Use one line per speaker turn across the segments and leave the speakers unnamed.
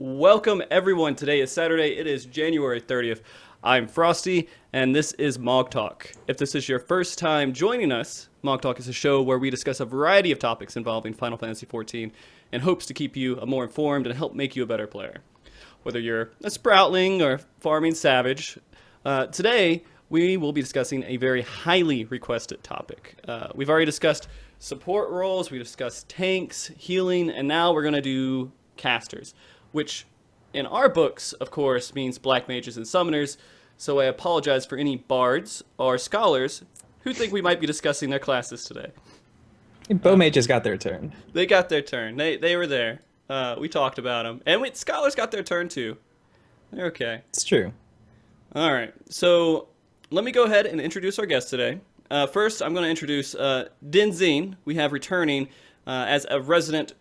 Welcome everyone. Today is Saturday. It is January 30th. I'm Frosty, and this is MogTalk. If this is your first time joining us, MogTalk is a show where we discuss a variety of topics involving Final Fantasy XIV in hopes to keep you more informed and help make you a better player. Whether you're a sproutling or farming savage, today we will be discussing a very highly requested topic. We've already discussed support roles, we discussed tanks, healing, and now we're going to do casters, which in our books, of course, means black mages and summoners, so I apologize for any bards or scholars who think we might be discussing their classes today.
Bow mages got their turn.
They got their turn. They were there. We talked about them. And scholars got their turn too. They're okay.
It's true.
All right, so let me go ahead and introduce our guest today. First, I'm going to introduce Denzyne. We have returning as a resident,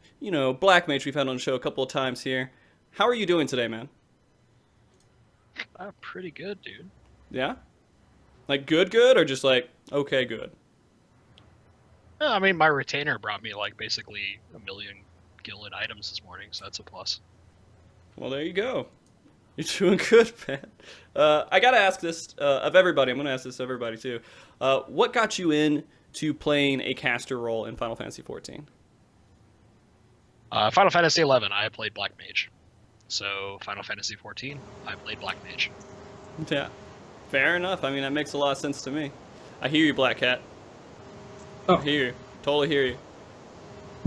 black mage we've had on the show a couple of times here. How are you doing today, man?
Pretty good, dude.
Yeah? Like good, or just like okay, good?
I mean, my retainer brought me basically 1 million gilded items this morning, so that's a plus.
Well, there you go. You're doing good, man. I gotta ask this of everybody. I'm gonna ask this of everybody too. What got you into playing a caster role in Final Fantasy XIV?
Final Fantasy XI, I played Black Mage. So Final Fantasy XIV, I played Black Mage.
Yeah, fair enough. I mean, that makes a lot of sense to me. I hear you, BlackCat.
Oh.
I hear you. Totally hear you.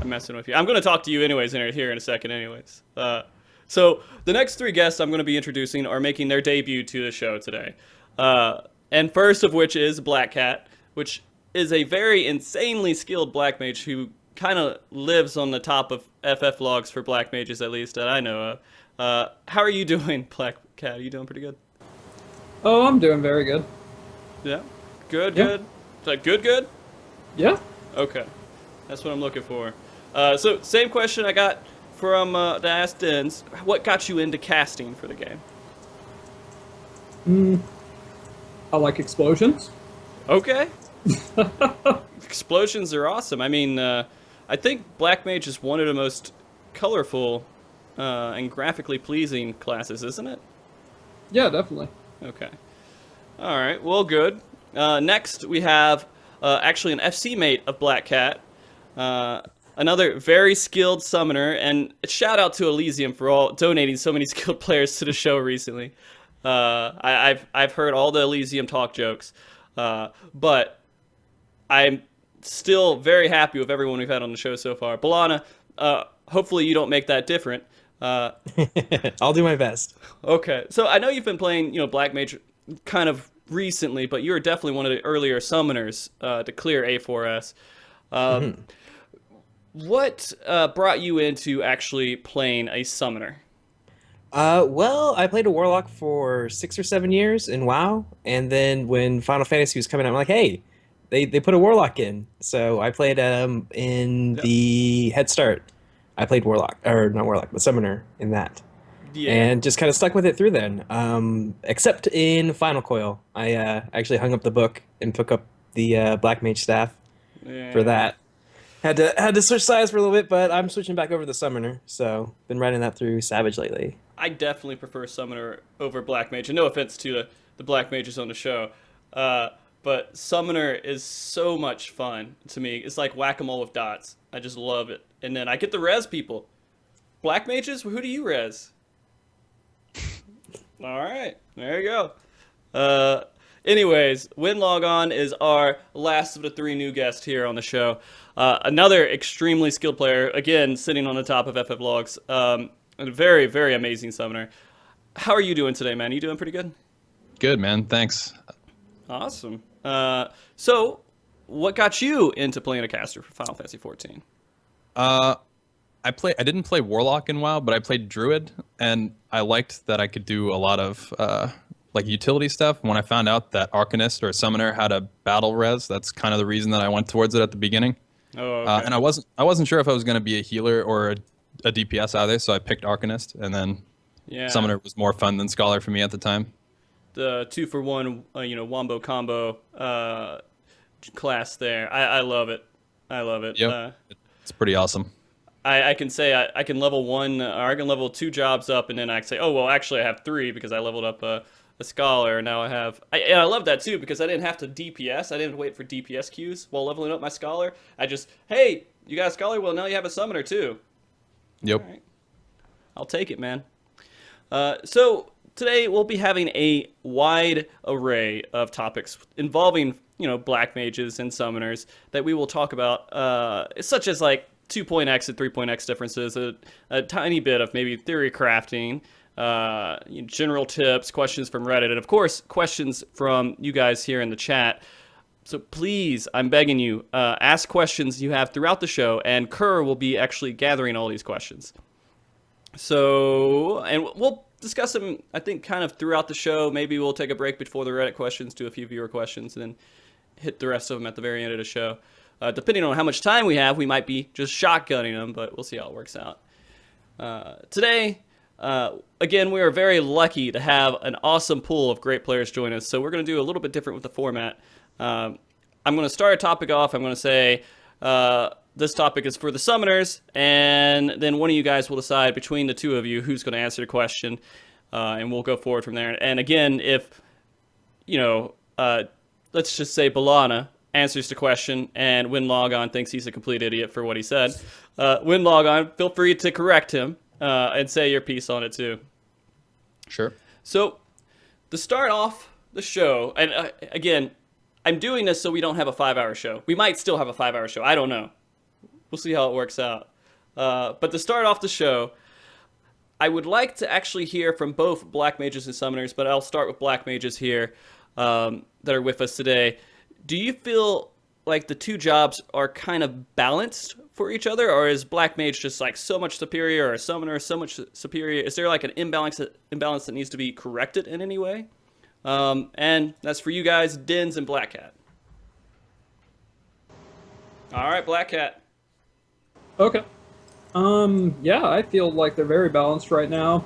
I'm messing with you. I'm going to talk to you anyways here in a second anyways. So the next three guests I'm going to be introducing are making their debut to the show today. And first of which is BlackCat, which is a very insanely skilled black mage who kind of lives on the top of FF logs for black mages, at least that I know of. How are you doing, BlackCat? Are you doing pretty good?
Oh, I'm doing very good.
Yeah? Good,
Yeah.
good? Like good?
Yeah?
Okay. That's what I'm looking for. So, same question I got from the Ask Dens. What got you into casting for the game?
I like explosions.
Okay. Explosions are awesome. I mean, I think Black Mage is one of the most colorful and graphically pleasing classes, isn't it?
Yeah, definitely.
Okay. All right. Well, good. Next, we have actually an FC mate of BlackCat, another very skilled summoner, and a shout out to Elysium for all donating so many skilled players to the show recently. I've heard all the Elysium talk jokes, but I'm still very happy with everyone we've had on the show so far. Balana, hopefully you don't make that different.
I'll do my best.
Okay, so I know you've been playing, Black Mage kind of recently, but you're definitely one of the earlier summoners to clear A4S. What brought you into actually playing a summoner?
Well, I played a warlock for 6 or 7 years in WoW, and then when Final Fantasy was coming out, I'm like, hey, they put a warlock in, so I played in the Head Start. I played warlock, or not warlock, but summoner in that.
Yeah.
And just kind of stuck with it through then. Except in Final Coil, I actually hung up the book and took up the Black Mage staff for that. Had to switch sides for a little bit, but I'm switching back over to the summoner. So been riding that through Savage lately.
I definitely prefer summoner over Black Mage, and no offense to the Black Mages on the show, but summoner is so much fun to me. It's like whack-a-mole with dots. I just love it. And then I get to res people. Black Mages, who do you res? All right, there you go. Anyways, Logon is our last of the three new guests here on the show. Another extremely skilled player, again, sitting on the top of FF Logs. A very, very amazing summoner. How are you doing today, man? You doing pretty good?
Good, man. Thanks.
Awesome. So, what got you into playing a caster for Final Fantasy XIV?
I didn't play Warlock in WoW, but I played Druid, and I liked that I could do a lot of utility stuff. When I found out that Arcanist or Summoner had a battle res, that's kind of the reason that I went towards it at the beginning.
Oh, okay.
And I wasn't sure if I was going to be a healer or a DPS either, so I picked Arcanist, and then Summoner was more fun than Scholar for me at the time.
The 2-for-1, wombo combo class there. I love it. I love it.
Yep. It's pretty awesome.
I can say I can level 1 or I can level 2 jobs up, and then I can say, oh well, actually I have 3 because I leveled up a scholar. Now I have, and I love that too because I didn't have to DPS. I didn't wait for DPS queues while leveling up my scholar. I just, hey, you got a scholar? Well, now you have a summoner too.
Yep.
All right. I'll take it, man. So today we'll be having a wide array of topics involving, black mages and summoners that we will talk about, such as like 2.x and 3.x differences, a tiny bit of maybe theory crafting, general tips, questions from Reddit, and of course, questions from you guys here in the chat. So please, I'm begging you, ask questions you have throughout the show, and Kerr will be actually gathering all these questions. So, and we'll discuss them, I think, kind of throughout the show. Maybe we'll take a break before the Reddit questions, do a few viewer questions, and then hit the rest of them at the very end of the show. Depending on how much time we have, we might be just shotgunning them, but we'll see how it works out. Today, again, we are very lucky to have an awesome pool of great players join us, so we're going to do a little bit different with the format. I'm going to start a topic off. I'm going to say this topic is for the summoners, and then one of you guys will decide between the two of you who's going to answer the question, and we'll go forward from there. And again, if, let's just say Balana answers the question, and when Logon thinks he's a complete idiot for what he said, when Logon, feel free to correct him and say your piece on it too.
Sure.
So, to start off the show, and again, I'm doing this so we don't have a 5-hour show. We might still have a 5-hour show. I don't know. We'll see how it works out. But to start off the show, I would like to actually hear from both black mages and summoners, but I'll start with black mages here that are with us today. Do you feel like the two jobs are kind of balanced for each other, or is black mage just like so much superior, or summoner so much superior? Is there like an imbalance that needs to be corrected in any way? And that's for you guys, Denz and BlackCat. All right, BlackCat.
Okay. Yeah, I feel like they're very balanced right now.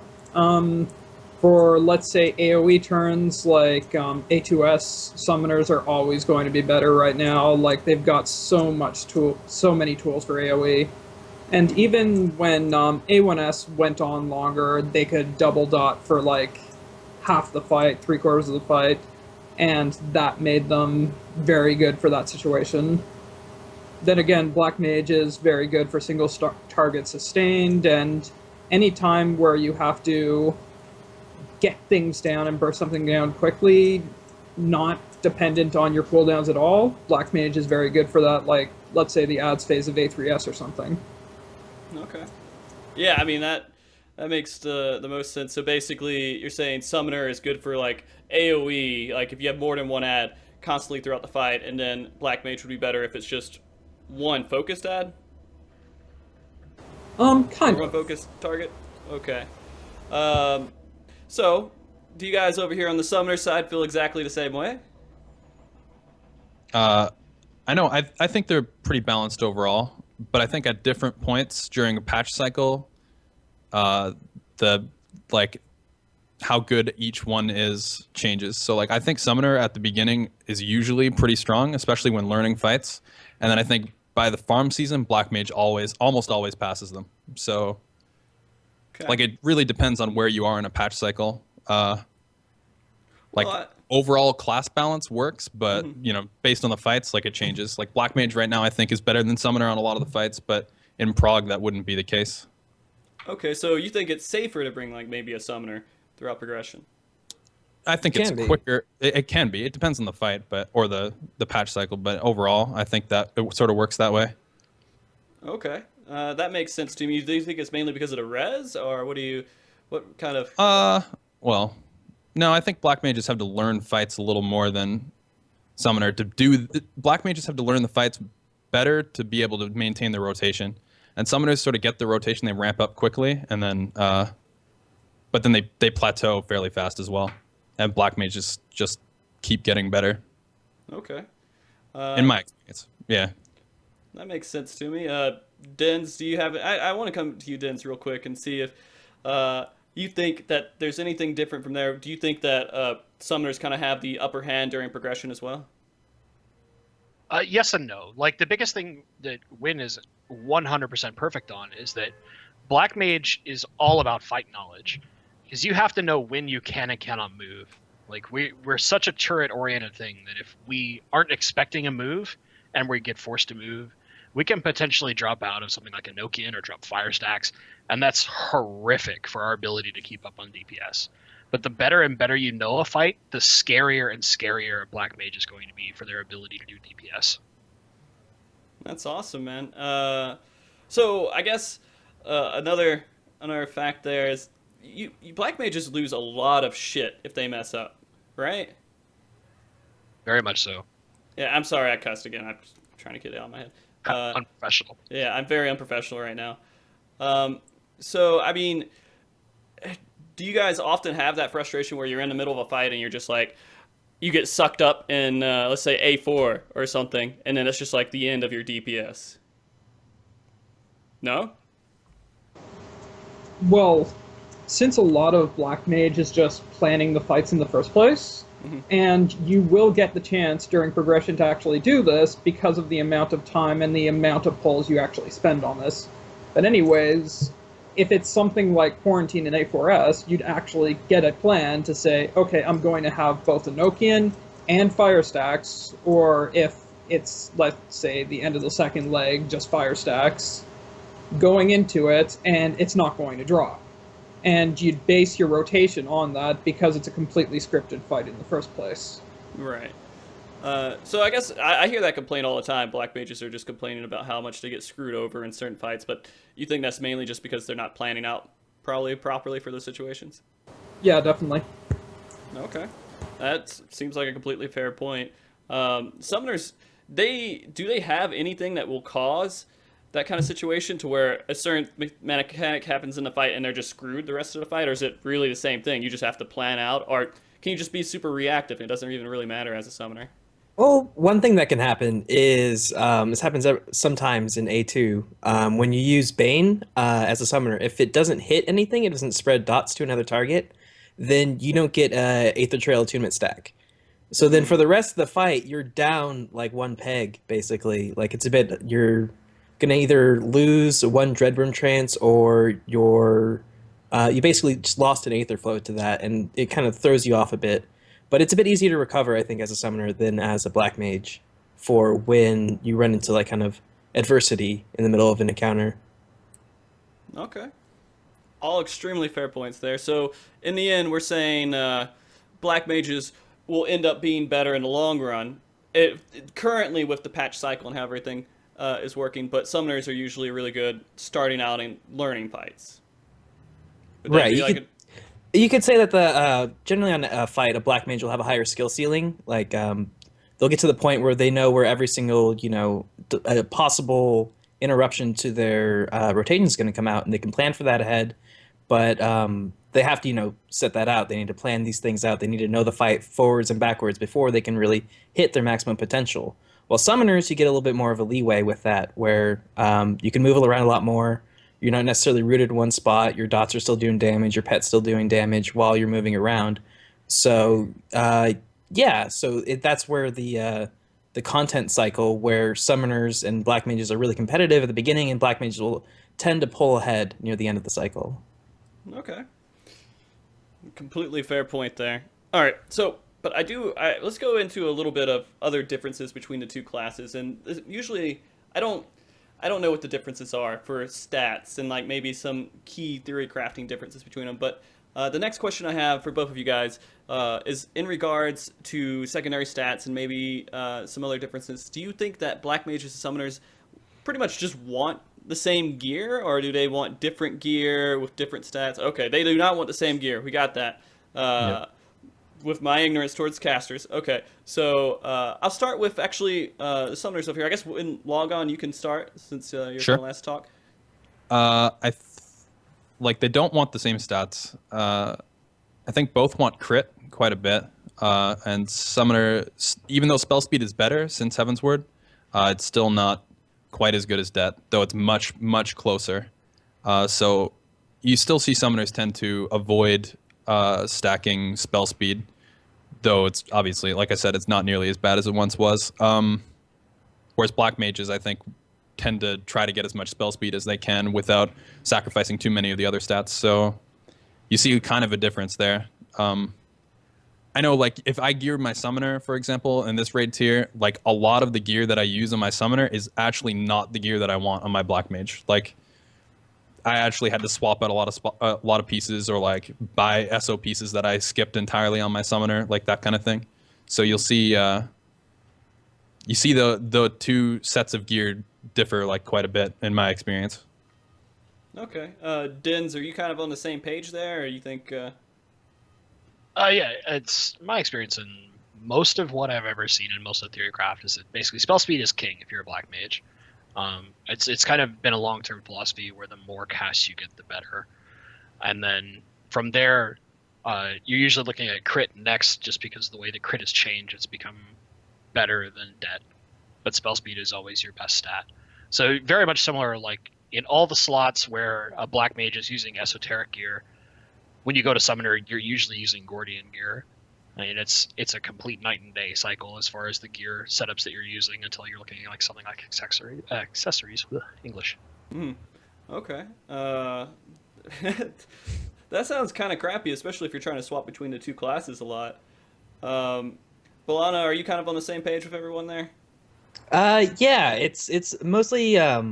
For, let's say, AoE turns, like, A2S summoners are always going to be better right now. Like, they've got so many tools for AoE. And even when A1S went on longer, they could double dot for, like, half the fight, 3/4 of the fight, and that made them very good for that situation. Then again, Black Mage is very good for single target sustained, and any time where you have to get things down and burst something down quickly, not dependent on your cooldowns at all, Black Mage is very good for that, like, let's say the ads phase of A3S or something.
Okay. Yeah, I mean, that makes the most sense. So basically, you're saying Summoner is good for, like, AoE, like, if you have more than one ad constantly throughout the fight, and then Black Mage would be better if it's just one focused ad?
Kind
One
of.
focused target? Okay. So, do you guys over here on the Summoner side feel exactly the same way?
I know. I think they're pretty balanced overall, but I think at different points during a patch cycle, how good each one is changes. So like I think Summoner at the beginning is usually pretty strong, especially when learning fights, and then I think by the farm season, Black Mage almost always passes them. So
Okay.
like it really depends on where you are in a patch cycle. Overall class balance works, but based on the fights, like it changes. Like Black Mage right now I think is better than Summoner on a lot of the fights, but in Prague that wouldn't be the case.
Okay, so you think it's safer to bring like maybe a Summoner throughout progression?
I think it's quicker. It can be. It depends on the fight, or the patch cycle. But overall, I think that it sort of works that way.
Okay, that makes sense to me. Do you think it's mainly because of the res, or what kind of?
Well, no. I think Black Mages have to learn fights a little more than Summoner Black Mages have to learn the fights better to be able to maintain their rotation, and Summoners sort of get the rotation. They ramp up quickly, and then, but then they plateau fairly fast as well. And Black Mages just keep getting better.
Okay.
In my experience, yeah.
That makes sense to me. Denz, do you have? I want to come to you, Denz, real quick and see if you think that there's anything different from there. Do you think that summoners kind of have the upper hand during progression as well?
Yes and no. Like the biggest thing that Win is 100% perfect on is that Black Mage is all about fight knowledge, because you have to know when you can and cannot move. Like we're such a turret-oriented thing that if we aren't expecting a move and we get forced to move, we can potentially drop out of something like a Nokian or drop fire stacks, and that's horrific for our ability to keep up on DPS. But the better and better you know a fight, the scarier and scarier a Black Mage is going to be for their ability to do DPS.
That's awesome, man. So I guess another fact there is you Black Mages lose a lot of shit if they mess up, right?
Very much so.
Yeah, I'm sorry I cussed again. I'm just trying to get it out of my head.
Unprofessional.
Yeah, I'm very unprofessional right now. So, I mean, do you guys often have that frustration where you're in the middle of a fight and you're just like, you get sucked up in, let's say, A4 or something, and then it's just like the end of your DPS? No?
Well, since a lot of Black Mage is just planning the fights in the first place, and you will get the chance during progression to actually do this because of the amount of time and the amount of pulls you actually spend on this. But anyways, if it's something like Quarantine and A4S, you'd actually get a plan to say, okay, I'm going to have both a Nokian and fire stacks, or if it's, let's say, the end of the second leg, just fire stacks, going into it, and it's not going to drop. And you'd base your rotation on that because it's a completely scripted fight in the first place.
Right. So I guess I hear that complaint all the time. Black Mages are just complaining about how much they get screwed over in certain fights, but you think that's mainly just because they're not planning out probably properly for those situations?
Yeah, definitely.
Okay. That seems like a completely fair point. Summoners, do they have anything that will cause that kind of situation to where a certain mechanic happens in the fight and they're just screwed the rest of the fight, or is it really the same thing? You just have to plan out, or can you just be super reactive and it doesn't even really matter as a summoner?
Well, one thing that can happen is this happens sometimes in A2 when you use Bane as a summoner. If it doesn't hit anything, it doesn't spread dots to another target, then you don't get a Aether Trail attunement stack. So then for the rest of the fight, you're down like one peg, basically. Like it's a bit, you're gonna either lose one Dreadworm Trance or you basically just lost an Aether Flow to that, and it kind of throws you off a bit. But it's a bit easier to recover, I think, as a summoner than as a Black Mage for when you run into like kind of adversity in the middle of an encounter.
Okay. All extremely fair points there. So in the end, we're saying Black Mages will end up being better in the long run. Currently, with the patch cycle and how everything is working, but summoners are usually really good starting out and learning fights.
Right. You could say that the generally on a fight, a Black Mage will have a higher skill ceiling. Like they'll get to the point where they know where every single possible interruption to their rotation is going to come out, and they can plan for that ahead. But they have to set that out. They need to plan these things out. They need to know the fight forwards and backwards before they can really hit their maximum potential. While summoners, you get a little bit more of a leeway with that, where you can move around a lot more. You're not necessarily rooted in one spot. Your dots are still doing damage. Your pet's still doing damage while you're moving around. So that's where the content cycle, where summoners and Black Mages are really competitive at the beginning, and Black Mages will tend to pull ahead near the end of the cycle.
Okay. Completely fair point there. All right, so but let's go into a little bit of other differences between the two classes, and usually I don't know what the differences are for stats and like maybe some key theory crafting differences between them. But the next question I have for both of you guys is in regards to secondary stats and maybe some other differences. Do you think that Black Mages and Summoners pretty much just want the same gear, or do they want different gear with different stats? Okay, they do not want the same gear. We got that. Yep. With my ignorance towards casters. Okay, so I'll start with actually the summoners over here. I guess in Logon you can start since you're
Sure.
the last talk.
They don't want the same stats. I think both want crit quite a bit. And summoner, even though spell speed is better since Heaven's Word, it's still not quite as good as Det, though it's much, much closer. So you still see summoners tend to avoid stacking spell speed, though it's obviously, like I said, it's not nearly as bad as it once was. Whereas black mages, I think, tend to try to get as much spell speed as they can without sacrificing too many of the other stats. So you see kind of a difference there. I know, like, if I gear my summoner, for example, in this raid tier, like, a lot of the gear that I use on my summoner is actually not the gear that I want on my black mage. Like, I actually had to swap out a lot of pieces, or like buy SO pieces that I skipped entirely on my summoner, like that kind of thing. So you'll see, the two sets of gear differ like quite a bit in my experience.
Okay. Dens, are you kind of on the same page there, or you think?
Yeah, it's my experience in most of what I've ever seen in most of the Theorycraft is that basically spell speed is king if you're a black mage. It's kind of been a long-term philosophy where the more casts you get, the better. And then from there, you're usually looking at crit next, just because the way the crit has changed, it's become better than dead. But spell speed is always your best stat. So very much similar, like in all the slots where a black mage is using esoteric gear, when you go to summoner, you're usually using Gordian gear. I mean, it's a complete night and day cycle as far as the gear setups that you're using until you're looking at like something like accessories. English.
Okay. That sounds kind of crappy, especially if you're trying to swap between the two classes a lot. Balana, are you kind of on the same page with everyone there?
Yeah, it's mostly a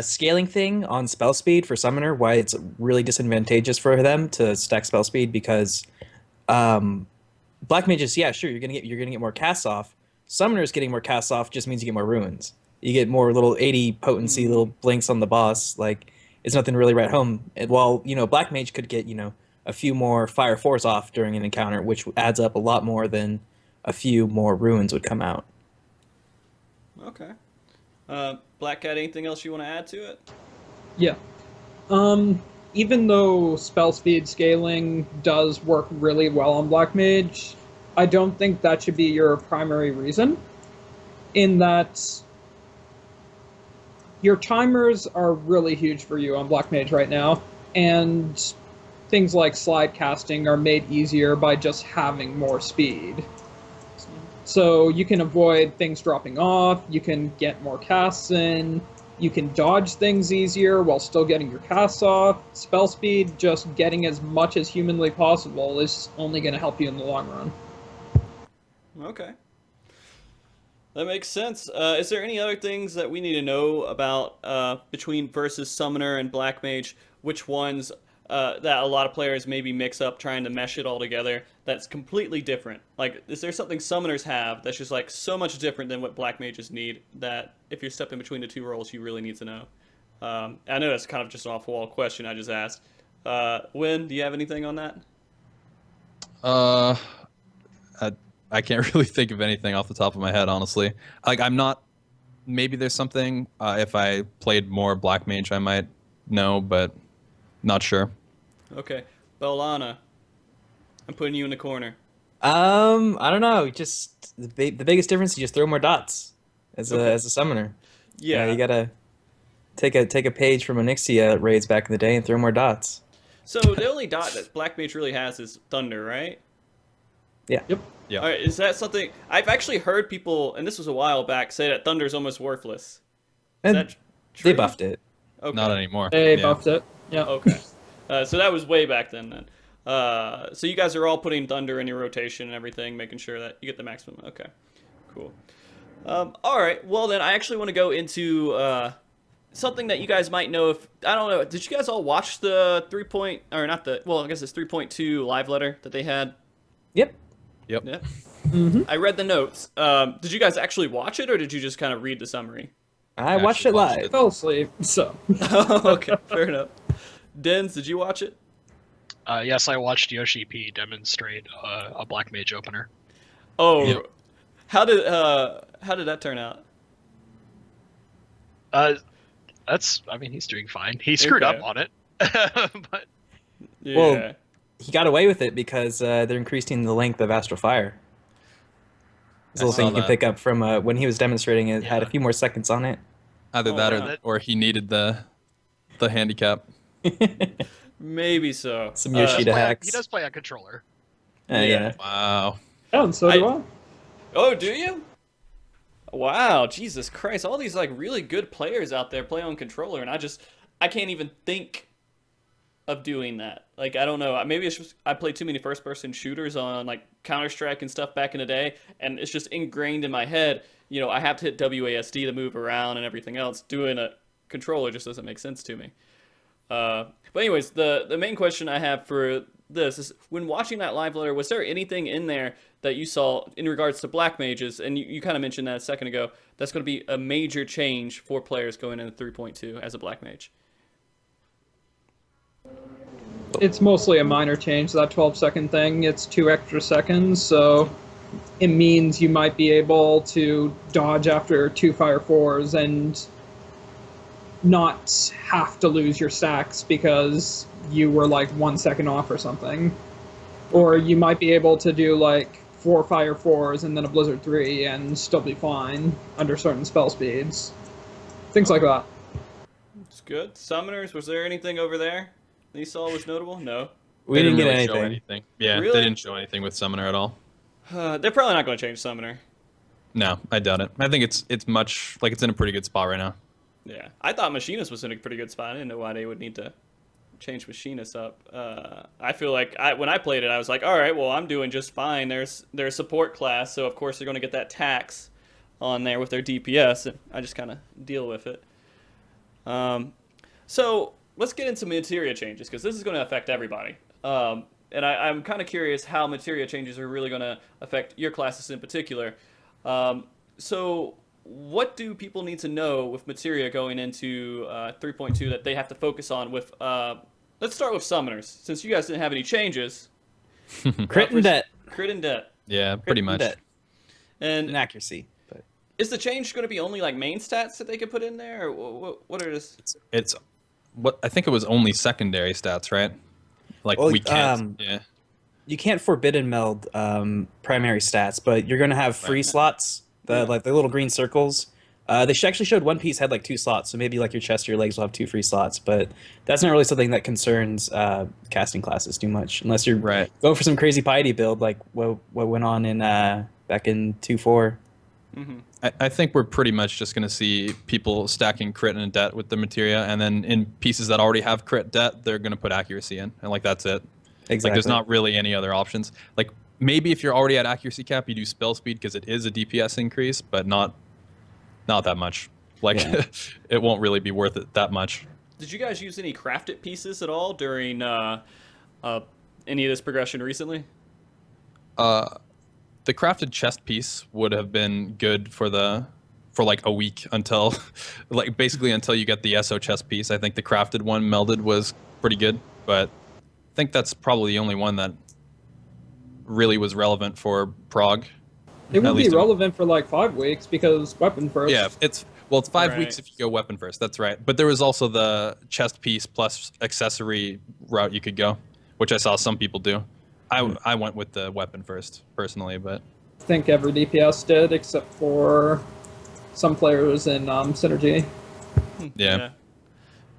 scaling thing on spell speed for summoner. Why it's really disadvantageous for them to stack spell speed, because black mages, yeah, sure, you're gonna get more casts off. Summoners getting more casts off just means you get more ruins. You get more little 80 potency, little blinks on the boss. Like, it's nothing really right home. While black mage could get a few more fire 4s off during an encounter, which adds up a lot more than a few more ruins would come out.
Okay. BlackCat, anything else you want to add to it?
Yeah. Even though spell speed scaling does work really well on Black Mage, I don't think that should be your primary reason. In that, your timers are really huge for you on Black Mage right now, and things like slide casting are made easier by just having more speed. So you can avoid things dropping off, you can get more casts in, you can dodge things easier while still getting your casts off. Spell speed, just getting as much as humanly possible, is only going to help you in the long run.
Okay. That makes sense. Is there any other things that we need to know about between versus Summoner and Black Mage? Which ones that a lot of players maybe mix up trying to mesh it all together that's completely different? Like, is there something Summoners have that's just like so much different than what Black Mages need, that if you're stepping between the two roles, you really need to know? I know that's kind of just an off-the-wall question I just asked. Wynn, do you have anything on that?
I can't really think of anything off the top of my head, honestly. Like, I'm not. Maybe there's something. If I played more Black Mage, I might know, but not sure.
Okay, Balana, I'm putting you in the corner.
I don't know. Just the biggest difference is you just throw more dots as a summoner.
Yeah,
you gotta take a page from Onyxia raids back in the day and throw more dots.
So the only dot that Black Mage really has is Thunder, right?
Yeah.
Yep.
Yeah.
All right, is that something I've actually heard people, and this was a while back, say that Thunder's almost worthless? Is
And
that true?
they buffed it.
Okay.
Not anymore.
They
Yeah.
buffed it. Yeah.
Okay. So that was way back then. So you guys are all putting Thunder in your rotation and everything, making sure that you get the maximum. Okay. Cool. All right. Well, then I actually want to go into something that you guys might know. If I don't know, did you guys all watch the 3.2 live letter that they had?
Yep.
Yep.
Yeah.
Mm-hmm.
I read the notes. Did you guys actually watch it, or did you just kind of read the summary?
I watched it
watched
live.
it.
Fell asleep, so.
Okay, fair enough. Dens, did you watch it?
Yes, I watched Yoshi P demonstrate a Black Mage opener.
Oh,
Yep.
how did that turn out?
I mean, he's doing fine. He screwed
Okay.
up on it, but
Yeah.
Well, he got away with it because they're increasing the length of Astral Fire. It's a
I
little thing
saw
you can
that.
pick up from when he was demonstrating it. Had a
Yeah.
few more seconds on it.
Either
Oh,
that
wow.
or he needed the handicap.
Maybe so.
Some Yoshida hacks.
he does play a controller.
Yeah.
Wow.
Yeah, and so do I.
Oh, do you? Wow, Jesus Christ! All these like really good players out there play on controller, and I can't even think of doing that. Like I don't know. Maybe it's just I played too many first-person shooters on like Counter-Strike and stuff back in the day, and it's just ingrained in my head. You know, I have to hit WASD to move around and everything else. Doing a controller just doesn't make sense to me. But anyways, the main question I have for this is, when watching that live letter, was there anything in there that you saw in regards to black mages, and you kind of mentioned that a second ago, that's going to be a major change for players going into 3.2 as a black mage?
It's mostly a minor change, that 12-second thing. It's 2 extra seconds, so it means you might be able to dodge after 2 Fire 4s and not have to lose your stacks because you were like 1 second off or something. Or you might be able to do like 4 Fire 4s and then a Blizzard 3 and still be fine under certain spell speeds. Things like that.
It's good. Summoners, was there anything over there that you saw was notable? No.
We didn't get
really show
anything.
Yeah,
Really?
they didn't show anything with Summoner at all.
They're probably not going to change Summoner.
No, I doubt it. I think it's much like it's in a pretty good spot right now.
Yeah, I thought Machinist was in a pretty good spot. I didn't know why they would need to change Machinist up. I feel like when I played it, I was like, all right, well, I'm doing just fine. They're a support class, so of course they're going to get that tax on there with their DPS, and I just kind of deal with it. So let's get into materia changes, because this is going to affect everybody. And I'm kind of curious how materia changes are really going to affect your classes in particular. So what do people need to know with materia going into 3.2 that they have to focus on with, let's start with summoners, since you guys didn't have any changes.
Crit and debt.
Crit and debt.
Yeah, pretty much.
And
accuracy. But
is the change going to be only like main stats that they could put in there, or what are this?
It's what I think it was only secondary stats, right? Like
Well,
we can't. Yeah.
you can't forbidden meld primary stats, but you're gonna have free slots. Like the little green circles. They actually showed One Piece had like 2 slots, so maybe like your chest or your legs will have 2 free slots. But that's not really something that concerns casting classes too much, unless you're going for some crazy piety build like what went on in back in 2.4.
Mm-hmm.
I think we're pretty much just going to see people stacking crit and debt with the materia, and then in pieces that already have crit debt, they're going to put accuracy in, and like that's it.
Exactly.
Like there's not really any other options. Like maybe if you're already at accuracy cap, you do spell speed because it is a DPS increase, but not that much. Like it won't really be worth it that much.
Did you guys use any crafted pieces at all during any of this progression recently?
The crafted chest piece would have been good for like a week until like basically until you get the SO chest piece. I think the crafted one melded was pretty good, but I think that's probably the only one that really was relevant for prog.
It would be relevant for like 5 weeks because weapon first.
Yeah, it's 5 weeks if you go weapon first. That's right. But there was also the chest piece plus accessory route you could go, which I saw some people do. I went with the weapon first personally, but
I think every DPS did except for some players in Synergy.
yeah.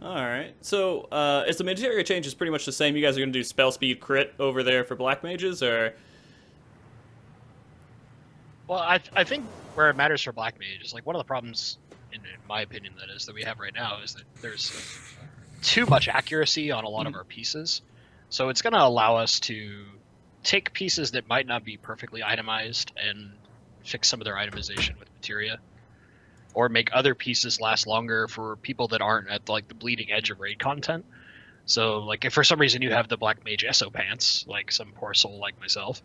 All right. So is the materia change is pretty much the same? You guys are going to do spell speed crit over there for black mages, or?
Well, I think where it matters for black mage is like one of the problems, in my opinion, that we have right now is that there's too much accuracy on a lot of our pieces. So it's going to allow us to take pieces that might not be perfectly itemized and fix some of their itemization with materia, or make other pieces last longer for people that aren't at like the bleeding edge of raid content. So like if for some reason you have the black mage SO pants, like some poor soul like myself,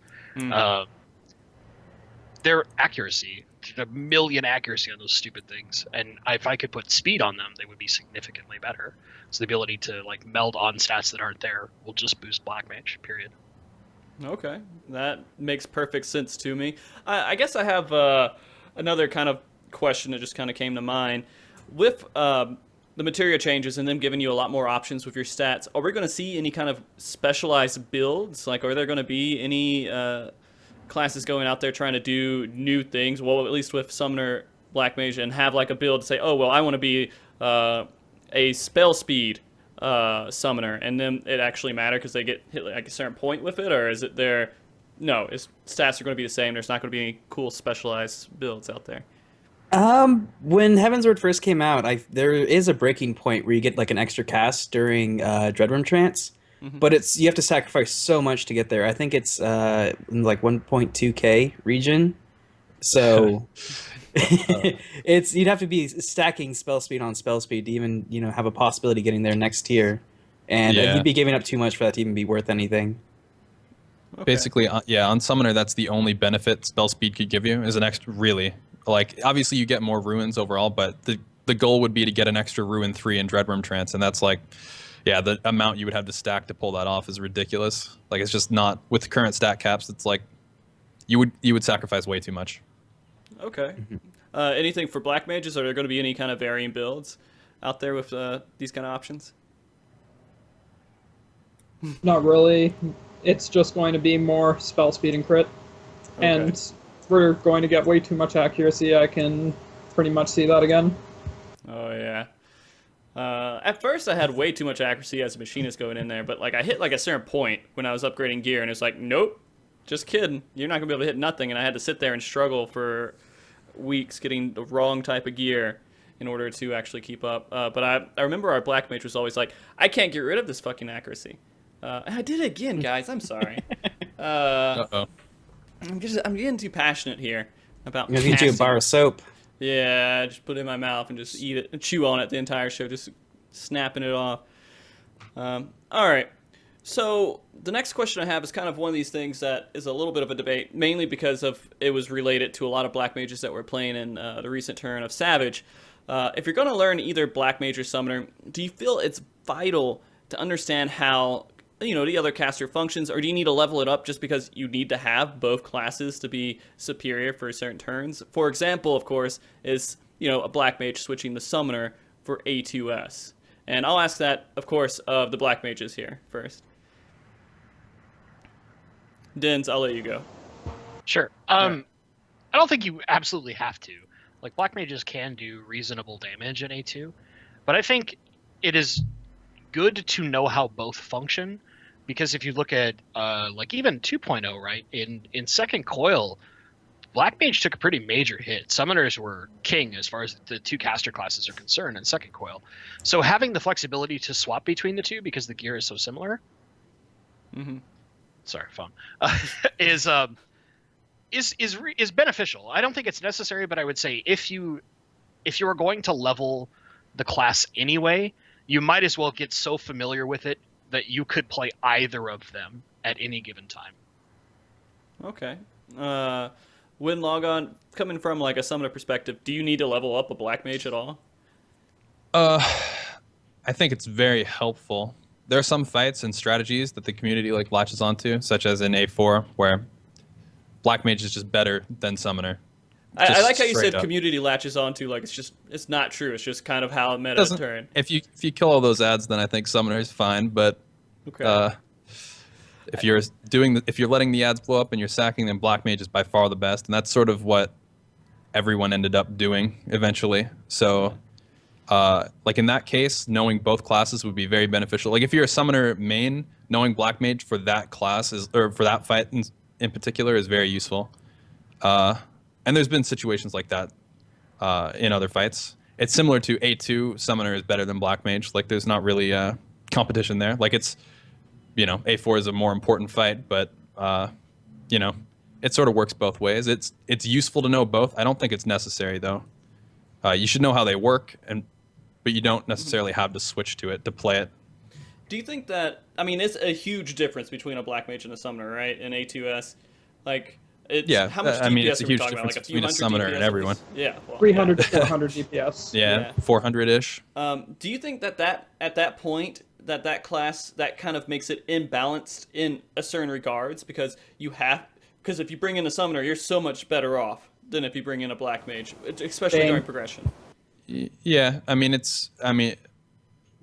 their accuracy, a million accuracy on those stupid things, and if I could put speed on them, they would be significantly better. So the ability to like meld on stats that aren't there will just boost black mage, period.
Okay, that makes perfect sense to me. I guess I have another kind of question that just kind of came to mind. With the materia changes and them giving you a lot more options with your stats, are we going to see any kind of specialized builds? Like, are there going to be any classes going out there trying to do new things? Well, at least with Summoner Black Mage, and have like a build to say, oh, well, I want to be a spell speed summoner, and then it actually matter because they get hit like a certain point with it, or is it no, stats are going to be the same. There's not going to be any cool specialized builds out there.
When Heavensward first came out, there is a breaking point where you get like an extra cast during Dreadworm Trance,
Hmm.
but you have to sacrifice so much to get there. I think it's in like 1.2k region. So it's you'd have to be stacking spell speed on spell speed to even, have a possibility of getting there next tier. And
Yeah.
you'd be giving up too much for that to even be worth anything.
Okay.
Basically, yeah, on Summoner, that's the only benefit spell speed could give you is an extra, really. Like, obviously you get more ruins overall, but the goal would be to get an extra Ruin 3 in Dreadworm Trance, and that's like, yeah, the amount you would have to stack to pull that off is ridiculous. Like, it's just not, with current stat caps, it's like, you would sacrifice way too much.
Okay. Anything for black mages? Are there going to be any kind of varying builds out there with these kind of options?
Not really. It's just going to be more spell speed and crit.
Okay.
And we're going to get way too much accuracy. I can pretty much see that again.
Oh yeah. At first, I had way too much accuracy as a machinist going in there, but like I hit like a certain point when I was upgrading gear, and it's like, nope, just kidding. You're not gonna be able to hit nothing, and I had to sit there and struggle for weeks getting the wrong type of gear in order to actually keep up. But I remember our black mage was always like, I can't get rid of this fucking accuracy. And I did it again, guys. I'm sorry.
Uh-oh.
I'm getting too passionate here about.
I'm gonna get you a
casting.
bar of soap.
Yeah, just put it in my mouth and just eat it and chew on it the entire show, just snapping it off. All right. So the next question I have is kind of one of these things that is a little bit of a debate, mainly because of it was related to a lot of black mages that were playing in the recent turn of Savage. If you're going to learn either black mage or summoner, do you feel it's vital to understand how the other caster functions, or do you need to level it up just because you need to have both classes to be superior for certain turns? For example, of course, is a black mage switching the summoner for A2S. And I'll ask that, of course, of the black mages here first. Dens, I'll let you go.
Sure. I don't think you absolutely have to. Like, black mages can do reasonable damage in A2, but I think it is good to know how both function, because if you look at like even 2.0, right, in second coil, black mage took a pretty major hit. Summoners were king as far as the two caster classes are concerned in second coil. So having the flexibility to swap between the two because the gear is so similar, sorry, phone, is beneficial. I don't think it's necessary, but I would say if you are going to level the class anyway, you might as well get so familiar with it that you could play either of them at any given time.
Okay. When Logon, coming from like a summoner perspective, do you need to level up a black mage at all?
I think it's very helpful. There are some fights and strategies that the community like latches onto, such as in A4, where black mage is just better than summoner.
I like how you
straight
said
up.
community latches onto, like it's not true. It's just kind of how meta turn.
If you kill all those ads, then I think summoner is fine. But
Okay.
if you're letting the ads blow up and you're sacking them, black mage is by far the best, and that's sort of what everyone ended up doing eventually. So, like in that case, knowing both classes would be very beneficial. Like if you're a summoner main, knowing black mage for that class or for that fight in particular is very useful. And there's been situations like that in other fights. It's similar to A2, summoner is better than black mage. Like there's not really competition there. Like it's, A4 is a more important fight, but it sort of works both ways. It's useful to know both. I don't think it's necessary though. You should know how they work, but you don't necessarily have to switch to it to play it.
Do you think that, it's a huge difference between a black mage and a summoner, right? In A2S, like, how much DPS
it's a
are we
huge
talking about?
difference
Like a few
between a
hundred
summoner
DPS
and everyone.
Yeah. Well,
300 to 400 DPS.
Yeah. 400-ish.
Do you think that at that point that class that kind of makes it imbalanced in a certain regards because if you bring in a summoner, you're so much better off than if you bring in a black mage, especially during progression.
Yeah,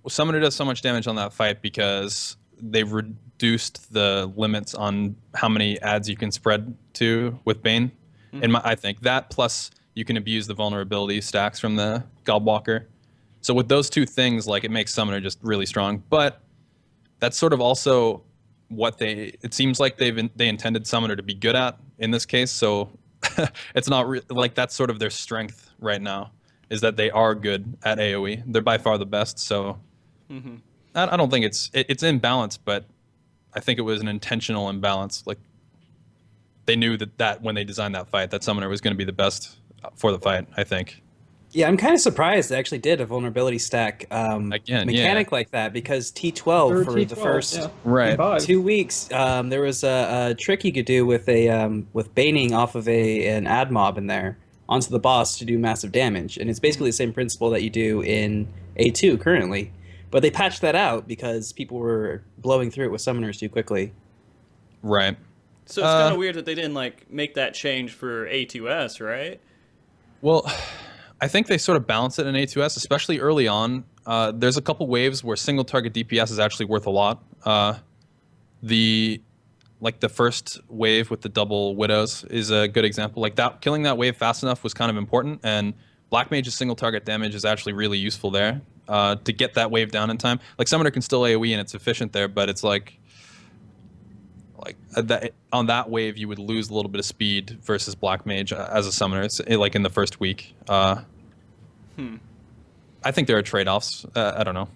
summoner does so much damage on that fight because they've reduced the limits on how many ads you can spread to with Bane. I think that plus you can abuse the vulnerability stacks from the Gobwalker. So with those two things, like it makes summoner just really strong. But that's sort of also what it seems like they intended summoner to be good at in this case. So it's not like that's sort of their strength right now, is that they are good at AoE. They're by far the best. So I don't think it's in balance, but I think it was an intentional imbalance. Like they knew that when they designed that fight, that Summoner was going to be the best for the fight, I think.
Yeah, I'm kind of surprised they actually did a vulnerability stack mechanic like that, because T12 for the first
Right.
2 weeks, there was a trick you could do with with baning off of an ad mob in there onto the boss to do massive damage, and it's basically the same principle that you do in A2 currently, but they patched that out because people were blowing through it with summoners too quickly.
Right.
So it's kind of weird that they didn't like make that change for A2S, right?
Well, I think they sort of balance it in A2S, especially early on. There's a couple waves where single target DPS is actually worth a lot. The first wave with the double widows is a good example. Like that, killing that wave fast enough was kind of important, and Black Mage's single target damage is actually really useful there to get that wave down in time. Like Summoner can still AoE and it's efficient there, but it's like on that wave you would lose a little bit of speed versus Black Mage as a Summoner. It's like in the first week. I think there are trade-offs. I don't know.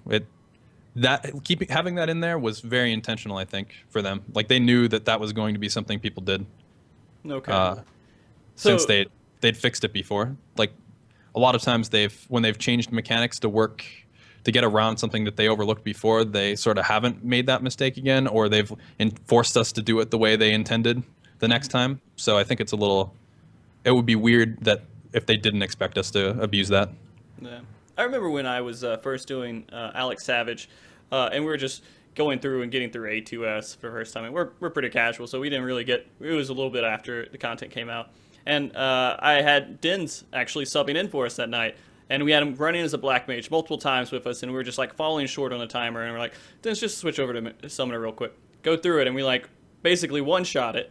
Having that in there was very intentional, I think, for them. Like they knew that was going to be something people did.
Okay.
Since they'd fixed it before. Like a lot of times when they've changed mechanics to get around something that they overlooked before, they sort of haven't made that mistake again, or they've forced us to do it the way they intended the next time. So I think it would be weird that if they didn't expect us to abuse that.
Yeah. I remember when I was first doing Alex Savage, and we were just going through and getting through A2S for the first time. And we're pretty casual, so we didn't really it was a little bit after the content came out. And I had Dins actually subbing in for us that night. And we had him running as a Black Mage multiple times with us, and we were just like falling short on the timer, and we're like, let's just switch over to Summoner real quick. Go through it, and we like basically one-shot it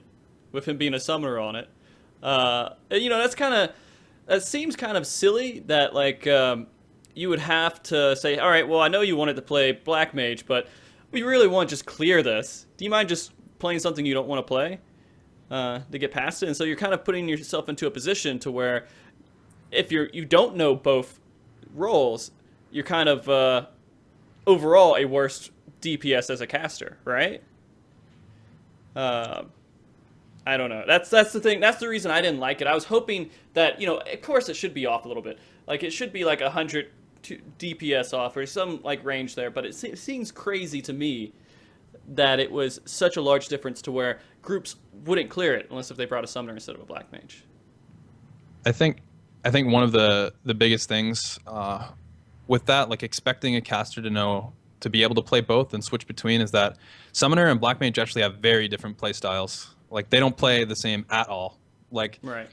with him being a Summoner on it. That seems kind of silly that like you would have to say, all right, well, I know you wanted to play Black Mage, but we really want to just clear this. Do you mind just playing something you don't want to play to get past it? And so you're kind of putting yourself into a position to where if you don't know both roles, you're kind of overall a worse DPS as a caster, right? I don't know. That's the thing. That's the reason I didn't like it. I was hoping that, of course it should be off a little bit. Like it should be like 100 DPS off or some like range there, but it seems crazy to me that it was such a large difference to where groups wouldn't clear it unless if they brought a Summoner instead of a Black Mage.
I think one of the biggest things with that, like expecting a caster to be able to play both and switch between, is that Summoner and Black Mage actually have very different play styles. Like they don't play the same at all. Like
right.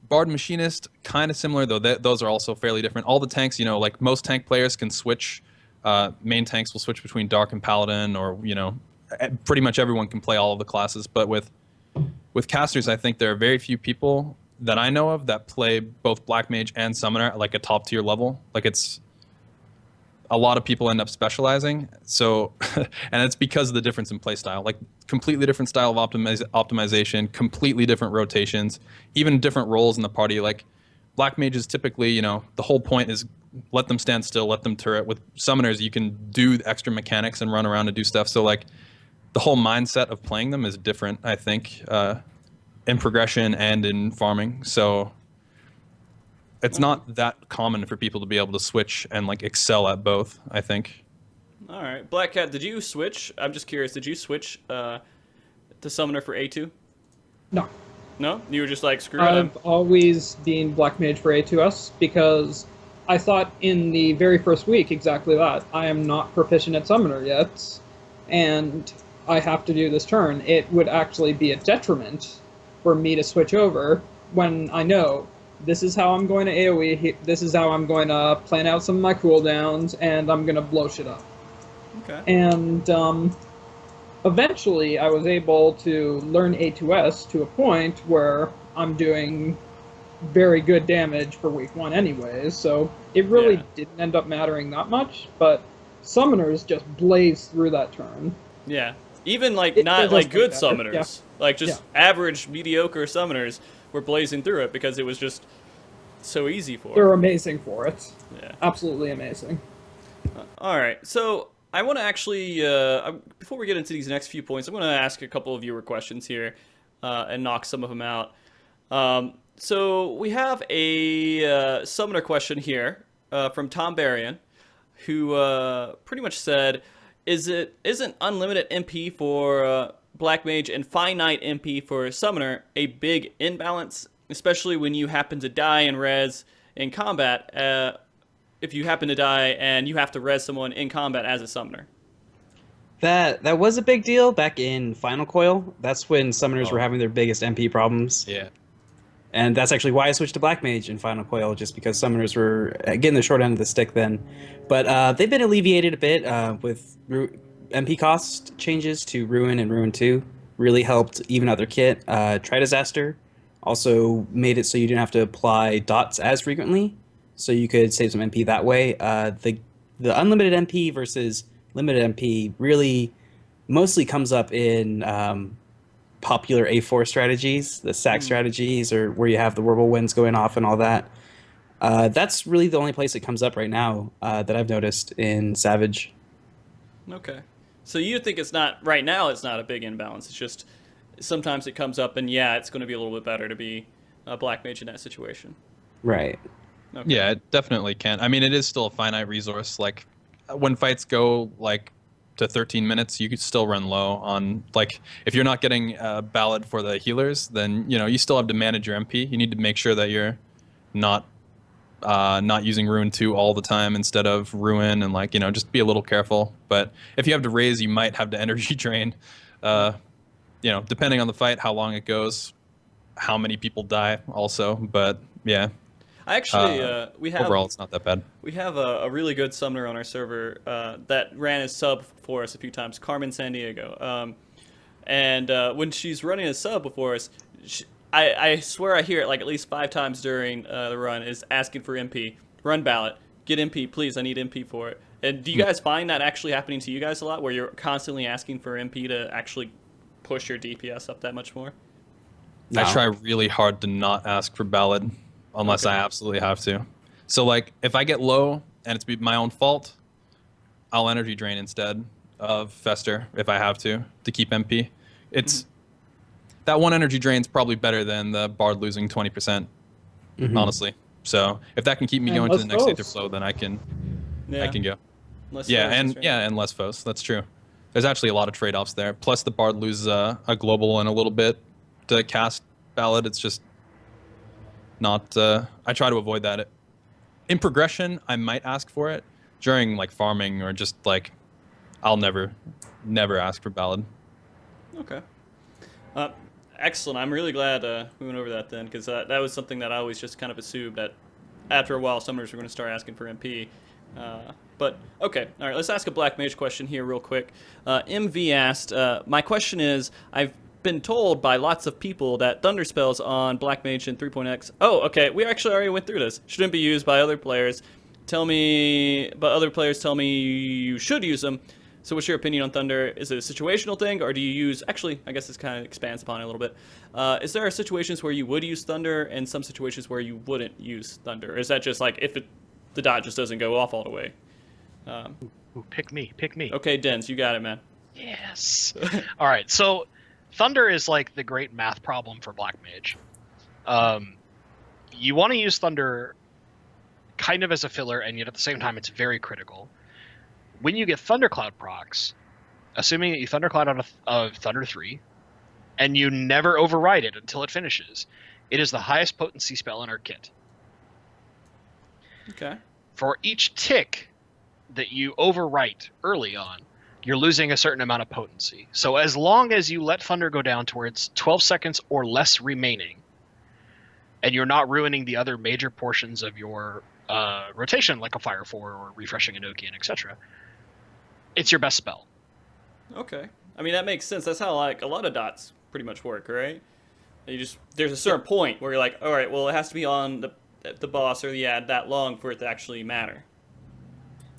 Bard and Machinist, kind of similar, though those are also fairly different. All the tanks, like most tank players can switch. Main tanks will switch between Dark and Paladin, or pretty much everyone can play all of the classes. But with casters, I think there are very few people that I know of that play both Black Mage and Summoner at like a top tier level. Like it's a lot of people end up specializing. So, and it's because of the difference in play style, like completely different style of optimization, completely different rotations, even different roles in the party. Like Black Mages typically, the whole point is let them stand still, let them turret. With Summoners, you can do extra mechanics and run around and do stuff. So like the whole mindset of playing them is different, I think, in progression and in farming. So it's not that common for people to be able to switch and like excel at both, I think.
All right. BlackCat, did you switch? I'm just curious. Did you switch to Summoner for A2?
No.
No? You were just like, screw it.
I've always been Black Mage for A2S because I thought in the very first week exactly that. I am not proficient at Summoner yet, and I have to do this turn. It would actually be a detriment for me to switch over when I know this is how I'm going to AoE, this is how I'm going to plan out some of my cooldowns, and I'm going to blow shit up.
Okay.
And eventually I was able to learn A2S to a point where I'm doing very good damage for week 1 anyways, so it really didn't end up mattering that much, but Summoners just blaze through that turn.
Yeah. Even like not like good Summoners, like just average, mediocre Summoners were blazing through it because it was just so easy for.
They're amazing for it.
Yeah.
Absolutely amazing.
All right. So I want to actually, before we get into these next few points, I'm going to ask a couple of viewer questions here and knock some of them out. So we have a summoner question here from Tom Barian, who pretty much said, isn't unlimited MP for Black Mage and finite MP for Summoner a big imbalance, especially when you happen to die in res in combat? If you happen to die and you have to res someone in combat as a Summoner.
That was a big deal back in Final Coil. That's when summoners were having their biggest MP problems.
Yeah.
And that's actually why I switched to Black Mage in Final Coil, just because summoners were getting the short end of the stick then. But they've been alleviated a bit with MP cost changes to Ruin and Ruin 2. Really helped even out their kit. Tri-Disaster also made it so you didn't have to apply dots as frequently, so you could save some MP that way. The unlimited MP versus limited MP really mostly comes up in popular A4 strategies, the stack strategies, or where you have the whirlwinds going off and all that. That's really the only place it comes up right now that I've noticed in Savage.
Okay. So you think it's not, right now it's not a big imbalance. It's just sometimes it comes up and yeah, it's going to be a little bit better to be a Black Mage in that situation.
Right.
Okay.
Yeah, it definitely can. I mean, it is still a finite resource. Like when fights go like to 13 minutes, you could still run low on, like, if you're not getting a ballad for the healers, then you still have to manage your MP. You need to make sure that you're not using Ruin 2 all the time instead of Ruin, and just be a little careful. But if you have to raise, you might have to energy drain. Depending on the fight, how long it goes, how many people die also. But yeah.
I actually, we have
overall, it's not that bad.
We have a really good summoner on our server that ran as sub for us a few times, Carmen San Diego. And when she's running a sub before us, I swear I hear it like at least 5 times during the run, is asking for MP. Run ballot. Get MP, please. I need MP for it. And do you guys find that actually happening to you guys a lot, where you're constantly asking for MP to actually push your DPS up that much more?
No.
I try really hard to not ask for ballad unless I absolutely have to. So if I get low and it's my own fault, I'll energy drain instead of Fester if I have to keep MP. It's that one energy drain's probably better than the Bard losing 20%, honestly. So if that can keep me
And
going to
less
the next Aether
foes.
Flow, then I can go.
Less
Yeah,
foes,
and
that's right.
and less foes. That's true. There's actually a lot of trade-offs there. Plus the Bard loses a global and a little bit to cast ballad. It's just not. I try to avoid that. In progression, I might ask for it. During farming or just I'll never ask for ballad.
Okay. Excellent. I'm really glad we went over that then, because that was something that I always just kind of assumed that after a while summoners were going to start asking for MP. But okay, all right, let's ask a Black Mage question here real quick. MV asked, my question is, I've been told by lots of people that Thunder spells on Black Mage in 3.x. Oh, okay, we actually already went through this. Shouldn't be used by other players. But other players tell me you should use them. So what's your opinion on Thunder? Is it a situational thing, or do you use... Actually, I guess this kind of expands upon it a little bit. Is there situations where you would use Thunder and some situations where you wouldn't use Thunder? Or is that just if the dot just doesn't go off all the way?
Pick me.
Okay, Denz, you got it, man.
Yes. All right, so Thunder is the great math problem for Black Mage. You want to use Thunder kind of as a filler, and yet at the same time it's very critical. When you get Thundercloud procs, assuming that you Thundercloud out of Thunder 3, and you never override it until it finishes, it is the highest potency spell in our kit.
Okay.
For each tick that you overwrite early on, you're losing a certain amount of potency. So as long as you let Thunder go down to where it's 12 seconds or less remaining, and you're not ruining the other major portions of your rotation, like a Fire 4 or refreshing Enochian, etc., it's your best spell.
Okay. I mean, that makes sense. That's how a lot of dots pretty much work, right? There's a certain point where you're all right, well, it has to be on the boss or the ad that long for it to actually matter.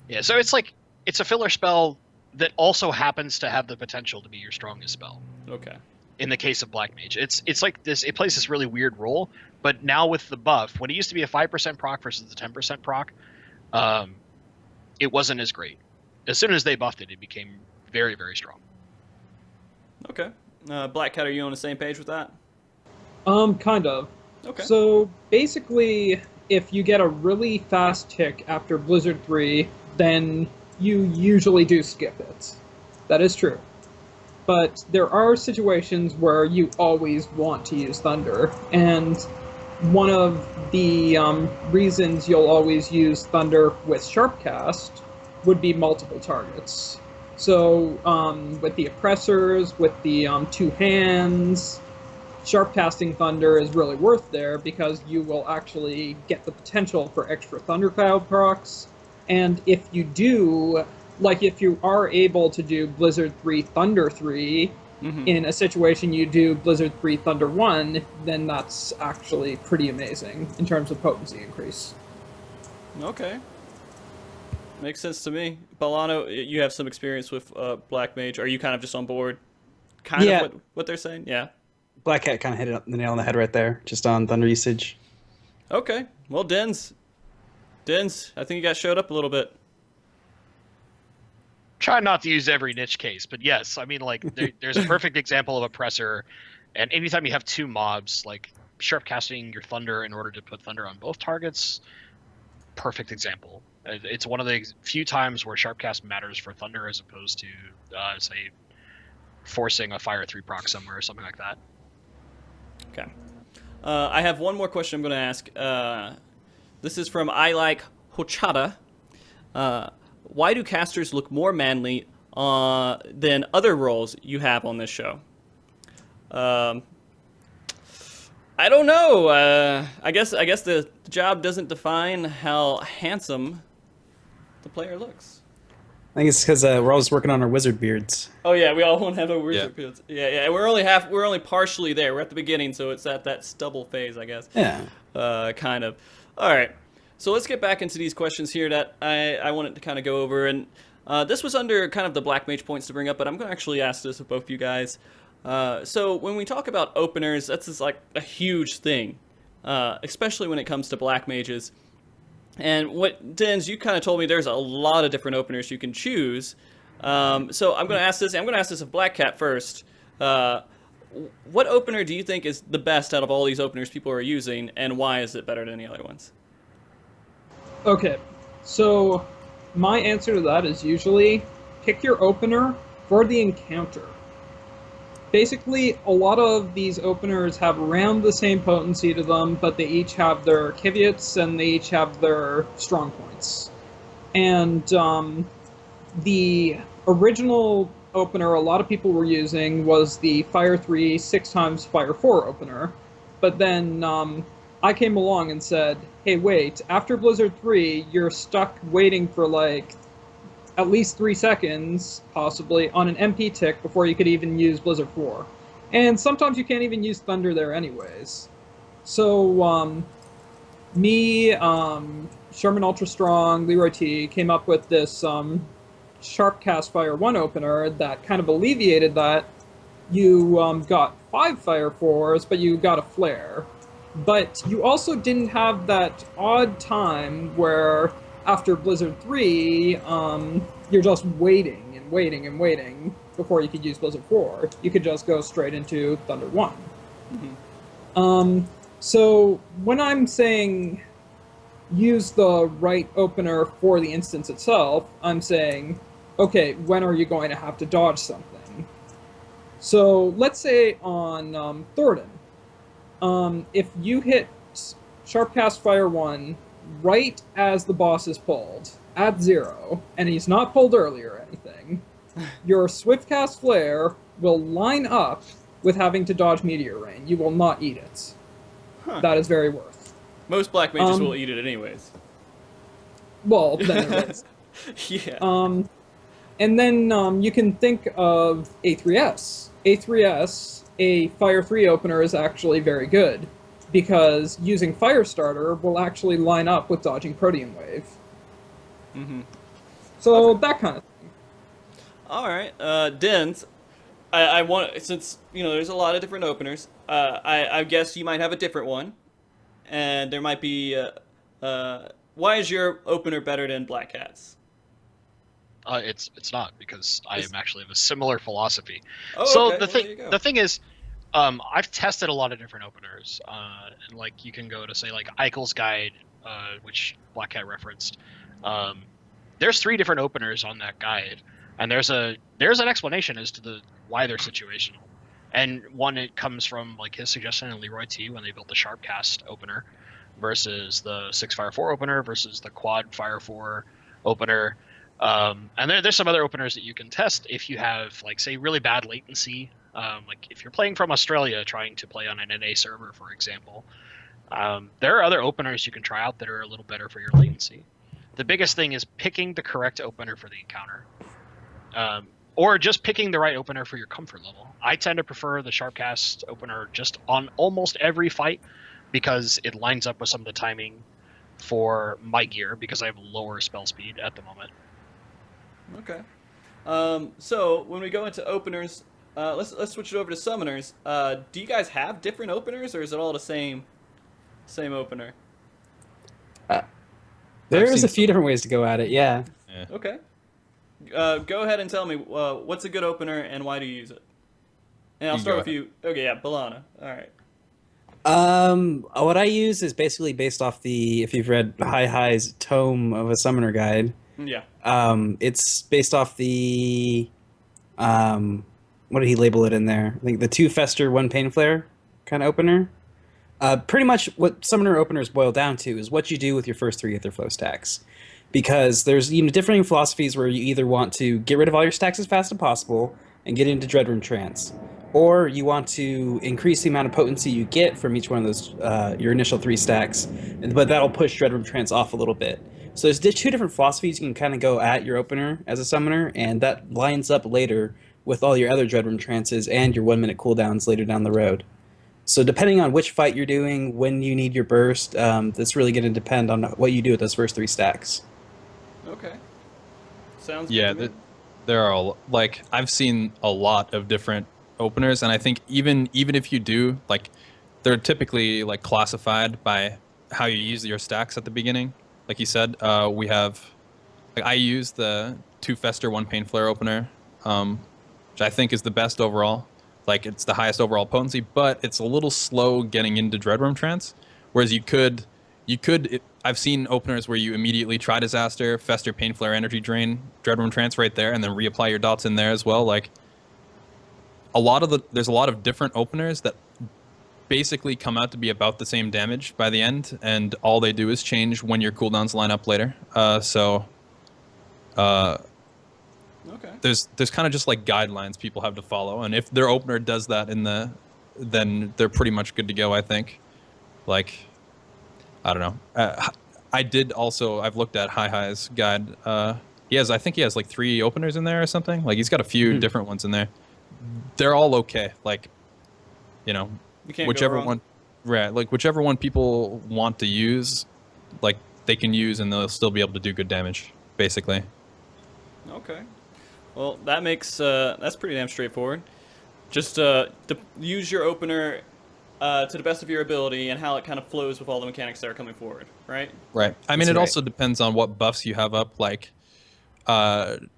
Yeah, so it's a filler spell that also happens to have the potential to be your strongest spell.
Okay.
in the case of Black Mage. It's like this. It plays this really weird role, but now with the buff, when it used to be a 5% proc versus the 10% proc, it wasn't as great. As soon as they buffed it, it became very, very strong.
Okay. BlackCat, are you on the same page with that?
Kind of.
Okay.
So basically, if you get a really fast tick after Blizzard 3, then you usually do skip it. That is true. But there are situations where you always want to use Thunder, and one of the reasons you'll always use Thunder with Sharpcast would be multiple targets. So with the Oppressors, with the two hands, Sharpcasting Thunder is really worth there because you will actually get the potential for extra Thundercloud procs. And if you do, like if you are able to do Blizzard 3 Thunder 3, in a situation you do Blizzard 3 Thunder 1, then that's actually pretty amazing in terms of potency increase.
Okay. Makes sense to me. Balana, you have some experience with Black Mage. Are you kind of just on board? Kind of what they're saying? Yeah.
BlackCat kind of hit the nail on the head right there, just on Thunder usage.
Okay. Well, Denz, I think you got showed up a little bit.
Try not to use every niche case, but yes, I mean, like, there's a perfect example of Oppressor, and anytime you have two mobs, like, Sharpcasting your Thunder in order to put Thunder on both targets, perfect example. It's one of the few times where Sharpcast matters for Thunder as opposed to, say, forcing a Fire 3 proc somewhere or something like that.
Okay. I have one more question I'm going to ask. This is from I Like Hochada. Why do casters look more manly than other roles you have on this show? I don't know. I guess the job doesn't define how handsome the player looks.
I think it's because we're always working on our wizard beards.
Oh yeah, we all want to have a wizard beards. Yeah. We're only partially there. We're at the beginning, so it's at that stubble phase, I guess.
Yeah.
Kind of. All right. So let's get back into these questions here that I wanted to kind of go over. And this was under kind of the Black Mage points to bring up, but I'm going to actually ask this of both you guys. So when we talk about openers, that's just like a huge thing, especially when it comes to Black Mages. And what, Denz, you kind of told me there's a lot of different openers you can choose. So I'm going to ask this. I'm going to ask this of BlackCat first. What opener do you think is the best out of all these openers people are using, and why is it better than the other ones?
Okay, so my answer to that is usually pick your opener for the encounter. Basically, a lot of these openers have around the same potency to them, but they each have their caveats and they each have their strong points. And the original opener a lot of people were using was the Fire 3 6x Fire 4 opener, but then I came along and said, hey, wait, after Blizzard 3, you're stuck waiting for, like, at least 3 seconds, possibly, on an MP tick before you could even use Blizzard 4. And sometimes you can't even use Thunder there anyways. So, me, Sherman Ultra Strong, Leroy T, came up with this Sharpcast Fire 1 opener that kind of alleviated that. You got 5 Fire 4s, but you got a Flare. But you also didn't have that odd time where after Blizzard 3, you're just waiting and waiting and waiting before you could use Blizzard 4. You could just go straight into Thunder 1. So when I'm saying use the right opener for the instance itself, I'm saying, okay, when are you going to have to dodge something? So let's say on Thornton, if you hit Sharpcast Fire 1 right as the boss is pulled, at 0, and he's not pulled early or anything, your Swiftcast Flare will line up with having to dodge Meteor Rain. You will not eat it.
Huh.
That is very worth.
Most Black Mages will eat it anyways.
Well, then it is.
Yeah.
And then you can think of A3S. A3S, a Fire 3 opener, is actually very good, because using Firestarter will actually line up with dodging Protean Wave. So that kind of thing.
All right, Denz, I want, since there's a lot of different openers. I guess you might have a different one, and there might be. Why is your opener better than BlackCat's?
It's not, because I am actually of a similar philosophy.
Oh,
So
okay. There you go.
the thing is, I've tested a lot of different openers, and like you can go to say like Eichel's Guide, which BlackCat referenced. There's 3 different openers on that guide, and there's an explanation as to why they're situational. And one, it comes from like his suggestion in Leroy T when they built the Sharpcast opener versus the 6 Fire 4 opener versus the Quad Fire 4 opener. And there's some other openers that you can test if you have, like, say, really bad latency. Like if you're playing from Australia trying to play on an NA server, for example. There are other openers you can try out that are a little better for your latency. The biggest thing is picking the correct opener for the encounter. Or just picking the right opener for your comfort level. I tend to prefer the Sharpcast opener just on almost every fight, because it lines up with some of the timing for my gear, because I have lower spell speed at the moment.
Okay. So when we go into openers, let's switch it over to summoners. Do you guys have different openers, or is it all the same opener?
There's a few different ways to go at it. Yeah.
Okay. Go ahead and tell me what's a good opener and why do you use it. And I'll start with you. Okay, yeah, Balana. All right.
What I use is basically based off if you've read High's Tome of a Summoner Guide.
Yeah.
It's based off the, what did he label it in there? I think the 2 Fester, 1 Pain Flare kind of opener. Pretty much what Summoner openers boil down to is what you do with your first 3 Aetherflow stacks. Because there's differing philosophies where you either want to get rid of all your stacks as fast as possible and get into Dreadroom Trance, or you want to increase the amount of potency you get from each one of those your initial 3 stacks, but that'll push Dreadroom Trance off a little bit. So there's 2 different philosophies you can kind of go at your opener as a summoner, and that lines up later with all your other Dreadroom Trances and your 1-minute cooldowns later down the road. So depending on which fight you're doing, when you need your burst, that's really going to depend on what you do with those first 3 stacks.
Okay. Sounds
Yeah,
good to me.
there are, like, I've seen a lot of different openers, and I think even if you do, like, they're typically like classified by how you use your stacks at the beginning. Like you said, we have, like, I use the 2 Fester, 1 Pain Flare opener, which I think is the best overall. Like, it's the highest overall potency, but it's a little slow getting into Dreadroom Trance. Whereas I've seen openers where you immediately try Disaster, Fester, Pain Flare, Energy Drain, Dreadroom Trance right there, and then reapply your dots in there as well. Like, there's a lot of different openers that basically come out to be about the same damage by the end, and all they do is change when your cooldowns line up later.
Okay.
There's kind of just like guidelines people have to follow, and if their opener does that then they're pretty much good to go, I think. Like, I don't know. I've looked at High's guide. I think he has like 3 openers in there or something. Like, he's got a few different ones in there. They're all okay. Like,
You can't
whichever
go wrong.
one, right? Like, whichever one people want to use, like, they can use, and they'll still be able to do good damage, basically.
Okay. Well, that makes that's pretty damn straightforward. Just use your opener to the best of your ability and how it kind of flows with all the mechanics that are coming forward, right?
Right. I mean,
That's
it
right.
also depends on what buffs you have up. Like,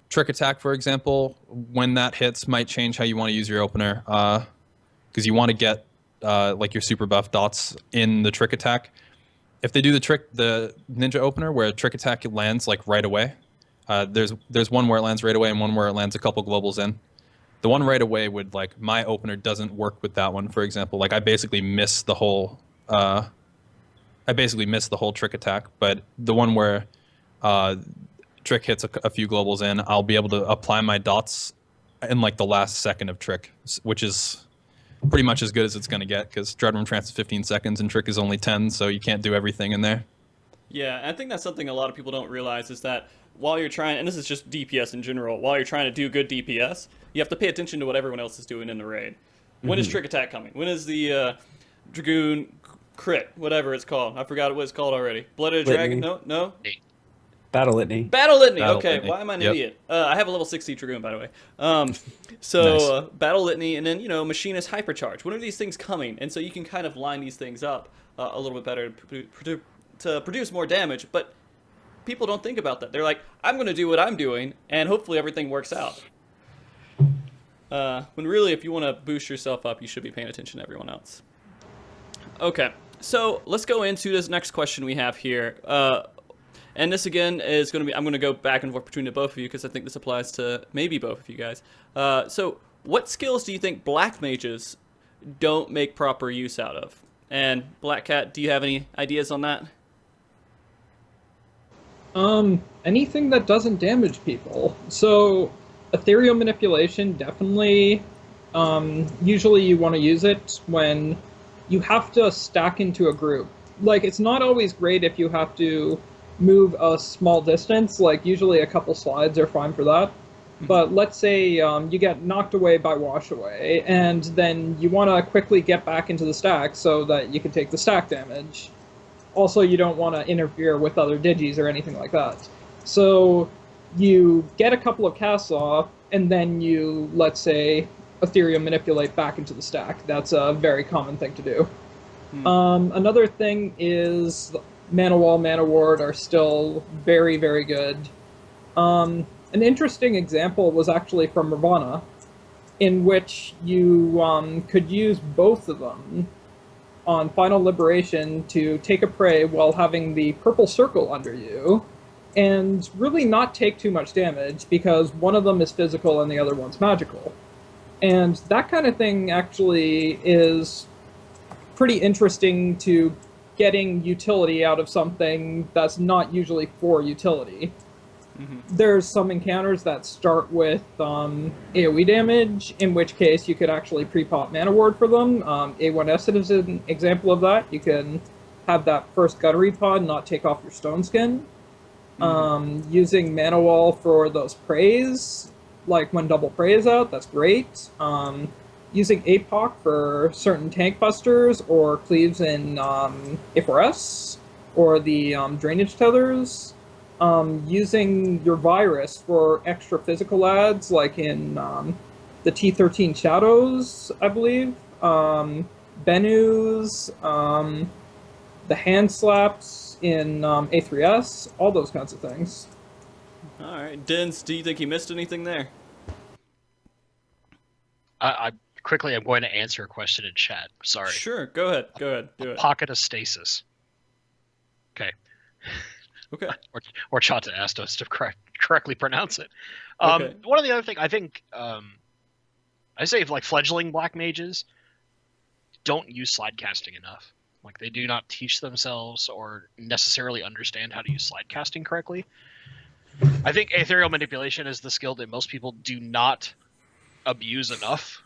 Trick Attack, for example, when that hits, might change how you want to use your opener. Because you want to get like your super buff dots in the Trick Attack. If they do the Ninja opener where Trick Attack lands like right away, there's one where it lands right away and one where it lands a couple globals in. The one right away would, like, my opener doesn't work with that one, for example. Like, I basically miss the whole Trick Attack, but the one where Trick hits a few globals in, I'll be able to apply my dots in like the last second of Trick, which is pretty much as good as it's going to get, because Dreadroom Trance is 15 seconds and Trick is only 10, so you can't do everything in there.
Yeah, I think that's something a lot of people don't realize is that while you're trying, and this is just DPS in general, while you're trying to do good DPS, you have to pay attention to what everyone else is doing in the raid. When is Trick Attack coming? When is the Dragoon Crit, whatever it's called? I forgot what it's called already. Blooded Dragon? No?
Battle Litany.
Battle Litany.
Battle
Okay,
Litany.
why am I an
Yep.
idiot? I have a level 60 Dragoon, by the way. So
Nice.
Battle Litany, and then Machinist Hypercharge. When are these things coming? And so you can kind of line these things up a little bit better to produce more damage. But people don't think about that. They're like, I'm going to do what I'm doing, and hopefully everything works out. When really, if you want to boost yourself up, you should be paying attention to everyone else. Okay, so let's go into this next question we have here. And this again is going to be, I'm going to go back and forth between the both of you because I think this applies to maybe both of you guys. So what skills do you think black mages don't make proper use out of? And BlackCat, do you have any ideas on that?
Anything that doesn't damage people. So, ethereal manipulation, definitely. Usually you want to use it when you have to stack into a group. Like, it's not always great if you have to move a small distance. Like, usually a couple slides are fine for that. But let's say you get knocked away by wash away, and then you want to quickly get back into the stack so that you can take the stack damage. Also, you don't want to interfere with other digis or anything like that. So you get a couple of casts off, and then you, let's say, ethereal manipulate back into the stack. That's a very common thing to do. Another thing is Mana Wall, Mana Ward are still very, very good. An interesting example was actually from Ravana, in which you could use both of them on Final Liberation to take a prey while having the purple circle under you, and really not take too much damage, because one of them is physical and the other one's magical. And that kind of thing actually is pretty interesting to getting utility out of something that's not usually for utility. There's some encounters that start with AoE damage, in which case you could actually pre-pop Mana Ward for them. A1S is an example of that. You can have that first Gunnery Pod not take off your Stone Skin. Using Mana Wall for those prays, like when double pray is out, that's great. Using APOC for certain tank busters or cleaves in A4S, or the drainage tethers. Using your virus for extra physical adds, like in the T13 Shadows, I believe. Benus, the hand slaps in A3S, all those kinds of things.
All right, Dens, do you think you missed anything there?
I'm going to answer a question in chat. Sorry.
Sure, go ahead. Do it.
Pocket of stasis. Okay.
Okay.
Or Chata asked us to correctly pronounce it.
Okay.
One of the other thing I think, I say like fledgling black mages don't use slide casting enough. Like they do not teach themselves or necessarily understand how to use slide casting correctly. I think ethereal manipulation is the skill that most people do not abuse enough,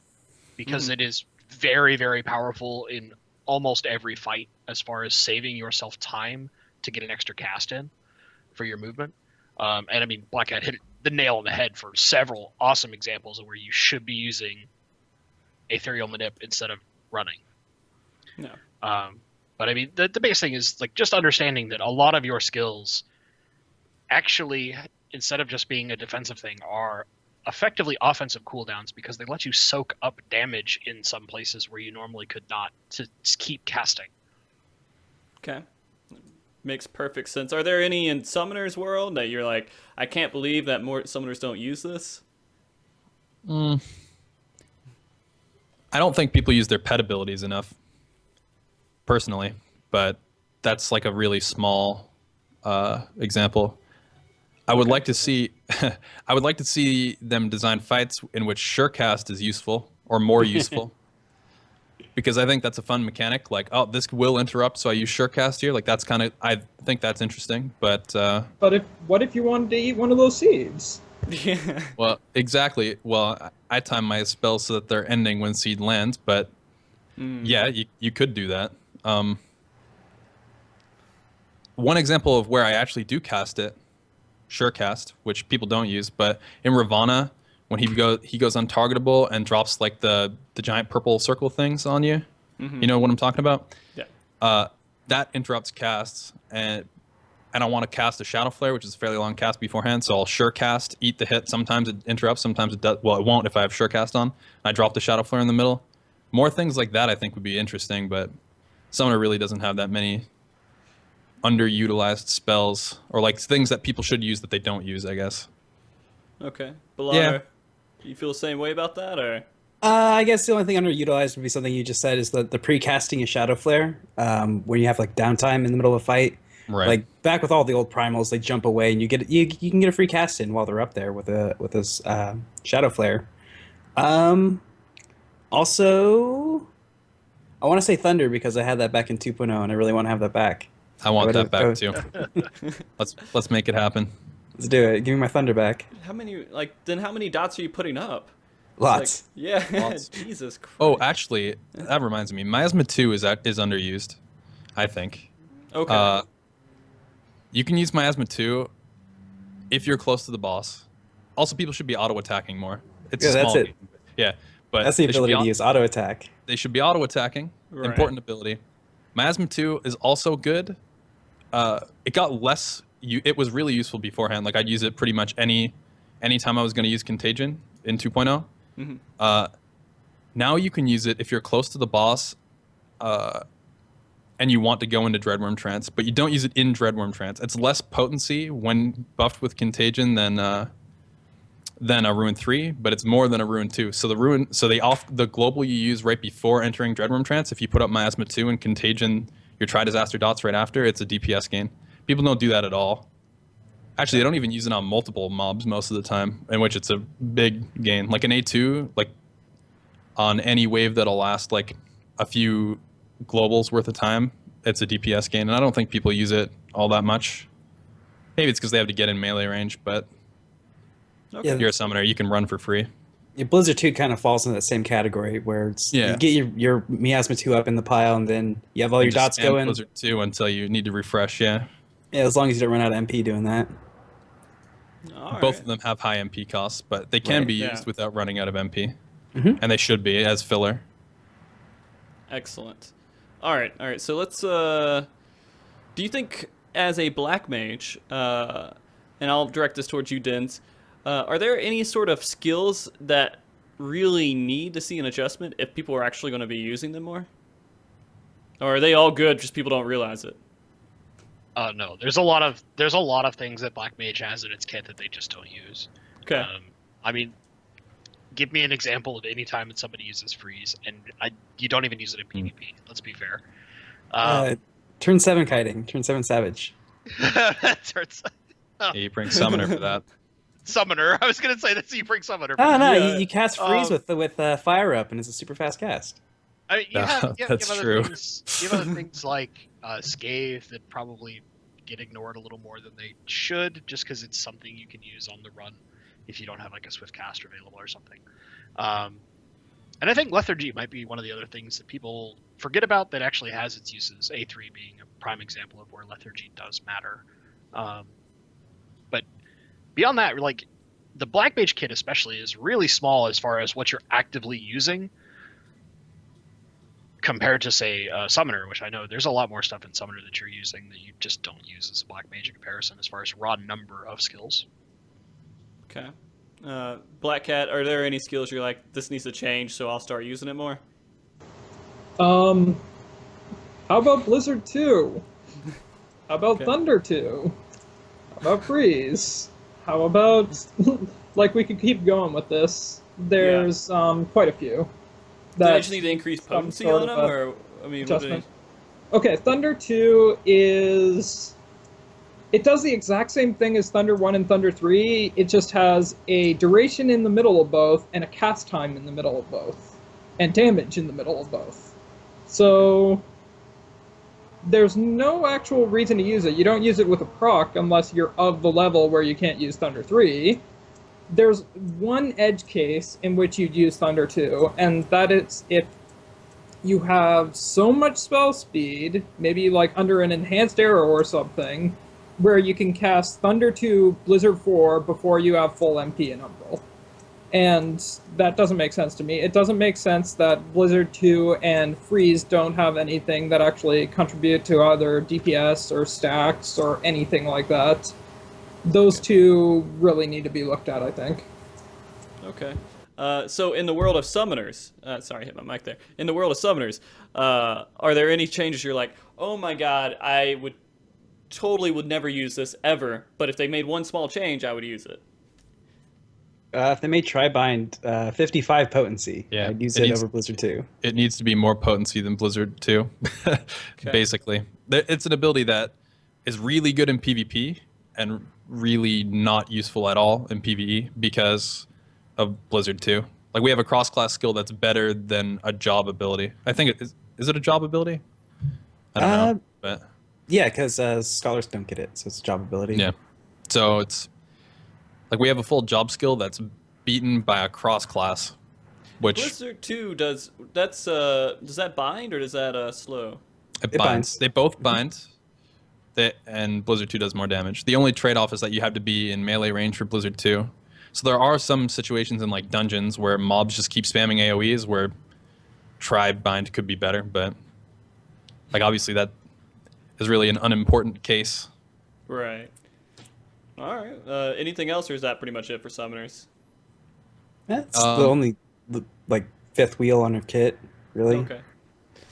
because it is very, very powerful in almost every fight as far as saving yourself time to get an extra cast in for your movement. And I mean, BlackCat hit the nail on the head for several awesome examples of where you should be using ethereal manip instead of running.
No.
But I mean, the biggest thing is like just understanding that a lot of your skills actually, instead of just being a defensive thing, are effectively offensive cooldowns, because they let you soak up damage in some places where you normally could not, to keep casting.
Okay. Makes perfect sense. Are there any in Summoner's world that you're like, I can't believe that more Summoners don't use this?
I don't think people use their pet abilities enough, personally, but that's like a really small example. I would like to see I would like to see them design fights in which surecast is useful or more useful. Because I think that's a fun mechanic. Like, oh, this will interrupt, so I use surecast here. Like, that's kind of, I think that's interesting. But
what if you wanted to eat one of those seeds?
Yeah.
well, exactly. Well, I time my spells so that they're ending when seed lands. But yeah, you could do that. One example of where I actually do cast it, surecast, which people don't use, but in Ravana, when he goes untargetable and drops like the giant purple circle things on you. You know what I'm talking about?
Yeah.
That interrupts casts, and and I want to cast a Shadow Flare, which is a fairly long cast beforehand, so I'll Sure Cast, eat the hit. Sometimes it interrupts, sometimes it does. Well, it won't if I have Sure Cast on. I drop the Shadow Flare in the middle. More things like that I think would be interesting, but Summoner really doesn't have that many underutilized spells, or like things that people should use that they don't use, I guess.
Okay. Balana,
Yeah.
you feel the same way about that, or?
I guess the only thing underutilized would be something you just said is the pre-casting a Shadow Flare, where you have like downtime in the middle of a fight.
Right.
Like back with all the old primals, they jump away and you can get a free cast in while they're up there with this Shadow Flare. Also, I want to say Thunder because I had that back in 2.0 and I really want to have that back.
I want
Go
that back
to-
too. Let's make it happen.
Let's do it. Give me my Thunder back.
How many dots are you putting up?
Lots.
Like, yeah.
Lots.
Jesus Christ.
Oh, actually, that reminds me. Miasma 2 is underused, I think.
Okay.
You can use Miasma 2 if you're close to the boss. Also, people should be auto-attacking more. It's
Yeah,
a
that's
small
it.
game. Yeah, but
That's the
they should
ability
be
to use auto attack.
They should be auto-attacking.
Right.
Important ability. Miasma 2 is also good. It got less... It was really useful beforehand. Like, I'd use it pretty much any time I was going to use Contagion in 2.0.
Mhm.
Now you can use it if you're close to the boss and you want to go into Dreadworm Trance, but you don't use it in Dreadworm Trance. It's less potency when buffed with Contagion than a Ruin 3, but it's more than a Ruin 2. So the global you use right before entering Dreadworm Trance, if you put up Miasma 2 and Contagion your Tri-Disaster dots right after, it's a DPS gain. People don't do that at all. Actually, they don't even use it on multiple mobs most of the time, in which it's a big gain. Like an A2, like on any wave that'll last like a few globals worth of time, it's a DPS gain, and I don't think people use it all that much. Maybe it's because they have to get in melee range, but
Okay.
Yeah,
if you're a summoner, you can run for free.
Yeah, Blizzard 2 kind of falls in that same category where it's
Yeah.
you get your Miasma 2 up in the pile and then you have all your
And just
dots
spam
going.
Blizzard 2 until you need to refresh, yeah.
Yeah, as long as you don't run out of MP doing that.
All
Both
right.
of them have high MP costs, but they can
Right,
be
yeah.
used without running out of MP.
Mhm.
And they should be as filler.
Excellent. All right. So let's. Do you think, as a black mage, and I'll direct this towards you, Dens, are there any sort of skills that really need to see an adjustment if people are actually going to be using them more? Or are they all good, just people don't realize it?
No, there's a lot of things that Black Mage has in its kit that they just don't use.
Okay.
I mean, give me an example of any time that somebody uses freeze, and you don't even use it in PvP. Let's be fair.
Turn 7 kiting, turn 7 savage.
Turns-
Yeah, you bring Summoner for that.
Summoner. I was gonna say that's you bring Summoner.
Oh no,
Yeah.
you cast freeze with fire up and it's a super fast cast.
I mean, you have
That's
other
true.
Things, you have other things like Scathe that probably get ignored a little more than they should, just because it's something you can use on the run if you don't have like a Swift caster available or something. And I think Lethargy might be one of the other things that people forget about that actually has its uses. A3 being a prime example of where Lethargy does matter. But beyond that, like the Black Mage kit especially is really small as far as what you're actively using compared to, say, Summoner, which I know there's a lot more stuff in Summoner that you're using that you just don't use as a Black Mage in comparison as far as raw number of skills.
Okay. BlackCat, are there any skills you're like, this needs to change, so I'll start using it more?
How about Blizzard 2? How about
Okay.
Thunder 2? How about Freeze? How about like we could keep going with this. There's quite a few.
Do they
That
just need to increase
some
potency
sort
on
of
them,
a
or I mean, what do they...
adjustment. Okay, Thunder 2 is it does the exact same thing as Thunder 1 and Thunder 3. It just has a duration in the middle of both and a cast time in the middle of both and damage in the middle of both. So there's no actual reason to use it. You don't use it with a proc unless you're of the level where you can't use Thunder 3. There's one edge case in which you'd use Thunder 2, and that is if you have so much spell speed, maybe like under an enhanced arrow or something, where you can cast Thunder 2, Blizzard 4 before you have full MP and Umbral. And that doesn't make sense to me. It doesn't make sense that Blizzard 2 and Freeze don't have anything that actually contribute to either DPS or stacks or anything like that. Those two really need to be looked at, I think.
Okay. So in the world of summoners, sorry, I hit my mic there. In the world of summoners, are there any changes you're like, oh my god, I would never use this ever, but if they made one small change, I would use it?
If they made Tribind 55 potency,
Yeah,
I'd use
it
it
needs-
over Blizzard 2.
It needs to be more potency than Blizzard 2, basically. It's an ability that is really good in PvP and really not useful at all in PvE because of Blizzard 2. Like, we have a cross-class skill that's better than a job ability. I think it is it a job ability? I don't know. But
Yeah, because scholars don't get it, so it's a job ability.
yeah. So it's like we have a full job skill that's beaten by a cross-class, which
Blizzard 2 does that bind or does that slow?
it
It
binds.
binds.
They both bind. And Blizzard 2 does more damage. The only trade-off is that you have to be in melee range for Blizzard 2. So there are some situations in like dungeons where mobs just keep spamming AoEs where Tribe Bind could be better, but like obviously that is really an unimportant case.
Right. All right. Anything else, or is that pretty much it for summoners?
That's the only like fifth wheel on your kit, really.
Okay.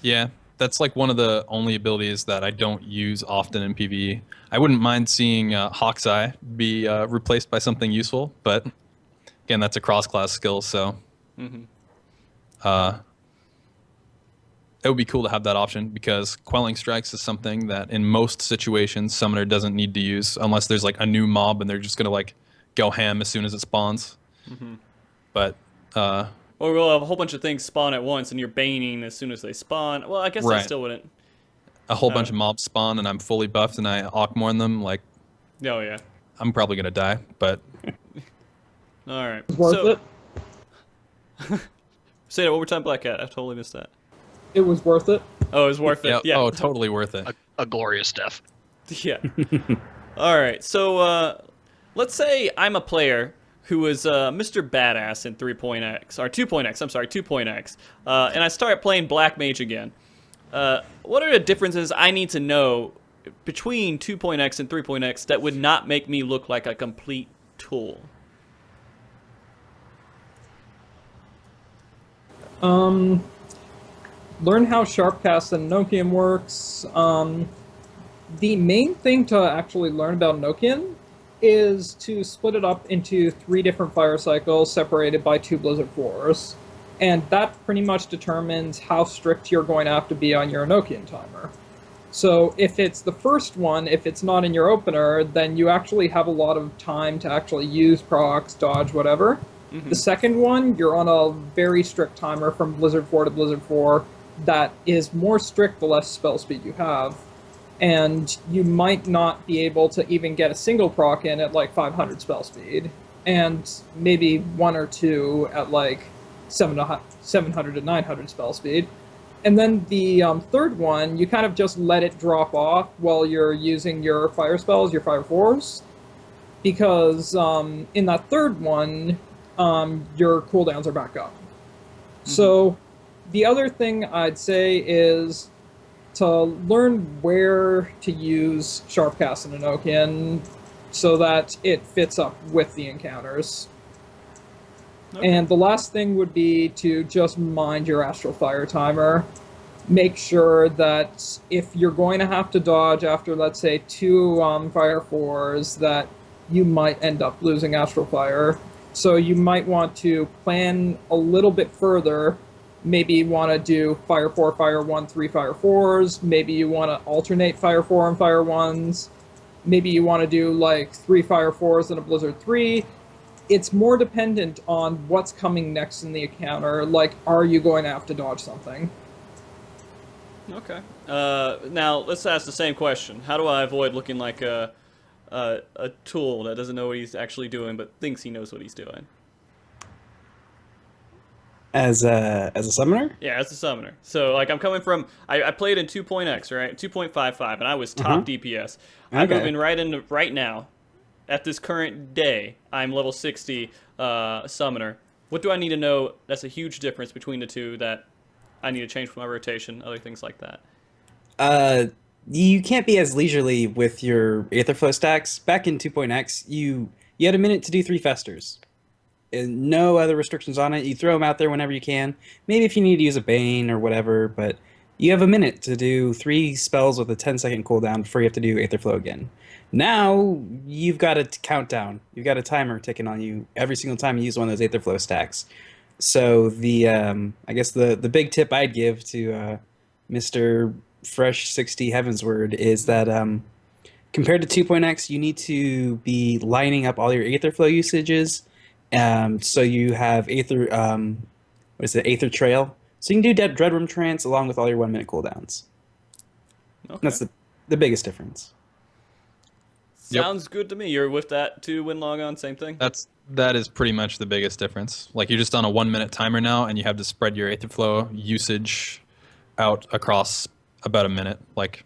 Yeah, that's like one of the only abilities that I don't use often in PvE. I wouldn't mind seeing Hawk's Eye be replaced by something useful, but again, that's a cross-class skill, so it would be cool to have that option because Quelling Strikes is something that in most situations Summoner doesn't need to use unless there's like a new mob and they're just gonna like go ham as soon as it spawns. But
Or we'll have a whole bunch of things spawn at once, and you're baning as soon as they spawn. Well, I guess I
Right.
still wouldn't.
a whole bunch of mobs spawn and I'm fully buffed and I Awkmorn them, like
Oh yeah.
I'm probably gonna die. But
All right.
It's worth
So,
it.
say that one more time, BlackCat. I totally missed that.
It was worth it.
Oh, it was worth it. Yeah.
oh, totally worth it.
A glorious death.
Yeah. All right. So let's say I'm a player who is Mr. Badass in 3.x, or 2.x, I'm sorry, 2.x, and I start playing Black Mage again. What are the differences I need to know between 2.x and 3.x that would not make me look like a complete tool?
Learn how Sharpcast and Nokian works. The main thing to actually learn about Nokian is to split it up into 3 different fire cycles separated by 2 Blizzard 4s. And that pretty much determines how strict you're going to have to be on your Nokian timer. So if it's the first one, if it's not in your opener, then you actually have a lot of time to actually use procs, dodge, whatever. The second one, you're on a very strict timer from Blizzard 4 to Blizzard 4 that is more strict the less spell speed you have. And you might not be able to even get a single proc in at like 500 spell speed, and maybe 1 or 2 at like 700 to 900 spell speed. And then the third one, you kind of just let it drop off while you're using your fire spells, your fire 4s, because in that third one, your cooldowns are back up. So the other thing I'd say is to learn where to use Sharpcast and Enochian so that it fits up with the encounters. And the last thing would be to just mind your Astral Fire timer. Make sure that if you're going to have to dodge after, let's say, 2 Fire 4s, that you might end up losing Astral Fire. So you might want to plan a little bit further. Maybe you want to do Fire 4, Fire 1, 3 Fire 4s. Maybe you want to alternate Fire 4 and Fire 1s. Maybe you want to do like 3 Fire 4s and a Blizzard 3. It's more dependent on what's coming next in the encounter. Like, are you going to have to dodge something?
Okay. Now, let's ask the same question. How do I avoid looking like a tool that doesn't know what he's actually doing but thinks he knows what he's doing?
As a summoner?
Yeah, as a summoner. So, like, I'm coming from... I played in 2.x, right? 2.55, and I was top DPS. I'm
Okay.
moving right into... Right now, at this current day, I'm level 60 summoner. What do I need to know that's a huge difference between the two that I need to change for my rotation, other things like that?
You can't be as leisurely with your Aetherflow stacks. Back in 2.x, you had a minute to do 3 festers. And no other restrictions on it. You throw them out there whenever you can. Maybe if you need to use a Bane or whatever, but you have a minute to do 3 spells with a 10-second cooldown before you have to do Aetherflow again. Now, you've got a countdown. You've got a timer ticking on you every single time you use one of those Aetherflow stacks. So I guess the big tip I'd give to Mr. Fresh 60 Heavensward is that compared to 2.x, you need to be lining up all your Aetherflow usages. So you have Aether Trail. So you can do Dreadworm Trance along with all your 1-minute cooldowns.
Okay.
That's the biggest difference.
Sounds good to me. You're with that too, Logon, same thing?
That is pretty much the biggest difference. Like, you're just on a 1-minute timer now, and you have to spread your Aetherflow usage out across about a minute. Like,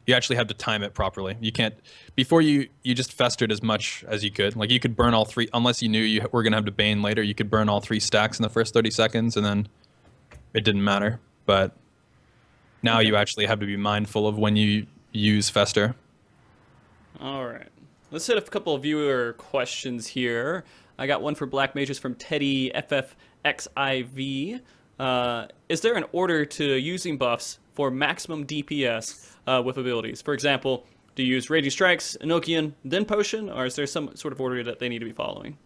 you actually have to time it properly. You can't, before you just festered as much as you could. Like, you could burn all 3, unless you knew you were going to have to Bane later, you could burn all 3 stacks in the first 30 seconds, and then it didn't matter. But now you actually have to be mindful of when you use fester. All
right. Let's hit a couple of viewer questions here. I got one for Black Mages from Teddy FFXIV. Is there an order to using buffs for maximum DPS with abilities? For example, do you use Raging Strikes, Enochian, then Potion, or is there some sort of order that they need to be following?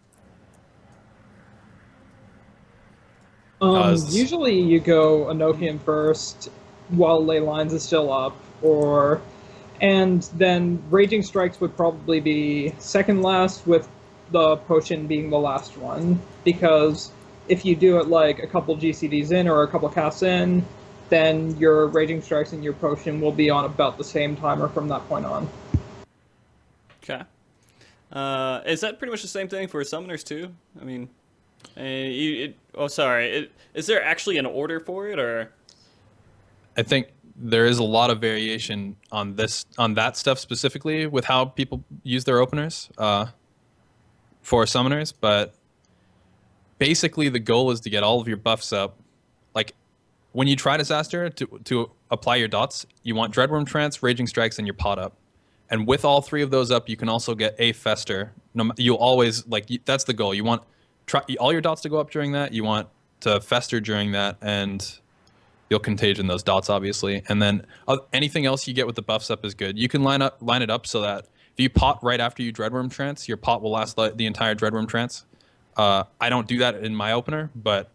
Usually you go Enochian first while Ley Lines is still up, and then Raging Strikes would probably be second last, with the Potion being the last one, because if you do it like a couple GCDs in or a couple casts in, then your Raging Strikes and your Potion will be on about the same timer from that point on.
Okay. Is that pretty much the same thing for Summoners too? I mean, is there actually an order for it, or?
I think there is a lot of variation on that stuff specifically with how people use their openers for Summoners, but basically the goal is to get all of your buffs up. Like, when you try Disaster to apply your dots, you want Dreadworm Trance, Raging Strikes, and your pot up. And with all 3 of those up, you can also get a Fester. You'll always, that's the goal. You want all your dots to go up during that. You want to Fester during that, and you'll Contagion those dots, obviously. And then anything else you get with the buffs up is good. You can line it up so that if you pot right after you Dreadworm Trance, your pot will last the entire Dreadworm Trance. I don't do that in my opener, but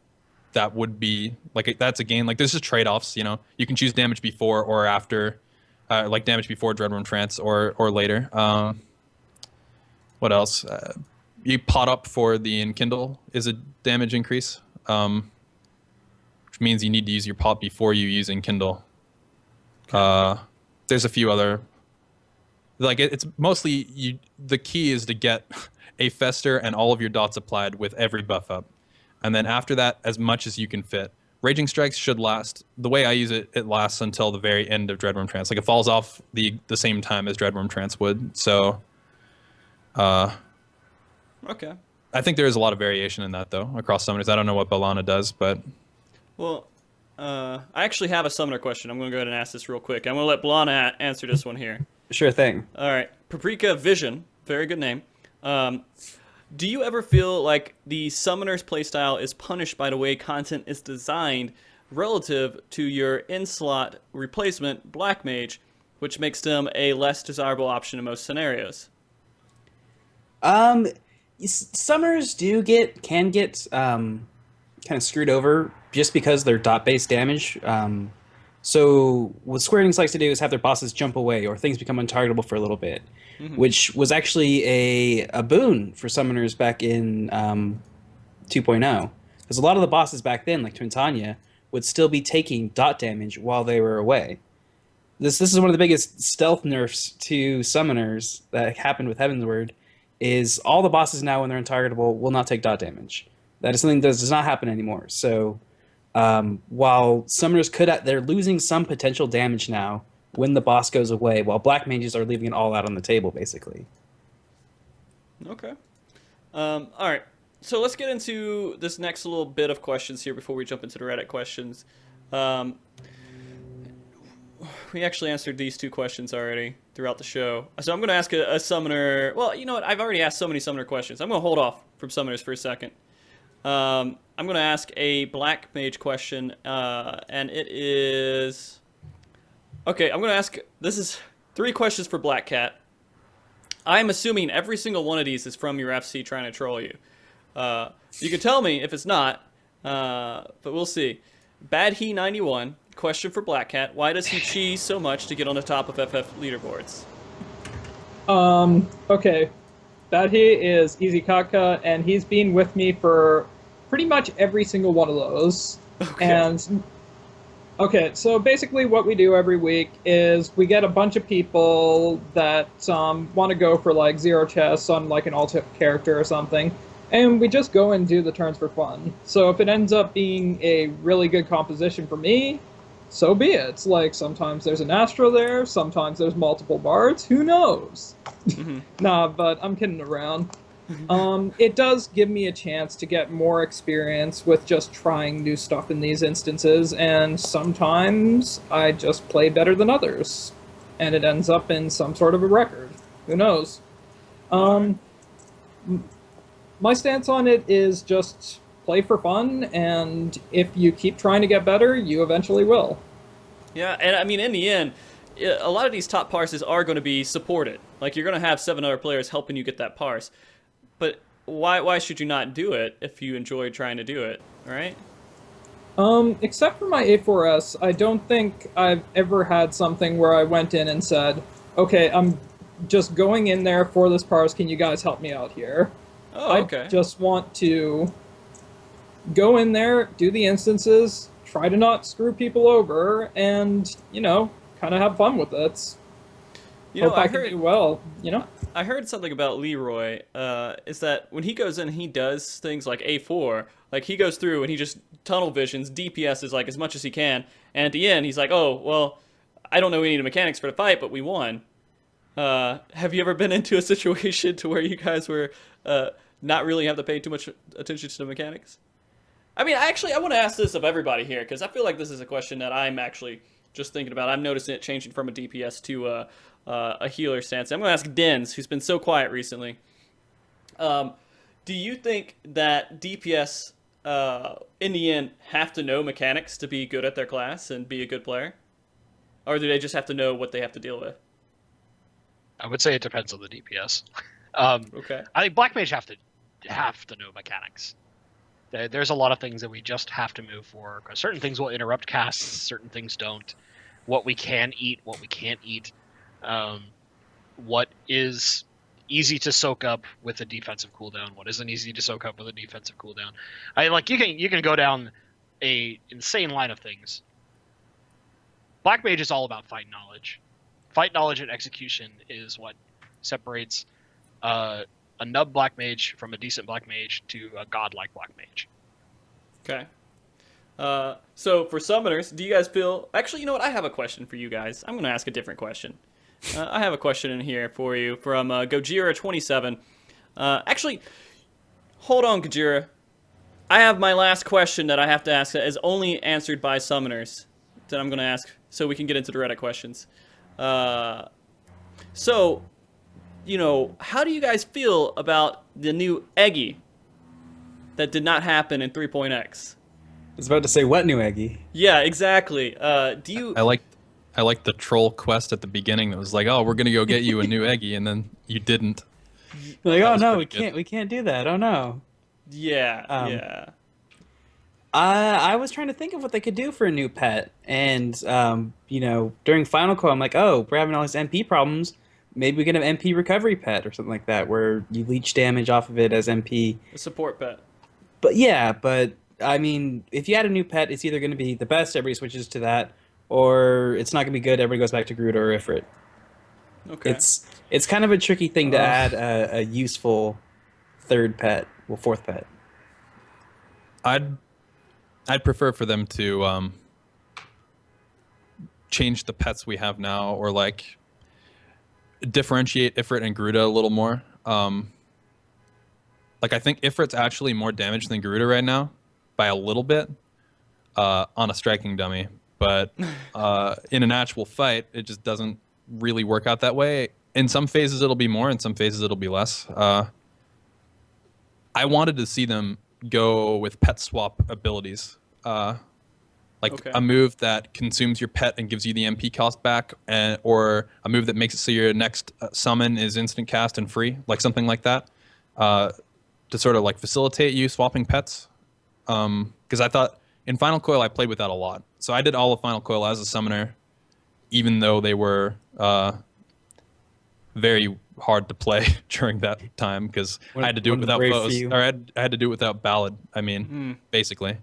that would be that's a gain. Like, there's just trade-offs, you know. You can choose damage before or after, like damage before Dreadworm Trance or later. What else? You pot up for the Enkindle is a damage increase, which means you need to use your pot before you use Enkindle. There's a few other, it's mostly the key is to get a Fester and all of your dots applied with every buff up. And then after that, as much as you can fit. Raging Strikes should last, the way I use it, it lasts until the very end of Dreadworm Trance. Like, it falls off the same time as Dreadworm Trance would. So,
okay.
I think there is a lot of variation in that, though, across summoners. I don't know what Balana does, but...
Well, I actually have a summoner question. I'm going to go ahead and ask this real quick. I'm going to let Balana answer this one here.
Sure thing.
All right. Paprika Vision, very good name. Do you ever feel like the summoner's playstyle is punished by the way content is designed relative to your in-slot replacement Black Mage, which makes them a less desirable option in most scenarios?
Summoners can get kind of screwed over just because they're dot-based damage. So what Square Enix likes to do is have their bosses jump away, or things become untargetable for a little bit, which was actually a boon for summoners back in 2.0. Because a lot of the bosses back then, like Twintanya, would still be taking dot damage while they were away. This is one of the biggest stealth nerfs to summoners that happened with Heavensward, is all the bosses now, when they're untargetable, will not take dot damage. That is something that does not happen anymore. So while summoners they're losing some potential damage now when the boss goes away, while Black Mages are leaving it all out on the table, basically.
Okay. All right. So let's get into this next little bit of questions here before we jump into the Reddit questions. We actually answered these two questions already throughout the show. So I'm going to ask a summoner. Well, you know what? I've already asked so many summoner questions. I'm going to hold off from summoners for a second. I'm going to ask a black mage question, and it is... Okay, I'm going to ask... This is 3 questions for BlackCat. I'm assuming every single one of these is from your FC trying to troll you. You can tell me if it's not, but we'll see. Badhe91, question for BlackCat. Why does he cheese so much to get on the top of FF leaderboards?
Okay. Badhe is Easy Kaka, and he's been with me for pretty much every single one of those.
Okay.
And okay, so basically what we do every week is we get a bunch of people that want to go for like 0 chests on like an alt character or something, and we just go and do the turns for fun. So if it ends up being a really good composition for me, so be it. Like, sometimes there's an Astro there, sometimes there's multiple bards, who knows? Nah, but I'm kidding around. It does give me a chance to get more experience with just trying new stuff in these instances, and sometimes I just play better than others, and it ends up in some sort of a record. Who knows? My stance on it is just play for fun, and if you keep trying to get better, you eventually will.
Yeah, and I mean, in the end, a lot of these top parses are going to be supported. Like, you're going to have 7 other players helping you get that parse. But why should you not do it if you enjoy trying to do it, right?
Except for my A4S, I don't think I've ever had something where I went in and said, okay, I'm just going in there for this parse, can you guys help me out here?
Oh, okay.
I just want to go in there, do the instances, try to not screw people over, and, you know, kind of have fun with it.
You know,
Hope I can do well, you know?
I heard something about Leroy, is that when he goes in, he does things like A4, like he goes through and he just tunnel visions, DPS is like as much as he can, and at the end he's like, oh, well, I don't know any of the mechanics for the fight, but we won. Have you ever been into a situation to where you guys were not really have to pay too much attention to the mechanics? I mean, I want to ask this of everybody here, because I feel like this is a question that I'm actually just thinking about. I'm noticing it changing from a DPS to a healer stance. I'm going to ask Denz, who's been so quiet recently. Do you think that DPS, in the end, have to know mechanics to be good at their class and be a good player? Or do they just have to know what they have to deal with?
I would say it depends on the DPS.
Okay.
I think Black Mage have to know mechanics. There's a lot of things that we just have to move for. 'Cause certain things will interrupt casts, certain things don't. What we can eat, what we can't eat. What is easy to soak up with a defensive cooldown, what isn't easy to soak up with a defensive cooldown. You can go down a insane line of things. Black Mage is all about fight knowledge. Fight knowledge and execution is what separates a nub Black Mage from a decent Black Mage to a godlike Black Mage.
Okay. So for summoners, do you guys feel... Actually, you know what? I have a question for you guys. I'm going to ask a different question. I have a question in here for you from Gojira27. Actually, hold on, Gojira. I have my last question that I have to ask that is only answered by summoners that I'm going to ask so we can get into the Reddit questions. So, you know, how do you guys feel about the new Eggy that did not happen in 3.x?
I was about to say, what new Eggy?
Yeah, exactly. Do you...
I like the troll quest at the beginning that was like, oh, we're going to go get you a new Eggy, and then you didn't.
Like, oh no,
good.
we can't do that. Oh no.
Yeah, yeah.
I was trying to think of what they could do for a new pet, and you know, during Final Call, I'm like, oh, we're having all these MP problems. Maybe we can have MP recovery pet or something like that, where you leech damage off of it as MP.
A support pet.
But yeah, I mean, if you add a new pet, it's either going to be the best, everybody switches to that, or it's not going to be good, everybody goes back to Groot or Ifrit.
Okay.
It's kind of a tricky thing to add a useful fourth pet.
I'd prefer for them to change the pets we have now, or like differentiate Ifrit and Gruta a little more. Like, I think Ifrit's actually more damaged than Garuda right now by a little bit on a striking dummy. But in an actual fight, it just doesn't really work out that way. In some phases, it'll be more. In some phases, it'll be less. I wanted to see them go with pet swap abilities.
Okay.
A move that consumes your pet and gives you the MP cost back, or a move that makes it so your next summon is instant cast and free, like something like that, to sort of like facilitate you swapping pets. Because I thought in Final Coil I played with that a lot. So I did all of Final Coil as a summoner, even though they were very hard to play during that time because I had to do it without foes, or I had to do it without Ballad. I mean, basically.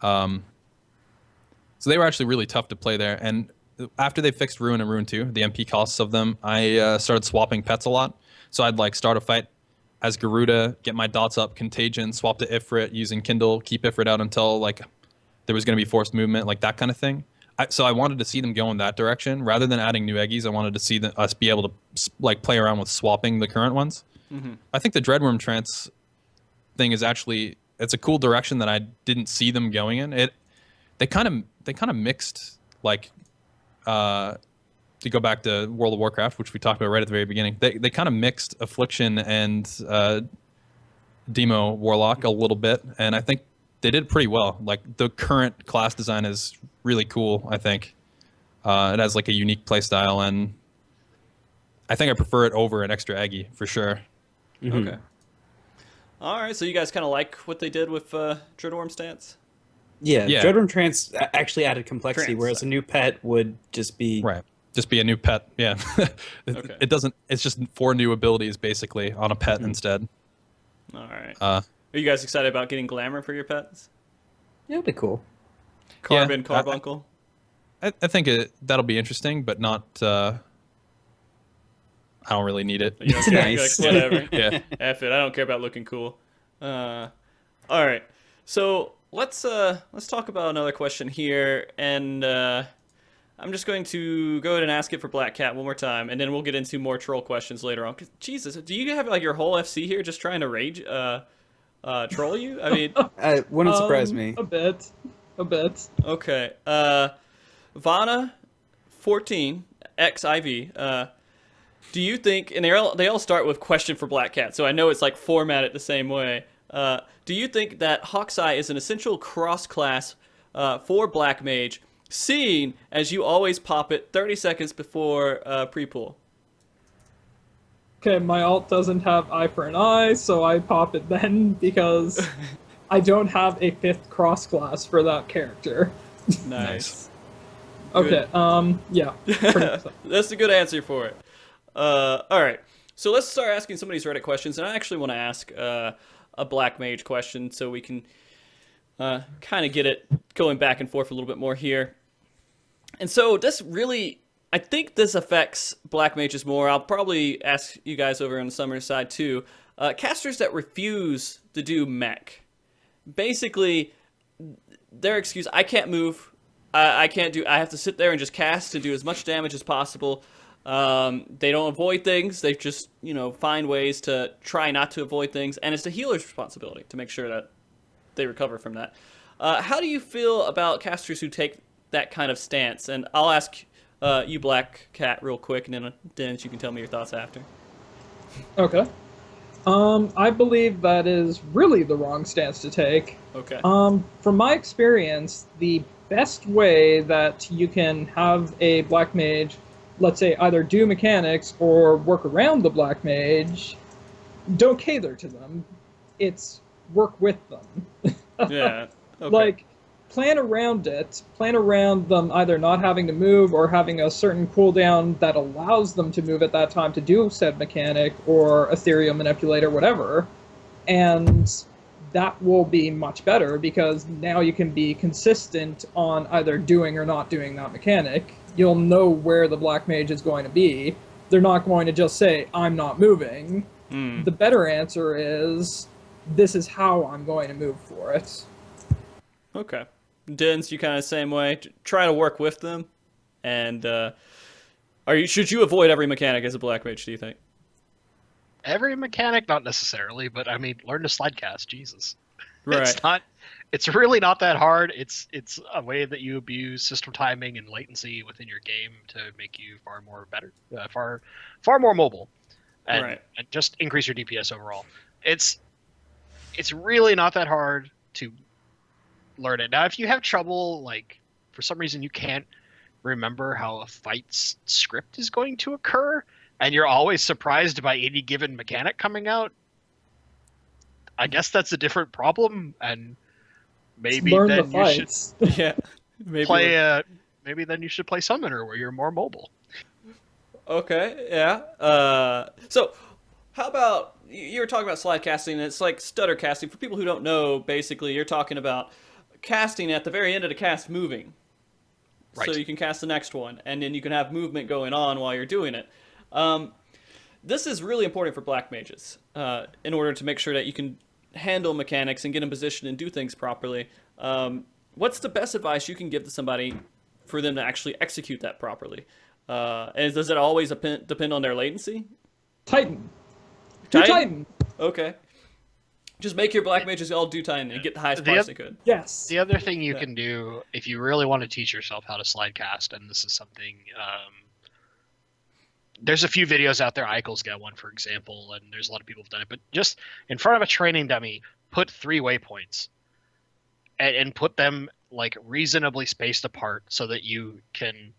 So they were actually really tough to play there. And after they fixed Ruin and Ruin 2, the MP costs of them, I started swapping pets a lot. So I'd like start a fight as Garuda, get my dots up, Contagion, swap to Ifrit using Kindle, keep Ifrit out until like there was going to be forced movement, like that kind of thing. So I wanted to see them go in that direction. Rather than adding new Eggies, I wanted to see us be able to like play around with swapping the current ones. I think the Dreadworm Trance thing is actually, it's a cool direction that I didn't see them going in. They kind of mixed, like, to go back to World of Warcraft, which we talked about right at the very beginning. They kind of mixed Affliction and Demo Warlock a little bit, and I think they did pretty well. Like, the current class design is really cool, I think. It has, like, a unique playstyle, and I think I prefer it over an extra Eggy, for sure.
Okay. All right, so you guys kind of like what they did with Dreadworm Stance?
Yeah, Dreadworm Trance actually added complexity, whereas a new pet would just be...
Right. Just be a new pet, yeah.
Okay.
It doesn't... It's just 4 new abilities, basically, on a pet instead.
All right. Are you guys excited about getting Glamour for your pets?
Yeah, it'd be cool.
Carbon, Carbuncle?
I think that'll be interesting, but not... I don't really need it.
You don't care,
Nice.
like, whatever.
Yeah.
F it. I don't care about looking cool. All right. So... Let's talk about another question here, and I'm just going to go ahead and ask it for BlackCat one more time, and then we'll get into more troll questions later on. 'Cause, Jesus, do you have like your whole FC here just trying to rage troll you? I mean,
wouldn't surprise me.
A bit.
okay. Vana 14 XIV. Do you think? And they all start with question for BlackCat, so I know it's like formatted the same way. Do you think that Hawkeye is an essential cross-class for Black Mage, seeing as you always pop it 30 seconds before pre-pull?
Okay, my alt doesn't have Eye for an Eye, so I pop it then because I don't have a 5th cross-class for that character.
Nice.
Okay, yeah.
That's a good answer for it. All right, so let's start asking some of these Reddit questions, and I actually want to ask a Black Mage question so we can kind of get it going back and forth a little bit more here. And so this really, I think this affects Black Mages more. I'll probably ask you guys over on the Summoner side too. Casters that refuse to do mech. Basically, their excuse, I can't move, I have to sit there and just cast to do as much damage as possible. They don't avoid things. They just, find ways to try not to avoid things. And it's the healer's responsibility to make sure that they recover from that. How do you feel about casters who take that kind of stance? And I'll ask you, BlackCat, real quick, and then Denz, you can tell me your thoughts after.
Okay. I believe that is really the wrong stance to take.
Okay.
From my experience, the best way that you can have a Black Mage, let's say, either do mechanics or work around the Black Mage, don't cater to them. It's work with them.
Yeah. Okay.
Like, plan around it. Plan around them either not having to move or having a certain cooldown that allows them to move at that time to do said mechanic or ethereal manipulate or whatever. And that will be much better because now you can be consistent on either doing or not doing that mechanic. You'll know where the Black Mage is going to be. They're not going to just say, I'm not moving. The better answer is, this is how I'm going to move for it.
Okay. Denz, you kind of the same way. Try to work with them. And should you avoid every mechanic as a Black Mage, do you think?
Every mechanic, not necessarily, but I mean, learn to slide cast. Jesus,
Right.
it's not. It's really not that hard. It's a way that you abuse system timing and latency within your game to make you far more better, far more mobile, and,
Right.
and just increase your DPS overall. It's really not that hard to learn it. Now, if you have trouble, like for some reason you can't remember how a fight's script is going to occur, and you're always surprised by any given mechanic coming out, I guess that's a different problem, and maybe
Learn
then
the
you should
fights.
Yeah. Maybe
play maybe then you should play Summoner where you're more mobile.
Okay, yeah. So, how about you were talking about slide casting? And it's like stutter casting. For people who don't know, basically, you're talking about casting at the very end of the cast moving,
Right.
so you can cast the next one, and then you can have movement going on while you're doing it. This is really important for black mages in order to make sure that you can handle mechanics and get in position and do things properly. What's the best advice you can give to somebody for them to actually execute that properly? And does it always depend on their latency?
Titan. Do Titan.
Okay. Just make your black mages all do Titan and get the highest price they could.
Yes.
The other thing you can do if you really want to teach yourself how to slide cast, and this is something, there's a few videos out there. Eichel's got one, for example, and there's a lot of people who've done it. But just in front of a training dummy, put 3 waypoints, and put them like reasonably spaced apart so that you can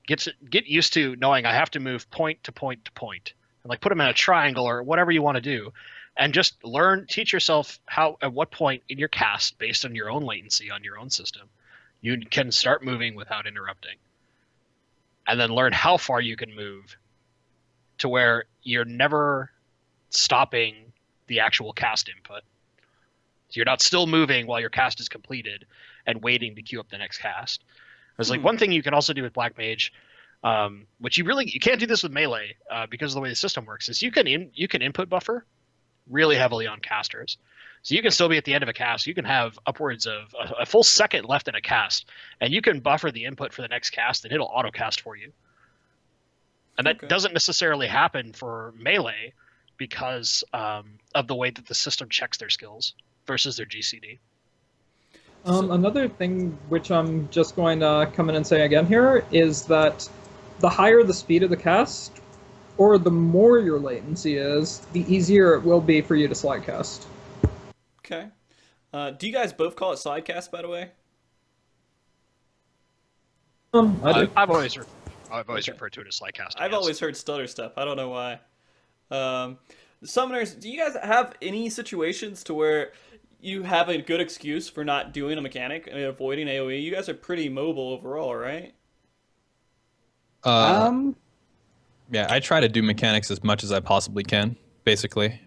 get used to knowing I have to move point to point to point, and like put them in a triangle or whatever you want to do. And just teach yourself how, at what point in your cast, based on your own latency on your own system, you can start moving without interrupting. And then learn how far you can move to where you're never stopping the actual cast input. So you're not still moving while your cast is completed and waiting to queue up the next cast. There's like one thing you can also do with Black Mage, which you can't do this with Melee because of the way the system works, is you can input buffer really heavily on casters. So you can still be at the end of a cast. You can have upwards of a full second left in a cast, and you can buffer the input for the next cast, and it'll auto cast for you. And that doesn't necessarily happen for Melee because of the way that the system checks their skills versus their GCD.
Another thing which I'm just going to come in and say again here is that the higher the speed of the cast, or the more your latency is, the easier it will be for you to slide cast.
Okay. Do you guys both call it slide cast, by the way?
I do.
I've always referred to it as slide cast.
I've always heard stutter step. I don't know why. Summoners, do you guys have any situations to where you have a good excuse for not doing a mechanic and avoiding AoE? You guys are pretty mobile overall, right?
Yeah, I try to do mechanics as much as I possibly can, basically.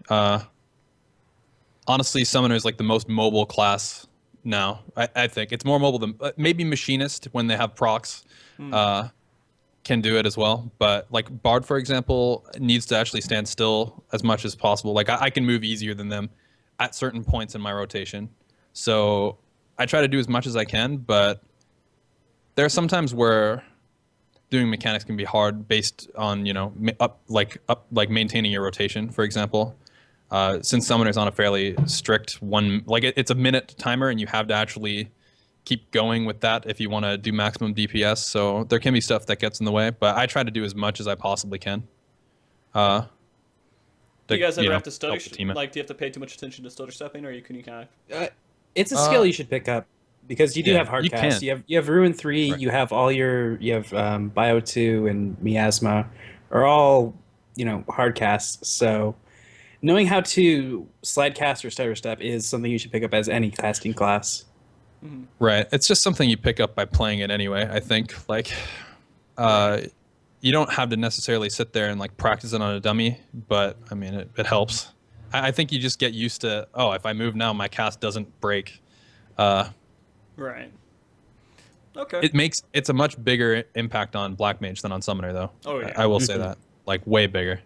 Honestly, Summoner is like the most mobile class now. I think it's more mobile than maybe Machinist when they have procs can do it as well. But like Bard, for example, needs to actually stand still as much as possible. Like I can move easier than them at certain points in my rotation. So I try to do as much as I can, but there are some times where doing mechanics can be hard based on, you know, maintaining your rotation, for example. Since Summoner's on a fairly strict it's a minute timer and you have to actually keep going with that if you want to do maximum DPS. So there can be stuff that gets in the way, but I try to do as much as I possibly can.
Do you guys ever have to stutter?
help the team out.
Like, do you have to pay too much attention to stutter stepping, or can you kind of?
It's a skill you should pick up because you do have hard
you
casts.
can.
You have Ruin 3,
Right.
you have Bio 2 and Miasma are all, hard casts. So knowing how to slide cast or stutter step is something you should pick up as any casting class.
Right. It's just something you pick up by playing it anyway, I think. Like, you don't have to necessarily sit there and like practice it on a dummy, but I mean, it helps. I think you just get used to, if I move now, my cast doesn't break.
Right. Okay.
It's a much bigger impact on Black Mage than on Summoner, though.
Oh, yeah.
I will say that. Like, way bigger.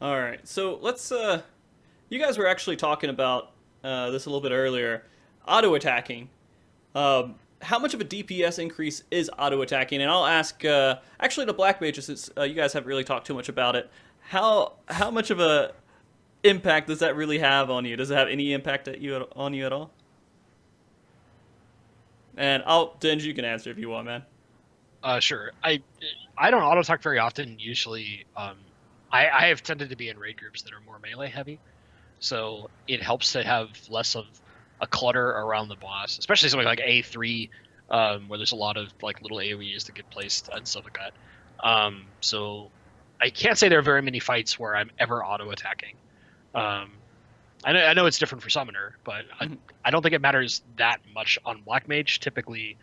All right. So let's. You guys were actually talking about this a little bit earlier. Auto attacking. How much of a DPS increase is auto attacking? And I'll ask actually the Black Mages, since you guys haven't really talked too much about it. how much of a impact does that really have on you? Does it have any impact on you at all? And Denz, you can answer if you want, man.
Sure. I don't auto attack very often. Usually, I have tended to be in raid groups that are more melee heavy, so it helps to have less of a clutter around the boss, especially something like A3, where there's a lot of like little AoEs that get placed and stuff like that. So I can't say there are very many fights where I'm ever auto attacking. I know it's different for Summoner, but I don't think it matters that much on Black Mage. Typically,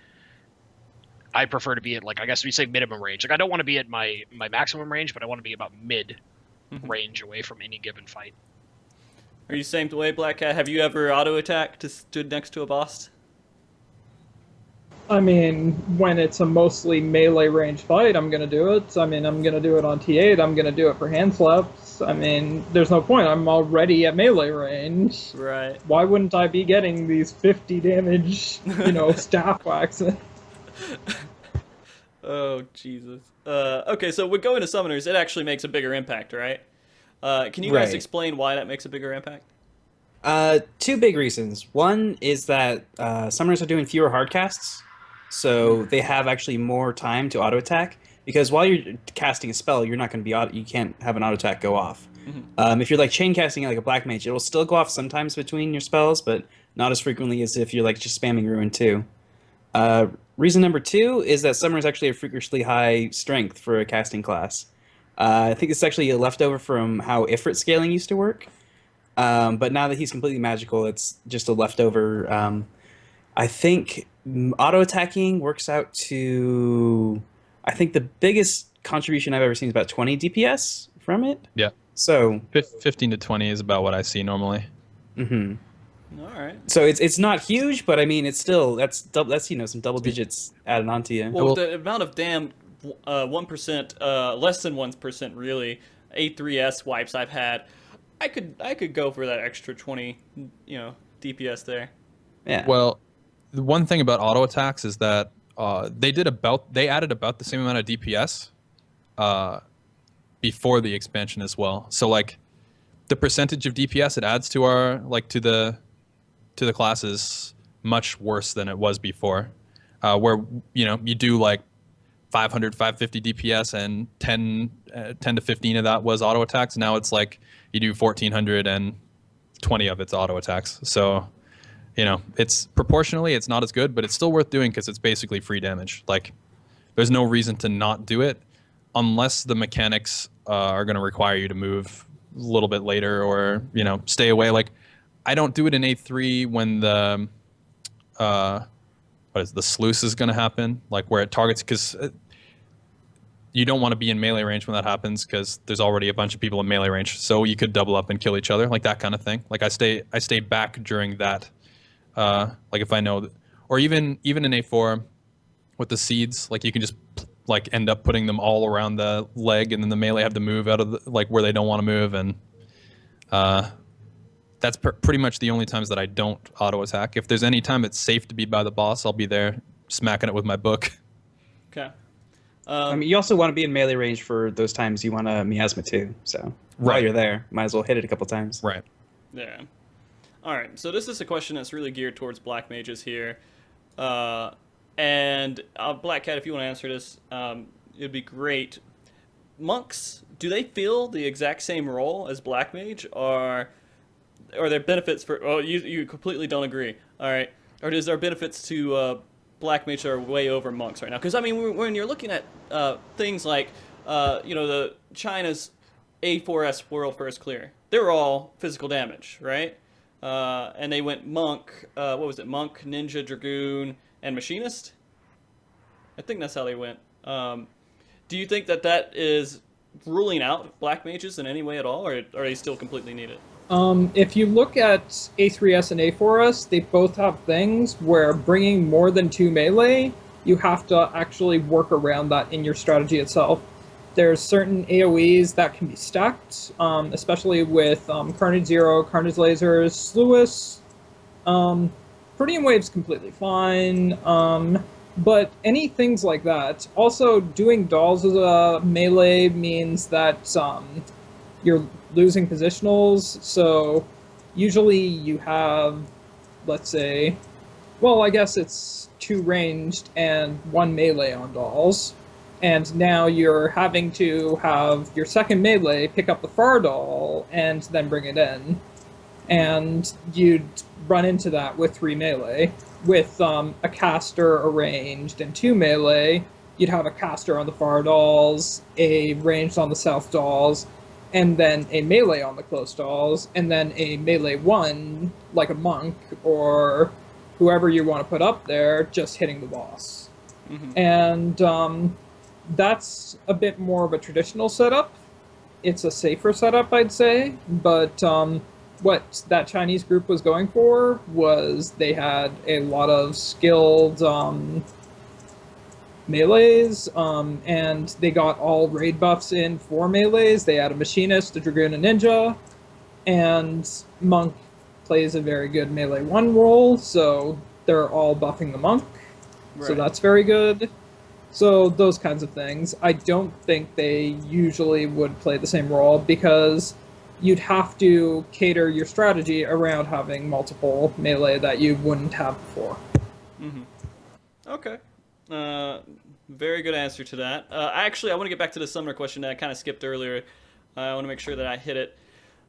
I prefer to be at, like, I guess we say minimum range. Like, I don't want to be at my maximum range, but I want to be about mid range away from any given fight.
Are you the same way, BlackCat? Have you ever auto attacked to stood next to a boss?
I mean, when it's a mostly melee range fight, I'm gonna do it. I mean, I'm gonna do it on T8. I'm gonna do it for hand slaps. I mean, there's no point. I'm already at melee range.
Right.
Why wouldn't I be getting these 50 damage, staff whacks?
Oh, Jesus. Okay, so with going to Summoners, it actually makes a bigger impact, right? Can you guys
Right.
explain why that makes a bigger impact?
Two big reasons. One is that summoners are doing fewer hard casts, so they have actually more time to auto attack. Because while you're casting a spell, you're not going to be you can't have an auto attack go off. If you're like chain casting like a black mage, it will still go off sometimes between your spells, but not as frequently as if you're like just spamming Ruin 2. Reason number two is that summoners actually have freakishly high strength for a casting class. I think it's actually a leftover from how Ifrit scaling used to work. But now that he's completely magical, it's just a leftover. I think auto-attacking works out to... I think the biggest contribution I've ever seen is about 20 DPS from it.
Yeah.
So...
15 to 20 is about what I see normally.
All right.
So it's not huge, but I mean, it's still... That's some double digits added onto you.
Well, the amount of damn 1%, less than 1% really, A3S wipes I've had, I could go for that extra 20, DPS there.
Yeah.
Well, the one thing about auto attacks is that they added about the same amount of DPS before the expansion as well. So like the percentage of DPS it adds to our to the class is much worse than it was before, where you do like 500, 550 DPS and 10 to 15 of that was auto attacks. Now it's like you do 1400 and 20 of it's auto attacks. So, it's proportionally, it's not as good, but it's still worth doing because it's basically free damage. Like, there's no reason to not do it unless the mechanics are going to require you to move a little bit later or, stay away. Like, I don't do it in A3 when the sluice is going to happen, like where it targets, because you don't want to be in melee range when that happens because there's already a bunch of people in melee range, so you could double up and kill each other, like that kind of thing. Like I stay back during that, like if I know, or even in A4 with the seeds, like you can just like end up putting them all around the leg, and then the melee have to move out of like where they don't want to move, and that's pretty much the only times that I don't auto attack. If there's any time it's safe to be by the boss, I'll be there smacking it with my book.
Okay.
I mean, you also want to be in melee range for those times you want to miasma too. So while you're there, might as well hit it a couple times.
Right.
Yeah. All right. So this is a question that's really geared towards black mages here, and BlackCat, if you want to answer this, it'd be great. Monks, do they fill the exact same role as black mage, or are there benefits for? Oh, you completely don't agree. All right. Or is there benefits to black mage that are way over monks right now? Because I mean, when you're looking at things like the China's A4S World First Clear, they were all physical damage, right? And they went monk. What was it? Monk, ninja, dragoon, and machinist. I think that's how they went. Do you think that is ruling out black mages in any way at all, or are they still completely needed?
If you look at A3S and A4S, they both have things where bringing more than 2 melee, you have to actually work around that in your strategy itself. There's certain AoEs that can be stacked, especially with Carnage Zero, Carnage Lasers, Sluice. Pretty Wave's completely fine, but any things like that. Also, doing dolls as a melee means that you're losing positionals. So usually you have, let's say, well, I guess it's 2 ranged and 1 melee on dolls. And now you're having to have your second melee pick up the far doll and then bring it in. And you'd run into that with 3 melee. With a caster, a ranged, and 2 melee, you'd have a caster on the far dolls, a ranged on the south dolls, and then a melee on the close dolls, and then a melee 1, like a monk, or whoever you want to put up there, just hitting the boss.
Mm-hmm.
And that's a bit more of a traditional setup. It's a safer setup, I'd say, but what that Chinese group was going for was they had a lot of skilled melees, and they got all raid buffs in for melees. They had a machinist, a dragoon, a ninja, and monk plays a very good melee 1 role, so they're all buffing the monk, so
Right.
that's very good. So those kinds of things. I don't think they usually would play the same role because you'd have to cater your strategy around having multiple melee that you wouldn't have before.
Mm-hmm. Okay. Very good answer to that. Actually, I want to get back to the summoner question that I kind of skipped earlier. I want to make sure that I hit it.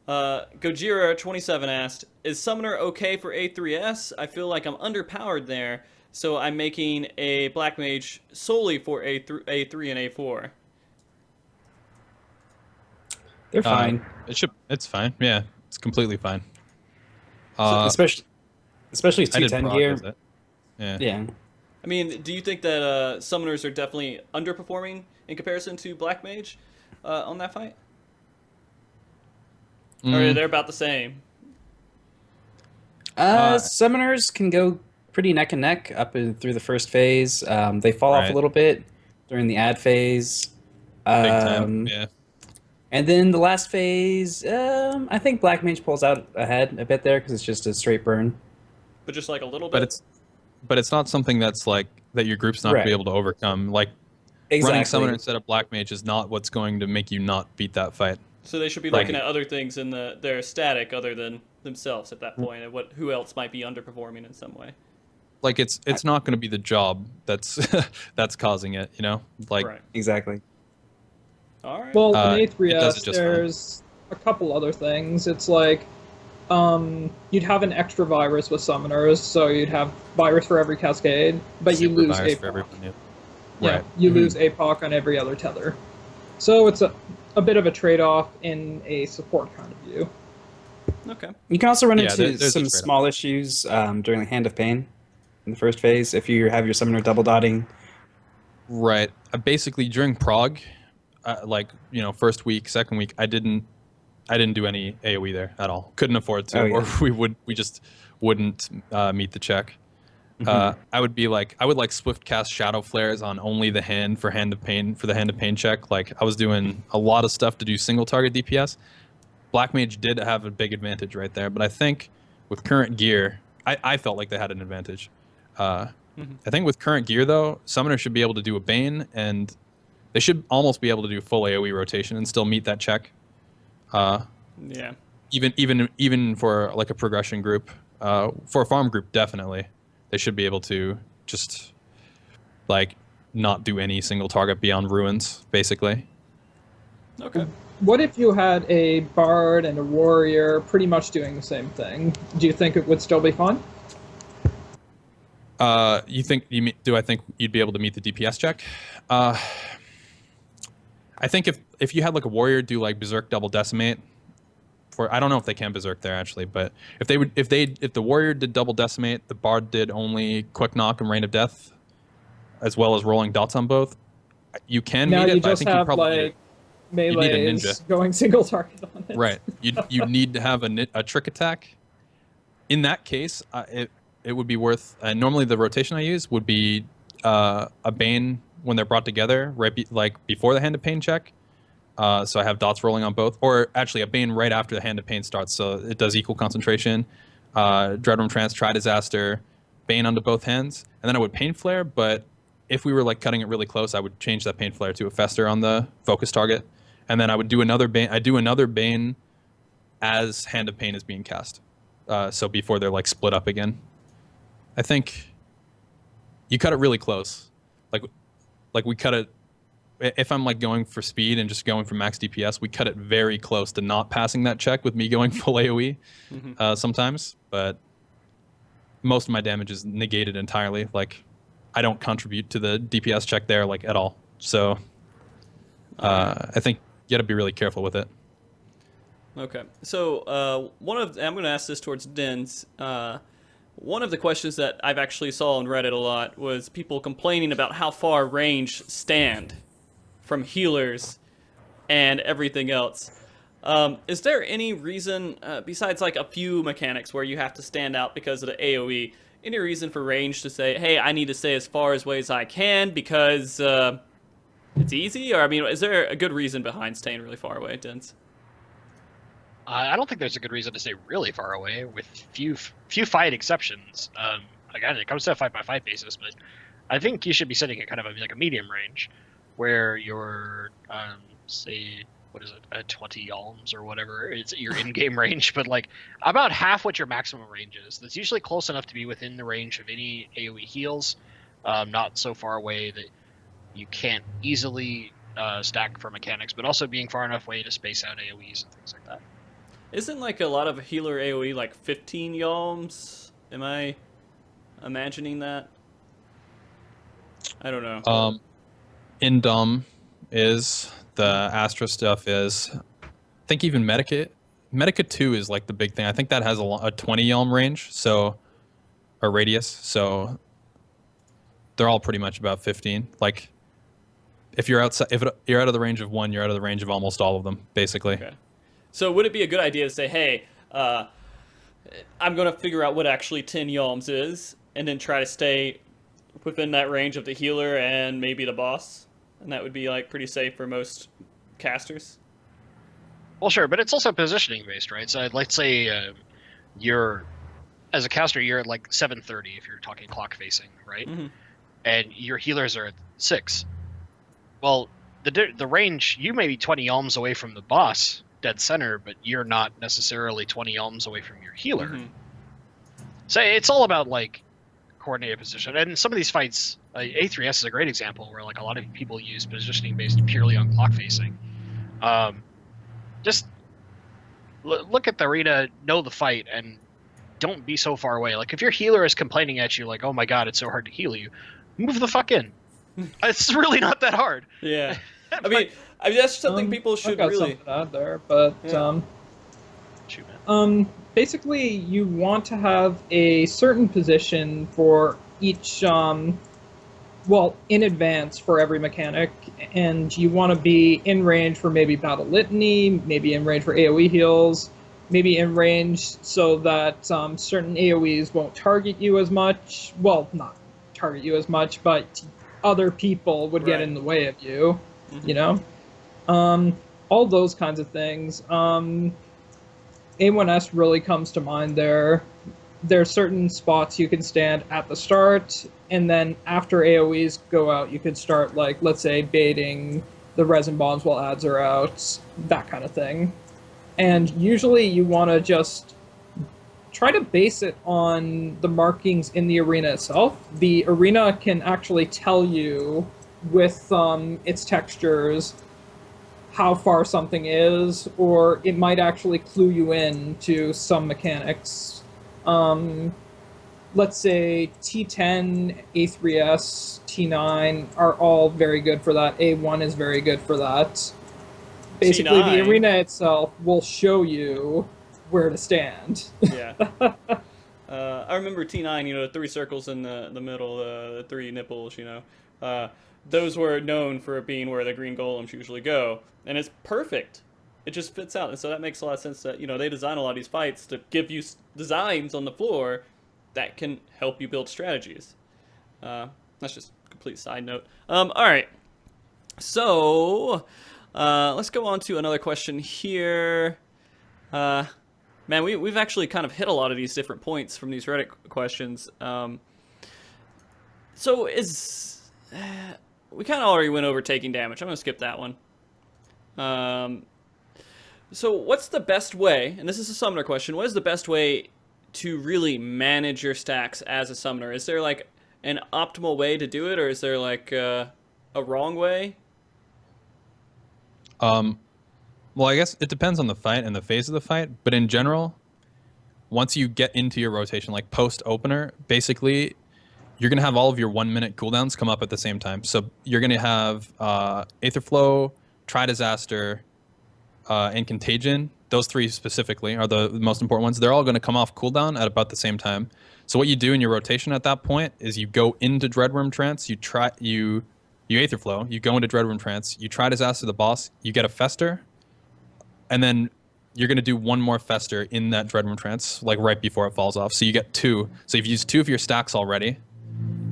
Gojira27 asked, is summoner okay for A3S? I feel like I'm underpowered there, so I'm making a black mage solely for A3 and A4.
They're fine.
It's fine. Yeah, it's completely fine.
especially
I did
210
proc
gear.
with it. Yeah.
Yeah.
I mean, do you think that summoners are definitely underperforming in comparison to black mage on that fight? Or they're about the same?
Summoners can go pretty neck and neck up through the first phase. They fall off a
Right.
little bit during the ad phase.
Big time. Yeah.
And then the last phase, I think Black Mage pulls out ahead a bit there because it's just a straight burn.
But just like a little bit?
But it's not something that's like that your group's not gonna be
Right.
able to overcome. Like
Exactly.
running summoner instead of black mage is not what's going to make you not beat that fight.
So they should be
Like-
looking at other things in their static other than themselves at that point, and who else might be underperforming in some way.
Like it's not going to be the job that's that's causing it, you know? Like
Right.
Exactly.
All right.
Well, in
it does
A3S,
it just fine.
there's a couple other things. It's like, you'd have an extra virus with summoners, so you'd have virus for every cascade, but you
super
lose
virus
APOC.
for everyone. Yeah.
Yeah,
Right.
you lose APOC on every other tether. So it's a bit of a trade-off in a support kind of view.
Okay.
You can also run
Yeah,
into
there's a
some
trade-off.
small issues during the Hand of Pain in the first phase if you have your summoner double dotting.
Right. Basically during prog, like, you know, first week, second week, I didn't do any AoE there at all. Couldn't afford to,
Oh, yeah.
or we just wouldn't meet the check.
Mm-hmm.
I would like swift cast shadow flares on only the hand for Hand of Pain for the Hand of Pain check. Like I was doing a lot of stuff to do single target DPS. Black Mage did have a big advantage right there, but I think with current gear, I felt like they had an advantage. I think with current gear though, Summoner should be able to do a Bane, and they should almost be able to do full AoE rotation and still meet that check.
Yeah.
Even for like a progression group, for a farm group, definitely they should be able to just like not do any single target beyond ruins, basically.
Okay.
What if you had a bard and a warrior pretty much doing the same thing? Do you think it would still be fun?
Do I think you'd be able to meet the DPS check? I think if you had like a warrior do like berserk double decimate, I don't know if they can berserk there actually, but if the warrior did double decimate, the bard did only quick knock and rain of death, as well as rolling dots on both, you can
Now
meet
you
it. But I
just
think you
have
probably need
like melees
ninja.
going single target on it.
Right. You need to have a trick attack. In that case, it would be worth. Normally, the rotation I use would be a Bane when they're brought together, like before the Hand of Pain check. So I have dots rolling on both, or actually a Bane right after the Hand of Pain starts, so it does equal concentration. Dreadworm Trance, Try Disaster, Bane onto both hands, and then I would Pain Flare. But if we were like cutting it really close, I would change that Pain Flare to a Fester on the focus target, and then I would do another bane. I do another bane as Hand of Pain is being cast. So before they're like split up again. I think you cut it really close. Like we cut it. If I'm like going for speed and just going for max DPS, we cut it very close to not passing that check with me going full AoE sometimes. But most of my damage is negated entirely. Like I don't contribute to the DPS check there like at all. So I think you got to be really careful with it.
Okay, so I'm going to ask this towards Dens. One of the questions that I've actually saw on Reddit a lot was people complaining about how far range stand from healers and everything else. Is there any reason, besides like a few mechanics where you have to stand out because of the AoE, any reason for range to say, hey, I need to stay as far away as I can because it's easy? Or, I mean, is there a good reason behind staying really far away, Dens?
I don't think there's a good reason to stay really far away, with few fight exceptions. Again, it comes to a 5x5 basis, but I think you should be sitting at kind of like a medium range, where you're, say, what is it, 20 yalms or whatever, it's your in-game range, but like about half what your maximum range is. That's usually close enough to be within the range of any AoE heals, not so far away that you can't easily stack for mechanics, but also being far enough away to space out AoEs and things like that.
Isn't like a lot of healer AoE like 15 yalms? Am I imagining that? I don't know.
Indom is, the Astra stuff is. I think even Medica 2 is like the big thing. I think that has a 20 yalm range, so or radius. So they're all pretty much about 15. Like if you're outside, if you're out of the range of one, you're out of the range of almost all of them, basically.
Okay. So would it be a good idea to say, hey, I'm going to figure out what actually 10 yalms is, and then try to stay within that range of the healer and maybe the boss? And that would be like pretty safe for most casters?
Well, sure, but it's also positioning based, right? So let's say you're, as a caster, you're at like 730 if you're talking clock facing, right?
Mm-hmm.
And your healers are at 6. Well, the range, you may be 20 yalms away from the boss, dead center, but you're not necessarily 20 yalms away from your healer.
Mm-hmm.
So it's all about like coordinated position. And some of these fights, A3S is a great example where like a lot of people use positioning based purely on clock facing. Just look at the arena, know the fight, and don't be so far away. Like if your healer is complaining at you like, oh my god, it's so hard to heal you, move the fuck in. It's really not that hard.
Yeah. I mean that's something people should
I've got
really
something out there, but
yeah.
Shoot, man.
Basically you want to have a certain position for each well, in advance for every mechanic, and you want to be in range for maybe Battle Litany, maybe in range for AoE heals, maybe in range so that certain AoEs won't target you as much. Well, not target you as much, but other people would get in the way of you, you know? All those kinds of things. A1S really comes to mind there. There are certain spots you can stand at the start, and then after AoEs go out, you could start, like, let's say, baiting the resin bombs while ads are out, that kind of thing. And usually you want to just try to base it on the markings in the arena itself. The arena can actually tell you, with its textures, how far something is, or it might actually clue you in to some mechanics. Let's say T10, A3S, T9 are all very good for that. A1 is very good for that. Basically,
T9.
the arena itself will show you where to stand.
Yeah. I remember T9, the 3 circles in the middle, the 3 nipples, those were known for being where the green golems usually go. And it's perfect. It just fits out. And so that makes a lot of sense that, they design a lot of these fights to give you designs on the floor that can help you build strategies. That's just a complete side note. All right. So, let's go on to another question here. Man, we've actually kind of hit a lot of these different points from these Reddit questions. So we kind of already went over taking damage. I'm going to skip that one. Um, so what's the best way, and this is a summoner question, what is the best way to really manage your stacks as a summoner? Is there like an optimal way to do it, or is there like a wrong way?
Well, I guess it depends on the fight and the phase of the fight, but in general, once you get into your rotation, like post opener, basically you're going to have all of your 1 minute cooldowns come up at the same time. So you're going to have Aetherflow, Tri-Disaster, and Contagion. Those three specifically are the most important ones. They're all going to come off cooldown at about the same time. So what you do in your rotation at that point is you go into Dreadworm Trance, you Aetherflow, you go into Dreadworm Trance, you Tri-Disaster the boss, you get a Fester, and then you're going to do one more Fester in that Dreadworm Trance, like right before it falls off. So you get 2. So if you use 2 of your stacks already,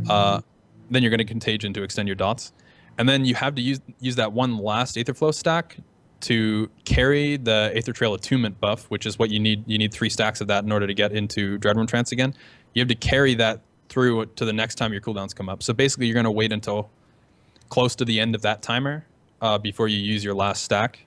then you're going to Contagion to extend your dots. And then you have to use that one last Aetherflow stack to carry the Aether Trail Attunement buff, which is what you need. You need 3 stacks of that in order to get into Dreadworm Trance again. You have to carry that through to the next time your cooldowns come up. So basically, you're going to wait until close to the end of that timer before you use your last stack.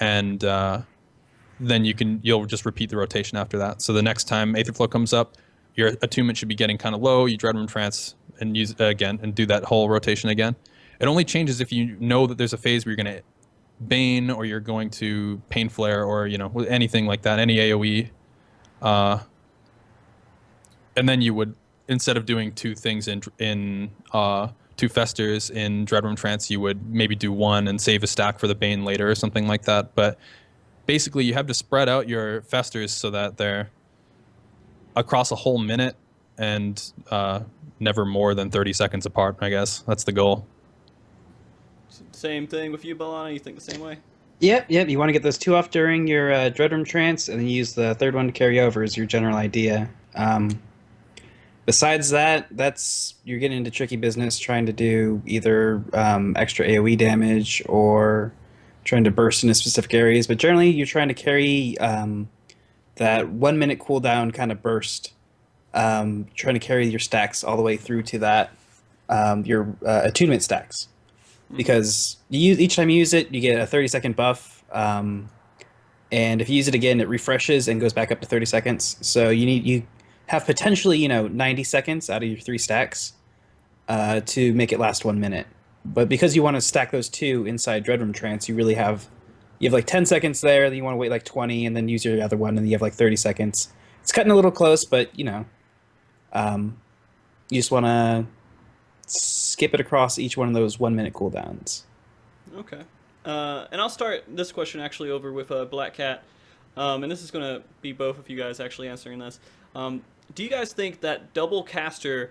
And then you'll just repeat the rotation after that. So the next time Aetherflow comes up, your attunement should be getting kind of low. You Dreadworm Trance and use it again and do that whole rotation again. It only changes if you know that there's a phase where you're going to Bane or you're going to Pain Flare or anything like that, any AoE. And then you would, instead of doing 2 things in 2 Festers in Dreadworm Trance, you would maybe do 1 and save a stack for the Bane later or something like that. But basically, you have to spread out your Festers so that they're across a whole minute and never more than 30 seconds apart, I guess. That's the goal.
Same thing with you, Balana? You think the same way?
Yep. You want to get those 2 off during your Dreadworm Trance, and then use the 3rd one to carry over is your general idea. Besides that, you're getting into tricky business trying to do either extra AoE damage or trying to burst into specific areas. But generally, you're trying to carry that 1 minute cooldown kind of burst, trying to carry your stacks all the way through to that your attunement stacks. Because each time you use it, you get a 30-second buff, and if you use it again, it refreshes and goes back up to 30 seconds. So you have potentially 90 seconds out of your 3 stacks to make it last 1 minute. But because you want to stack those 2 inside Dreadworm Trance, you have like 10 seconds there. Then you want to wait like 20, and then use your other one, and then you have like 30 seconds. It's cutting a little close, but you just want to skip it across each one of those 1 minute cooldowns.
Okay. And I'll start this question actually over with BlackCat. And this is going to be both of you guys actually answering this. Do you guys think that double caster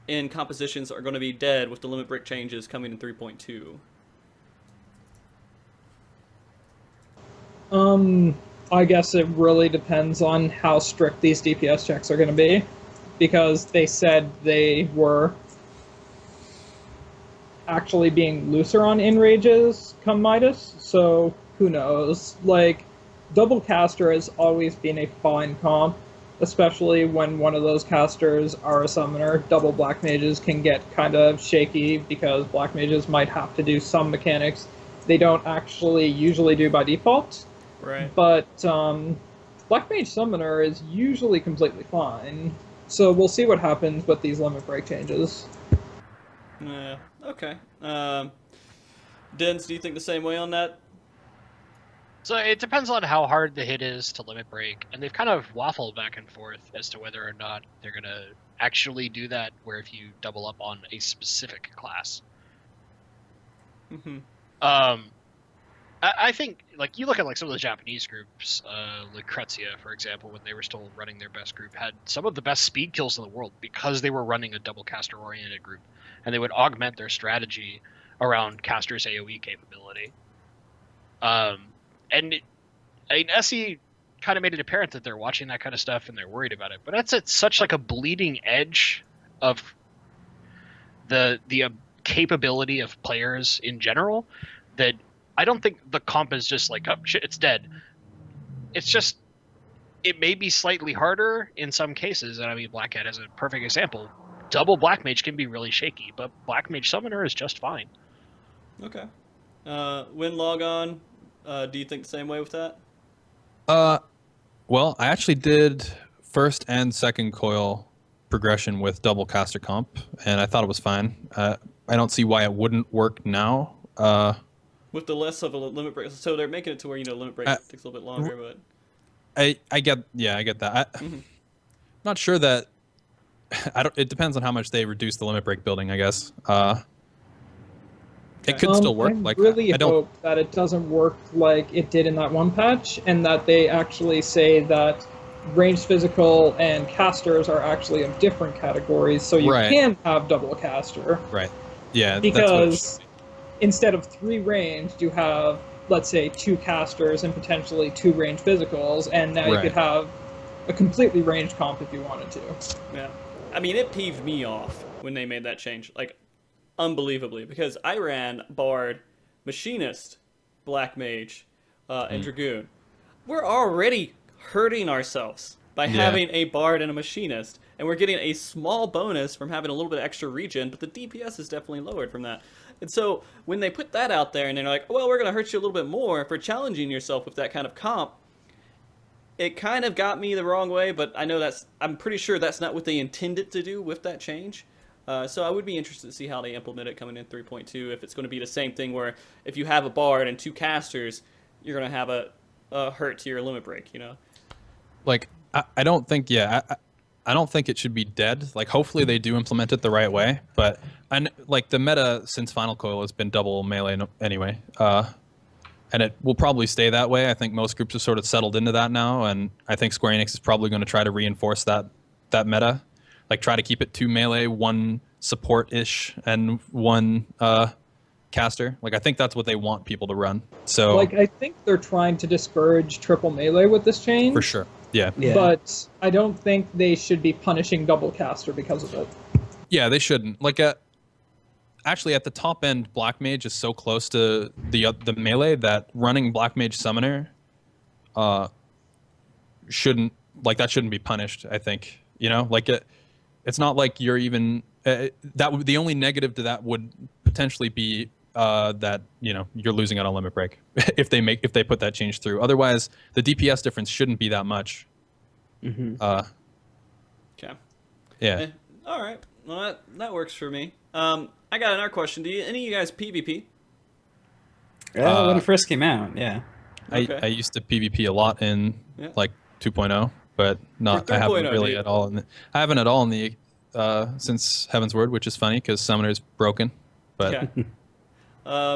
in compositions are going to be dead with the limit break changes coming in 3.2?
I guess it really depends on how strict these DPS checks are going to be, because they said they were actually being looser on enrages come Midas, so who knows. Like, double caster has always been a fine comp, especially when one of those casters are a summoner. Double black mages can get kind of shaky because black mages might have to do some mechanics they don't actually usually do by default.
Right.
But black mage summoner is usually completely fine, so we'll see what happens with these limit break changes.
Okay. Dens, do you think the same way on that?
So it depends on how hard the hit is to limit break, and they've kind of waffled back and forth as to whether or not they're going to actually do that, where if you double up on a specific class.
Mm-hmm.
I think, like, you look at like some of the Japanese groups, Lucrezia, for example, when they were still running their best group, had some of the best speed kills in the world because they were running a double caster-oriented group, and they would augment their strategy around caster's AoE capability. SE kind of made it apparent that they're watching that kind of stuff and they're worried about it, but that's at such like a bleeding edge of the capability of players in general that I don't think the comp is just like, oh shit, it's dead. It's just, it may be slightly harder in some cases, and I mean BlackCat is a perfect example. Double Black Mage can be really shaky, but Black Mage Summoner is just fine.
Okay. When Logon, do you think the same way with that?
Well, I actually did first and second coil progression with double caster comp, and I thought it was fine. I don't see why it wouldn't work now.
With the less of a limit break, so they're making it to where limit break takes a little bit longer, but
I get that. Not sure that I don't. It depends on how much they reduce the limit break building, I guess. It could still work.
I really hope that it doesn't work like it did in that one patch, and that they actually say that ranged physical and casters are actually of different categories, so you can have double caster.
Right. Yeah.
Because instead of 3 ranged, you have, let's say, 2 casters and potentially 2 ranged physicals, and now you could have a completely ranged comp if you wanted to.
Yeah. I mean, it peeved me off when they made that change. Like, unbelievably, because I ran Bard, Machinist, Black Mage, and Dragoon. We're already hurting ourselves by having a Bard and a Machinist, and we're getting a small bonus from having a little bit of extra regen, but the DPS is definitely lowered from that. And so when they put that out there and they're like, well, we're going to hurt you a little bit more for challenging yourself with that kind of comp, it kind of got me the wrong way, but I'm pretty sure that's not what they intended to do with that change. So I would be interested to see how they implement it coming in 3.2, if it's going to be the same thing where if you have a Bard and 2 casters, you're going to have a hurt to your limit break,
Like, I don't think, I don't think it should be dead. Like, hopefully they do implement it the right way, but like the meta since Final Coil has been double melee anyway, and it will probably stay that way. I think most groups have sort of settled into that now, and I think Square Enix is probably going to try to reinforce that meta. Like, try to keep it 2 melee, 1 support-ish, and 1 caster. Like, I think that's what they want people to run. So,
like, I think they're trying to discourage triple melee with this change.
For sure, yeah.
But I don't think they should be punishing double caster because of it.
Yeah, they shouldn't. Like, actually, at the top end, Black Mage is so close to the melee that running Black Mage Summoner shouldn't be punished, I think. Like, it's not like you're even the only negative to that would potentially be that you're losing out on limit break if they put that change through. Otherwise, the DPS difference shouldn't be that much.
Okay.
Yeah.
All right. Well, that works for me. I got another question. Do any of you guys PvP?
When it first came out, yeah.
Okay.
I used to PvP a lot in like 2.0. But not. I haven't really at all. I haven't at all in the since Heaven's Word, which is funny because Summoner's broken. But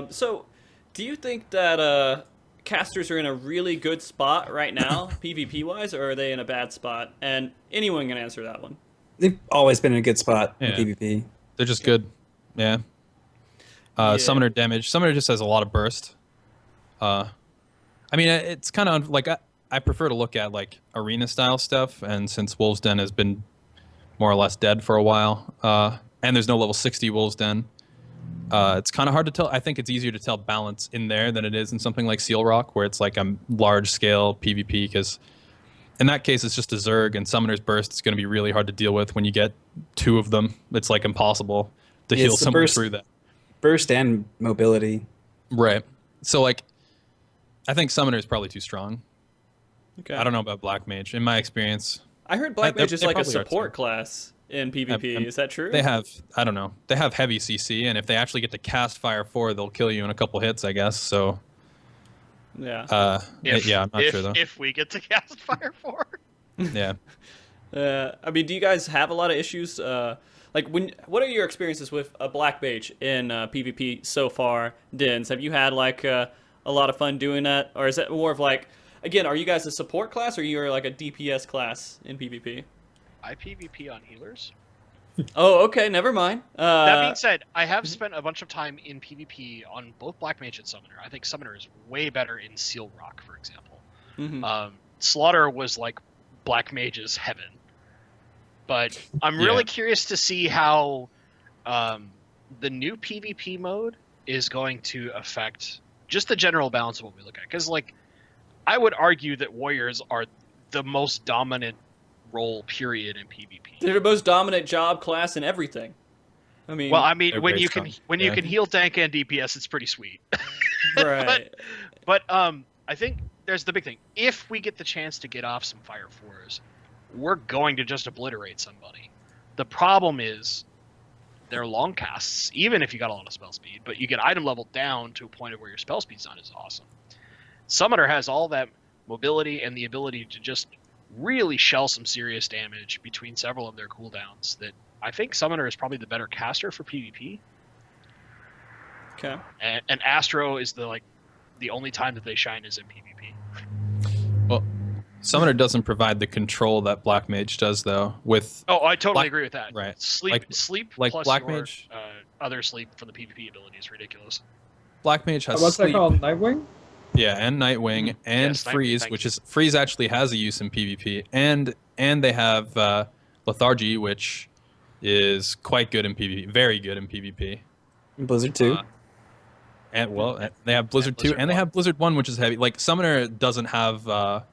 so, do you think that casters are in a really good spot right now, PvP wise, or are they in a bad spot? And anyone can answer that one.
They've always been in a good spot in PvP.
They're just good. Yeah. Summoner damage. Summoner just has a lot of burst. I mean, it's kind of like I prefer to look at like arena style stuff, and since Wolves Den has been more or less dead for a while, and there's no level 60 Wolves Den, it's kind of hard to tell. I think it's easier to tell balance in there than it is in something like Seal Rock, where it's like a large scale PvP, because in that case it's just a Zerg, and Summoner's Burst is going to be really hard to deal with when you get 2 of them. It's like impossible to heal someone through that.
Burst and mobility.
Right. So like, I think Summoner is probably too strong.
Okay.
I don't know about Black Mage. In my experience,
I heard Black Mage is like a support class in PvP. Is that true?
They have, I don't know, they have heavy CC, and if they actually get to cast Fire 4, they'll kill you in a couple hits, I guess. So,
yeah.
I'm not sure though.
If we get to cast Fire 4.
Yeah.
I mean, do you guys have a lot of issues? What are your experiences with a Black Mage in PvP so far, Dens? Have you had like a lot of fun doing that, or is it more of like, again, are you guys a support class, or you are like a DPS class in PvP?
I PvP on healers.
Oh, okay, never mind.
That being said, I have spent a bunch of time in PvP on both Black Mage and Summoner. I think Summoner is way better in Seal Rock, for example. Slaughter was like Black Mage's heaven. But I'm really curious to see how the new PvP mode is going to affect just the general balance of what we look at. Because, like, I would argue that warriors are the most dominant role, period, in PvP.
They're the most dominant job class in everything. I mean,
when you can heal tank and DPS, it's pretty sweet.
Right.
But I think there's the big thing. If we get the chance to get off some Fire 4s, we're going to just obliterate somebody. The problem is they're long casts, even if you got a lot of spell speed, but you get item level down to a point of where your spell speed's not as awesome. Summoner has all that mobility and the ability to just really shell some serious damage between several of their cooldowns that I think Summoner is probably the better caster for PvP.
Okay.
And Astro is the only time that they shine is in PvP.
Well, Summoner doesn't provide the control that Black Mage does, though. With
Oh, I totally agree with that.
Right.
Sleep
like
plus
Black
your
Mage?
other sleep from the PvP ability is ridiculous.
Black Mage has
What's
sleep,
that called? Nightwing?
yeah, and Nightwing, and
Yes, Nightwing,
Freeze,
thank
which
you.
is Freeze actually has a use in PvP, and they have Lethargy, which is quite good in PvP, very good in PvP.
Blizzard 2.
And they have Blizzard 2,
Blizzard
and they
1.
have Blizzard 1, which is heavy. Like Summoner doesn't have a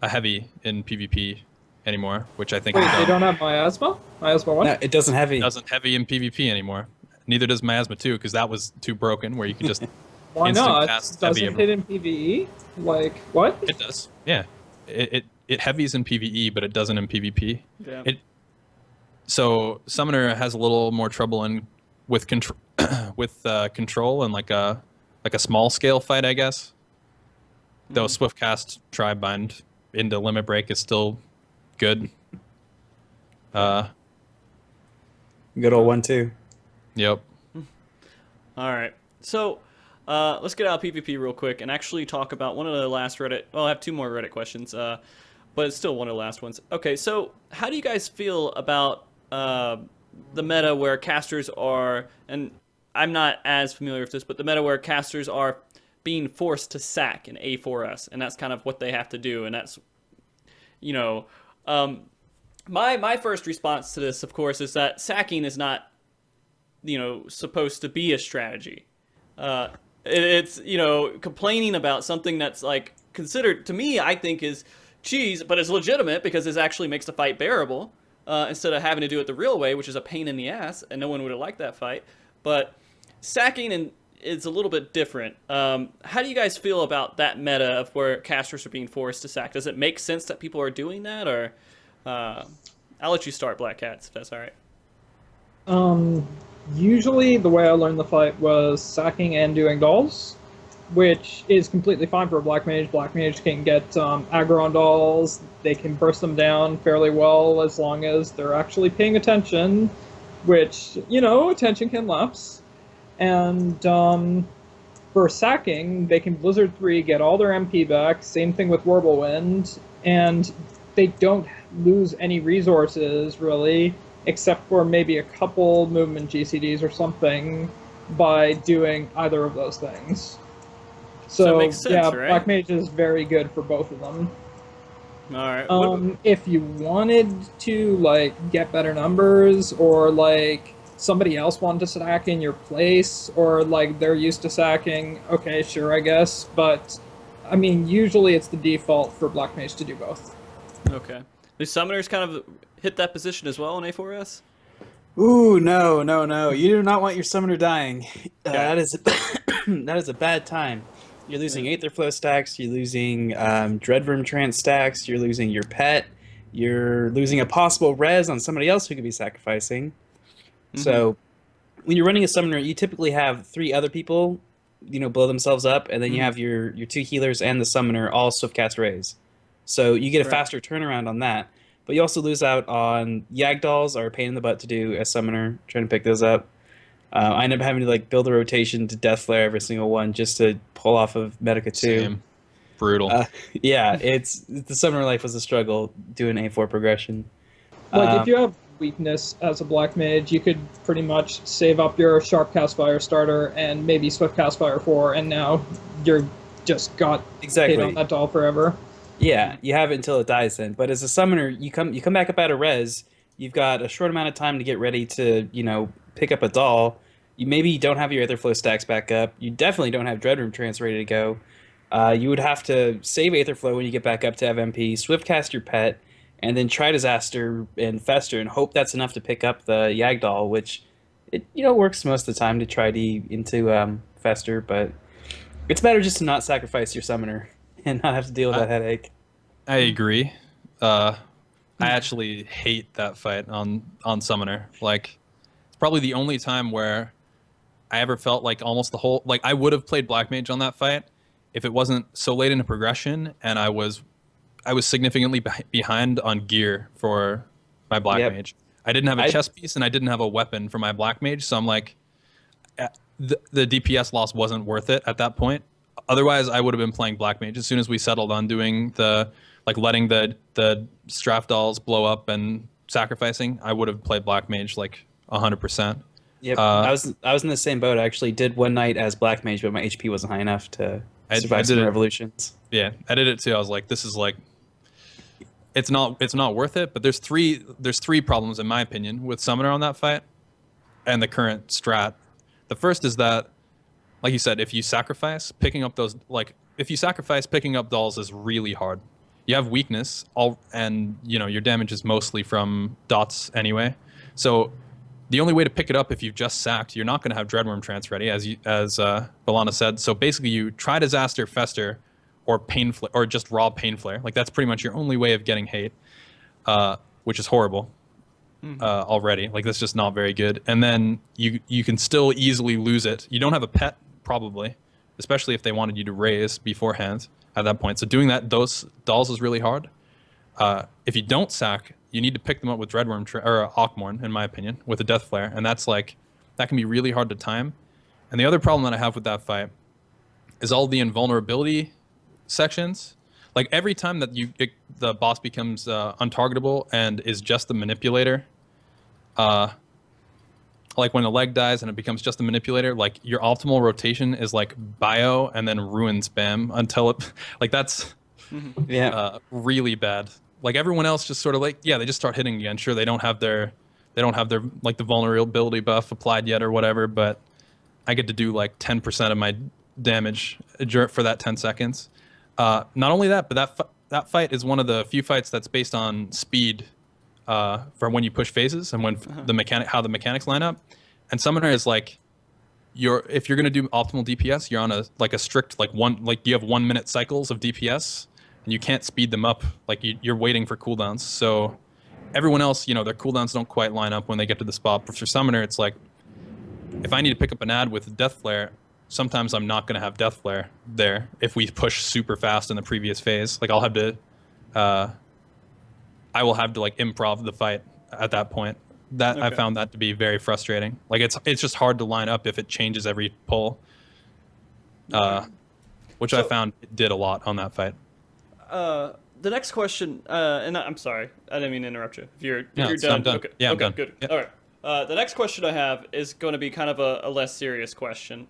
heavy in PvP anymore, which I think
Wait,
is
they
dumb.
don't have Miasma? Miasma what?
No, it doesn't have
It
any.
doesn't heavy in PvP anymore. Neither does Miasma 2, because that was too broken, where you could just
Why
instant
not?
cast
Does
heavy
it hit in PvE? Like, what?
It does. Yeah. It heavies in PvE, but it doesn't in PvP.
Yeah.
So Summoner has a little more trouble with control control and like a small scale fight, I guess. Though Swift Cast Tribind into Limit Break is still good.
Good old 1-2.
Yep.
All right. So let's get out of PvP real quick and actually talk about one of the last Reddit. Well, I have two more Reddit questions, but it's still one of the last ones. Okay, so how do you guys feel about the meta where casters are, and I'm not as familiar with this, but the meta where casters are being forced to sack in A4S, and that's kind of what they have to do, and that's, my first response to this, of course, is that sacking is not, supposed to be a strategy. It's, complaining about something that's like considered, to me, I think is cheese, but it's legitimate because it actually makes the fight bearable, instead of having to do it the real way, which is a pain in the ass, and no one would have liked that fight. But sacking is a little bit different. How do you guys feel about that meta of where casters are being forced to sack? Does it make sense that people are doing that, or I'll let you start, BlackCat, if that's all right.
Usually the way I learned the fight was sacking and doing dolls, which is completely fine for a Black Mage. Black Mage can get aggro on dolls, they can burst them down fairly well as long as they're actually paying attention, which, attention can lapse. And for sacking, they can Blizzard 3, get all their MP back, same thing with Wirblewind, and they don't lose any resources, really, except for maybe a couple movement GCDs or something by doing either of those things.
So it makes sense,
yeah,
right?
Black Mage is very good for both of them.
All right.
If you wanted to, get better numbers, or, somebody else wanted to sack in your place, or, they're used to sacking, okay, sure, I guess, but, usually it's the default for Black Mage to do both.
Okay. Do summoners kind of hit that position as well in A4S?
Ooh, no. You do not want your summoner dying.
Okay.
That is a bad time. You're losing Aetherflow stacks, you're losing Dreadworm Trance stacks, you're losing your pet, you're losing a possible res on somebody else who could be sacrificing. So when you're running a summoner, you typically have 3 other people, blow themselves up, and then you have your 2 healers and the summoner all Swiftcast Raise. So you get a faster turnaround on that. But you also lose out on Yagdolls are a pain in the butt to do as summoner, trying to pick those up. I end up having to build a rotation to Death Flare every single one just to pull off of Medica 2.
Same. Brutal.
Yeah, the summoner life was a struggle doing A4 progression.
If you have weakness as a Black Mage, you could pretty much save up your Sharp Cast Fire starter and maybe Swift Cast Fire 4, and now you're just got hit on that doll forever.
Yeah, you have it until it dies then. But as a summoner, you come back up out of res, you've got a short amount of time to get ready to, pick up a doll. You maybe don't have your Aetherflow stacks back up. You definitely don't have Dreadroom Trance ready to go. You would have to save Aetherflow when you get back up to have MP, Swift cast your pet, and then try Disaster and Fester and hope that's enough to pick up the Yagdoll, which it works most of the time to try to into Fester, but
It's better just to not sacrifice your summoner and not have to deal with that headache.
I agree. I actually hate that fight on Summoner. Like, it's probably the only time where I ever felt like almost the whole, like, I would have played Black Mage on that fight if it wasn't so late into progression and I was significantly behind on gear for my Black Mage. I didn't have a chest piece and I didn't have a weapon for my Black Mage, so I'm like, the DPS loss wasn't worth it at that point. Otherwise, I would have been playing Black Mage as soon as we settled on doing the, like, letting the Straff dolls blow up and sacrificing. I would have played Black Mage like 100%.
Yep, I was in the same boat. I actually did one night as Black Mage, but my HP wasn't high enough to survive some revolutions.
Yeah, I did it too. I was like, this is like, it's not worth it. But there's three problems in my opinion with Summoner on that fight and the current strat. The first is that, like you said, if you sacrifice, picking up dolls is really hard. You have weakness, and you know your damage is mostly from dots anyway. So the only way to pick it up if you've just sacked, you're not going to have Dreadworm Trance ready, as Balana said. So basically, you try Disaster, Fester, or Pain Flare, or just raw Pain Flare. Like that's pretty much your only way of getting hate, which is horrible. Already, like that's just not very good. And then you can still easily lose it. You don't have a pet probably, especially if they wanted you to raise beforehand at that point. So doing that, those dolls is really hard. If you don't sack, you need to pick them up with Dreadworm or Ockmorn, in my opinion, with a Death Flare, and that can be really hard to time. And the other problem that I have with that fight is all the invulnerability sections. Like every time that the boss becomes untargetable and is just the manipulator, like when the leg dies and it becomes just the manipulator, like your optimal rotation is like bio and then ruin spam until it, like that's really bad. Like everyone else just sort of like, yeah, they just start hitting again. Sure, they don't have their like the vulnerability buff applied yet or whatever, but I get to do like 10% of my damage for that 10 seconds. Not only that, but that fight is one of the few fights that's based on speed for when you push phases and when how the mechanics line up. And Summoner is like, if you're gonna do optimal DPS, you're on a strict you have 1 minute cycles of DPS and you can't speed them up. Like you're waiting for cooldowns. So everyone else, their cooldowns don't quite line up when they get to the spot. But for Summoner, it's like, if I need to pick up an ad with Death Flare, sometimes I'm not going to have Death Flare there if we push super fast in the previous phase. Like I will have to like improv the fight at that point. I found that to be very frustrating. Like it's just hard to line up if it changes every pull, which I found it did a lot on that fight.
The next question, and I'm sorry, I didn't mean to interrupt you. If you're done.
I'm done.
Okay.
Yeah, I'm
okay,
done.
Good.
Yeah.
All right. The next question I have is going to be kind of a less serious question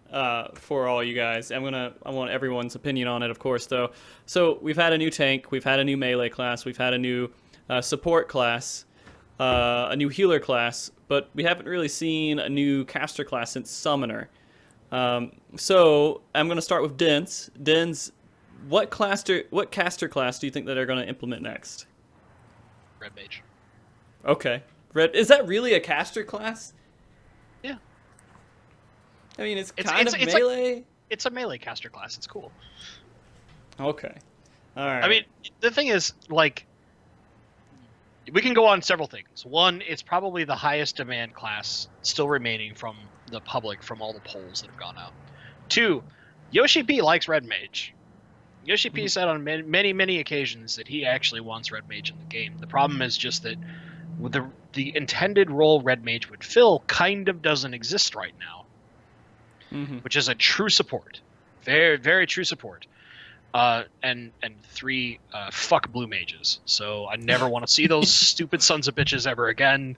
for all you guys. I want everyone's opinion on it, of course, though. So we've had a new tank, we've had a new melee class, we've had a new support class, a new healer class, but we haven't really seen a new caster class since Summoner. So I'm going to start with Denz. Denz, what caster class do you think that they're going to implement next?
Red Mage.
Okay. Is that really a caster class?
Yeah.
I mean, it's kind of melee.
It's a melee caster class. It's cool.
Okay. All right.
I mean, the thing is, like, we can go on several things. One, it's probably the highest demand class still remaining from the public from all the polls that have gone out. Two, Yoshi P likes Red Mage. Yoshi P said on many, many occasions that he actually wants Red Mage in the game. The problem is just that with the intended role Red Mage would fill kind of doesn't exist right now, which is a true support, very, very true support. And three, fuck blue mages. So I never want to see those stupid sons of bitches ever again.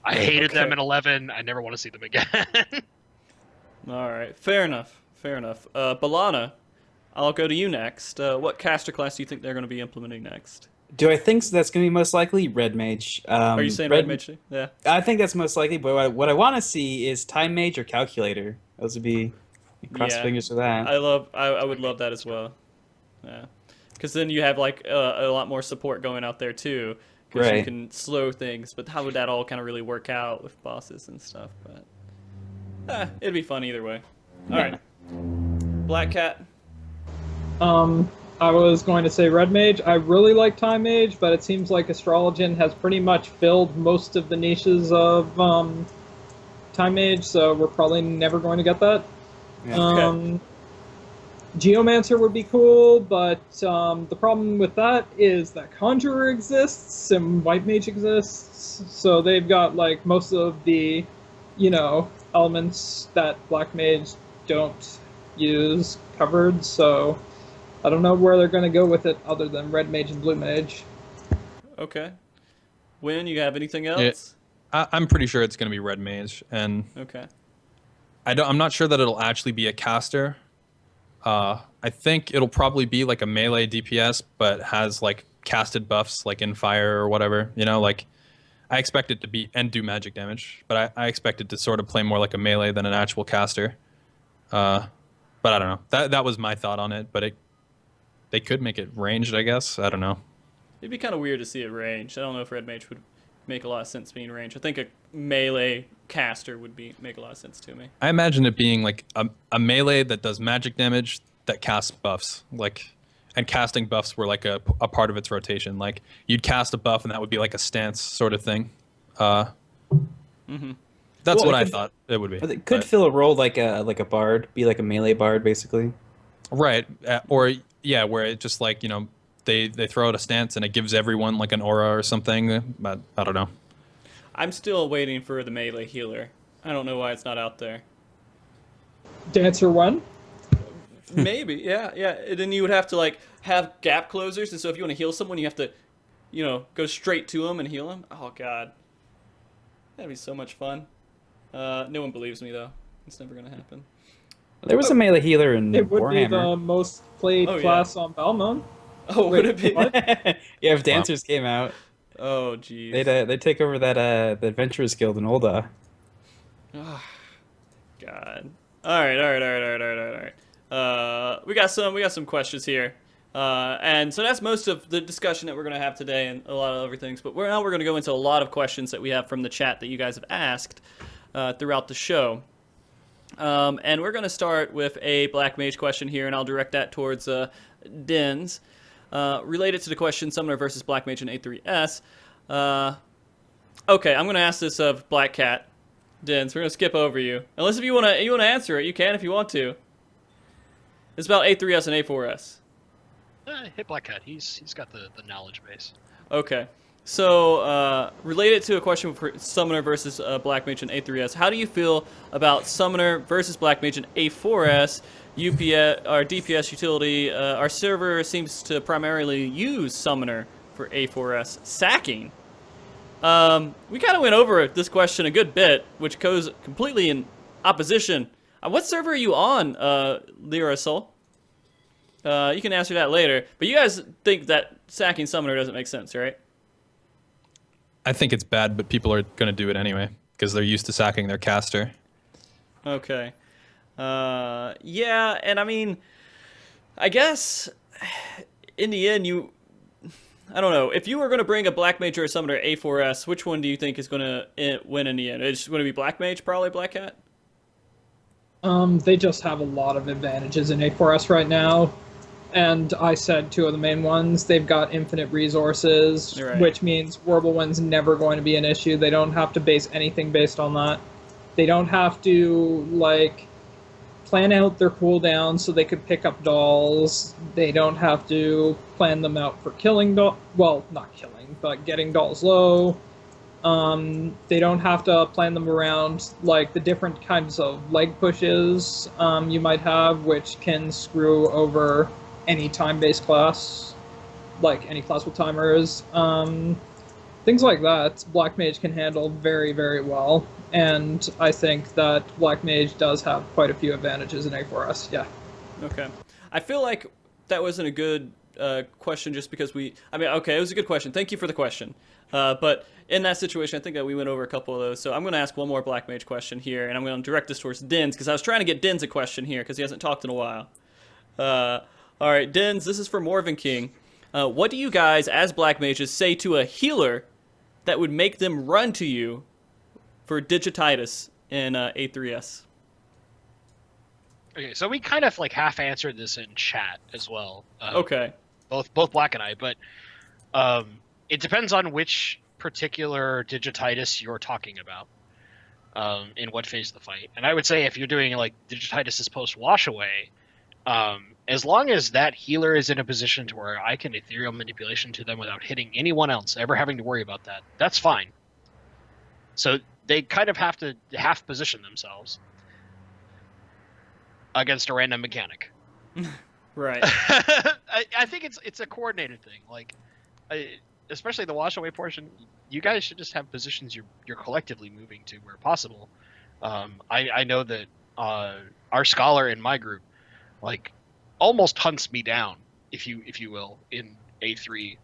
I hated them in 11. I never want to see them again.
All right, fair enough. Balana, I'll go to you next. What caster class do you think they're going to be implementing next?
Do I think that's going to be most likely Red Mage?
Are you saying Red Mage too? Yeah.
I think that's most likely, but what I want to see is Time Mage or Calculator. Those would be cross fingers for that.
I would love that as well. Yeah, because then you have like a lot more support going out there too, because you can slow things. But how would that all kind of really work out with bosses and stuff? But it'd be fun either way. All right. BlackCat?
I was going to say Red Mage. I really like Time Mage, but it seems like Astrologian has pretty much filled most of the niches of Time Mage, so we're probably never going to get that.
Okay.
Geomancer would be cool, but the problem with that is that Conjurer exists and White Mage exists, so they've got like most of the, elements that Black Mage don't use covered, so I don't know where they're going to go with it other than Red Mage and Blue Mage.
Okay. Win, you have anything else?
I'm pretty sure it's going to be Red Mage, and
Okay.
I'm not sure that it'll actually be a caster. I think it'll probably be like a melee DPS, but has like casted buffs like in fire or whatever. Like I expect it to be and do magic damage, but I expect it to sort of play more like a melee than an actual caster. But I don't know. That was my thought on it. But they could make it ranged, I guess. I don't know.
It'd be kind of weird to see it ranged. I don't know if Red Mage would make a lot of sense being ranged. I think a melee caster would make a lot of sense to me.
I imagine it being like a melee that does magic damage that casts buffs, and casting buffs were like a part of its rotation. Like you'd cast a buff and that would be like a stance sort of thing. That's what I thought it would be.
But it could fill a role like a bard, be like a melee bard basically.
Right, or yeah, where it just like they throw out a stance and it gives everyone like an aura or something. But I don't know.
I'm still waiting for the melee healer. I don't know why it's not out there.
Dancer 1?
Maybe, yeah. And then you would have to like have gap closers, and so if you want to heal someone, you have to, go straight to them and heal them. Oh god, that'd be so much fun. No one believes me though. It's never gonna happen.
There was a melee healer in
It would be the
Warhammer.
most played class on Balmon.
Oh, would it be?
Yeah, if dancers came out,
Oh, jeez.
they'd take over that the Adventurers Guild in Olda.
Oh, god. All right. We got some questions here, and so that's most of the discussion that we're going to have today, and a lot of other things. But now we're going to go into a lot of questions that we have from the chat that you guys have asked throughout the show, and we're going to start with a Black Mage question here, and I'll direct that towards Dens, related to the question Summoner versus Black Mage in A3S. Okay, I'm going to ask this of BlackCat. Dens, we're going to skip over you, unless if you want to answer it, you can if you want to. It's about A3S and A4S.
Hit BlackCat. He's got the knowledge base.
Okay. So, related to a question for Summoner versus Black Mage in A3S, how do you feel about Summoner versus Black Mage in A4S, UPS, or DPS utility? Our server seems to primarily use Summoner for A4S sacking. We kind of went over this question a good bit, which goes completely in opposition. What server are you on, Lyrasol? You can answer that later. But you guys think that sacking Summoner doesn't make sense, right?
I think it's bad, but people are going to do it anyway because they're used to sacking their caster.
Okay. Yeah, and I mean, I guess in the end, I don't know. If you were going to bring a Black Mage or a Summoner A4S, which one do you think is going to win in the end? It's going to be Black Mage, probably, BlackCat?
They just have a lot of advantages in A4S right now. And I said two of the main ones. They've got infinite resources,
Right.
which means Whirlwind's never going to be an issue. They don't have to base anything based on that. They don't have to, plan out their cooldowns so they could pick up dolls. They don't have to plan them out for killing well, not killing, but getting dolls low. They don't have to plan them around the different kinds of leg pushes you might have, which can screw over any time-based class, like any class with timers. Things like that, Black Mage can handle very, very well. And I think that Black Mage does have quite a few advantages in A4S, yeah.
Okay. I feel like that wasn't a good question just because okay, it was a good question. Thank you for the question. But in that situation, I think that we went over a couple of those. So I'm going to ask one more Black Mage question here, and I'm going to direct this towards Dens, because I was trying to get Dens a question here, because he hasn't talked in a while. All right, Dens, this is for Morven King. What do you guys, as Black Mages, say to a healer that would make them run to you for Digititis in A3S?
Okay, so we kind of like half answered this in chat as well.
Okay.
Both Black and I, but it depends on which particular digititis you're talking about. In what phase of the fight. And I would say if you're doing like digititis post wash away, as long as that healer is in a position to where I can ethereal manipulation to them without hitting anyone else, ever having to worry about that, that's fine. So they kind of have to half position themselves against a random mechanic.
Right.
I think it's a coordinated thing. Like, especially the wash away portion, you guys should just have positions you're collectively moving to where possible. I know that our scholar in my group, like, almost hunts me down, if you will, in A3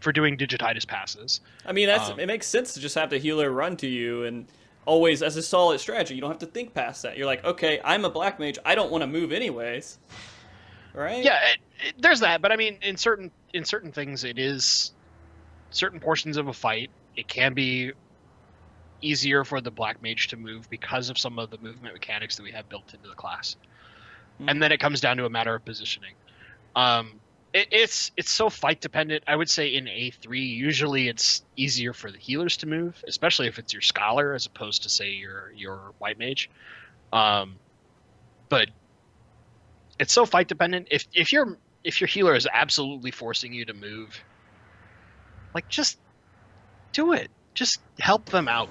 for doing digititis passes.
I mean, it makes sense to just have the healer run to you, and always as a solid strategy. You don't have to think past that. You're like, okay, I'm a black mage. I don't want to move anyways, right?
Yeah, there's that. But I mean, in certain things, it is certain portions of a fight. It can be easier for the black mage to move because of some of the movement mechanics that we have built into the class. And then it comes down to a matter of positioning. It's so fight dependent. I would say in A3, usually it's easier for the healers to move, especially if it's your scholar as opposed to say your white mage. But it's so fight dependent. If your healer is absolutely forcing you to move, like, just do it. Just help them out.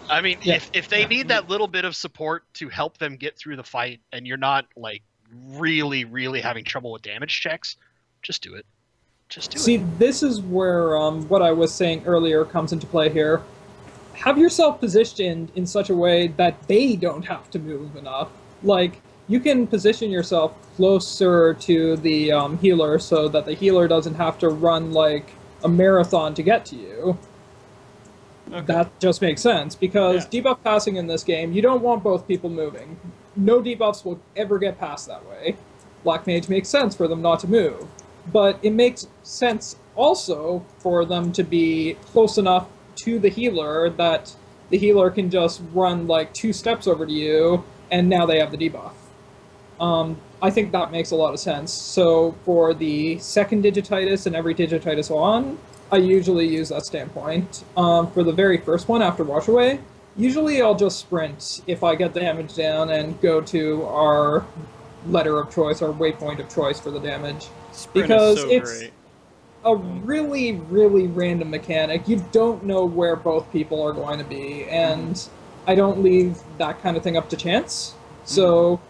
I mean, if they need that little bit of support to help them get through the fight, and you're not like really, really having trouble with damage checks, just do it. Just do it.
See, this is where what I was saying earlier comes into play here. Have yourself positioned in such a way that they don't have to move enough. Like, you can position yourself closer to the healer so that the healer doesn't have to run like a marathon to get to you.
Okay.
That just makes sense, because debuff passing in this game, you don't want both people moving. No debuffs will ever get passed that way. Black Mage makes sense for them not to move, but it makes sense also for them to be close enough to the healer that the healer can just run like 2 steps over to you, and now they have the debuff. I think that makes a lot of sense. So for the second digititis and every digititis on, I usually use that standpoint. For the very first one after wash away, usually I'll just sprint if I get the damage down and go to our letter of choice, our waypoint of choice for the damage.
Sprint
because
is so
it's
great.
a really, really random mechanic. You don't know where both people are going to be, and I don't leave that kind of thing up to chance. So,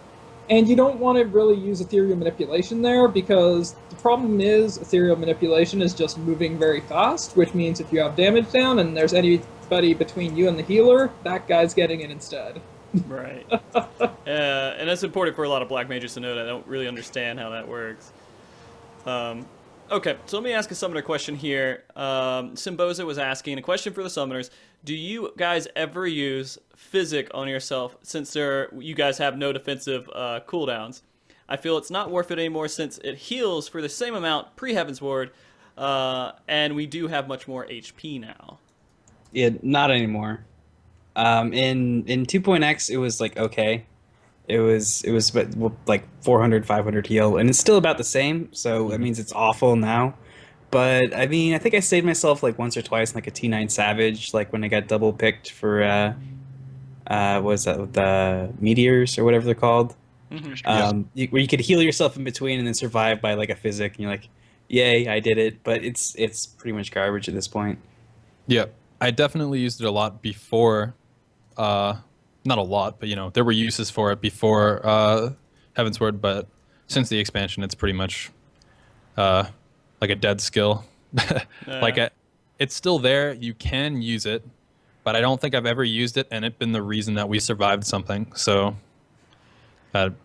and you don't want to really use ethereal manipulation there, because the problem is ethereal manipulation is just moving very fast, which means if you have damage down and there's anybody between you and the healer, that guy's getting it instead.
Right. And that's important for a lot of black mages to know that I don't really understand how that works. Okay, so let me ask a summoner question here. Symboza was asking a question for the summoners. Do you guys ever use Physic on yourself, since you guys have no defensive cooldowns? I feel it's not worth it anymore since it heals for the same amount pre-Heaven's Ward, and we do have much more HP now.
Yeah, not anymore. In 2.x, it was like okay. It was like 400, 500 heal, and it's still about the same. So it means it's awful now. But I mean, I think I saved myself like once or twice in like a T9 Savage, like when I got double picked for what was that, the meteors or whatever they're called. Where you could heal yourself in between and then survive by like a physic, and you're like, yay, I did it. But it's pretty much garbage at this point.
Yeah, I definitely used it a lot before. Not a lot, but you know, there were uses for it before Heaven's Word, but since the expansion, it's pretty much like a dead skill. It's still there. You can use it, but I don't think I've ever used it, and it's been the reason that we survived something. So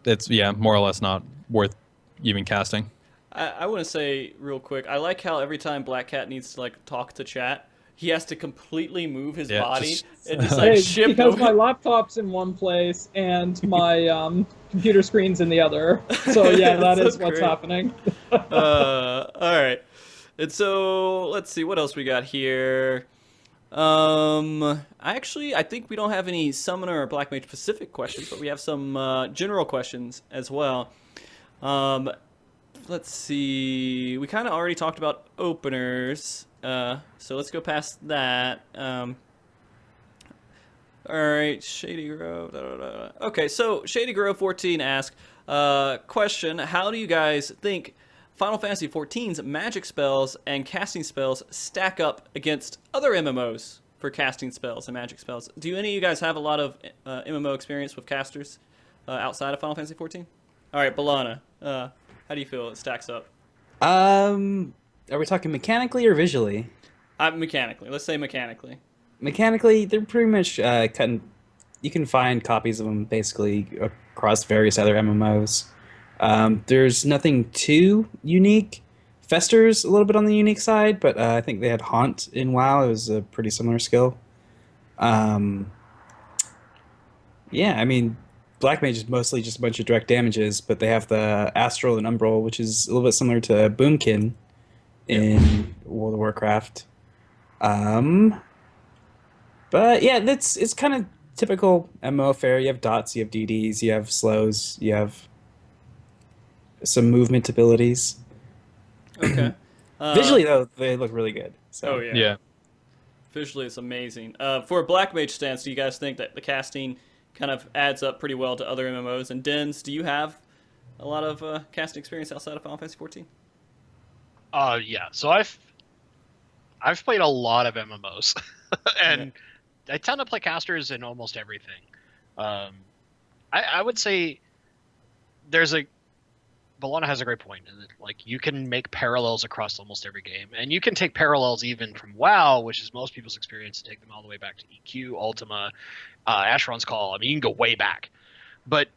it's more or less not worth even casting.
I want to say real quick, I like how every time BlackCat needs to like talk to chat, he has to completely move his body and just like shift
because
over.
my laptop's in one place and my computer screen's in the other. So yeah, that is what's happening.
All right. And so let's see what else we got here. I think we don't have any Summoner or Black Mage specific questions, but we have some general questions as well. Let's see. We kind of already talked about openers, so let's go past that. All right, Shady Grove. Okay, so Shady Grove 14 asks, question: how do you guys think Final Fantasy XIV's magic spells and casting spells stack up against other MMOs for casting spells and magic spells? Do any of you guys have a lot of MMO experience with casters outside of Final Fantasy XIV? All right, Balana, how do you feel it stacks up?
Are we talking mechanically or visually?
Mechanically. Let's say mechanically.
Mechanically, they're pretty much cutting. You can find copies of them basically across various other MMOs. There's nothing too unique. Fester's a little bit on the unique side, but I think they had Haunt in WoW. It was a pretty similar skill. Yeah, I mean, Black Mage is mostly just a bunch of direct damages, but they have the Astral and Umbral, which is a little bit similar to Boomkin in World of Warcraft. But yeah, it's kind of typical MMO fare. You have dots, you have DDs, you have slows, you have some movement abilities.
Okay.
Visually, though, they look really good. So.
Oh, yeah.
Yeah.
Visually, it's amazing. For a Black Mage stance, do you guys think that the casting kind of adds up pretty well to other MMOs? And Dens, do you have a lot of casting experience outside of Final Fantasy XIV?
Yeah. So I've played a lot of MMOs, and I tend to play casters in almost everything. I would say Balana has a great point in that, like, you can make parallels across almost every game, and you can take parallels even from WoW, which is most people's experience, to take them all the way back to EQ, Ultima, Asheron's Call. I mean, you can go way back. But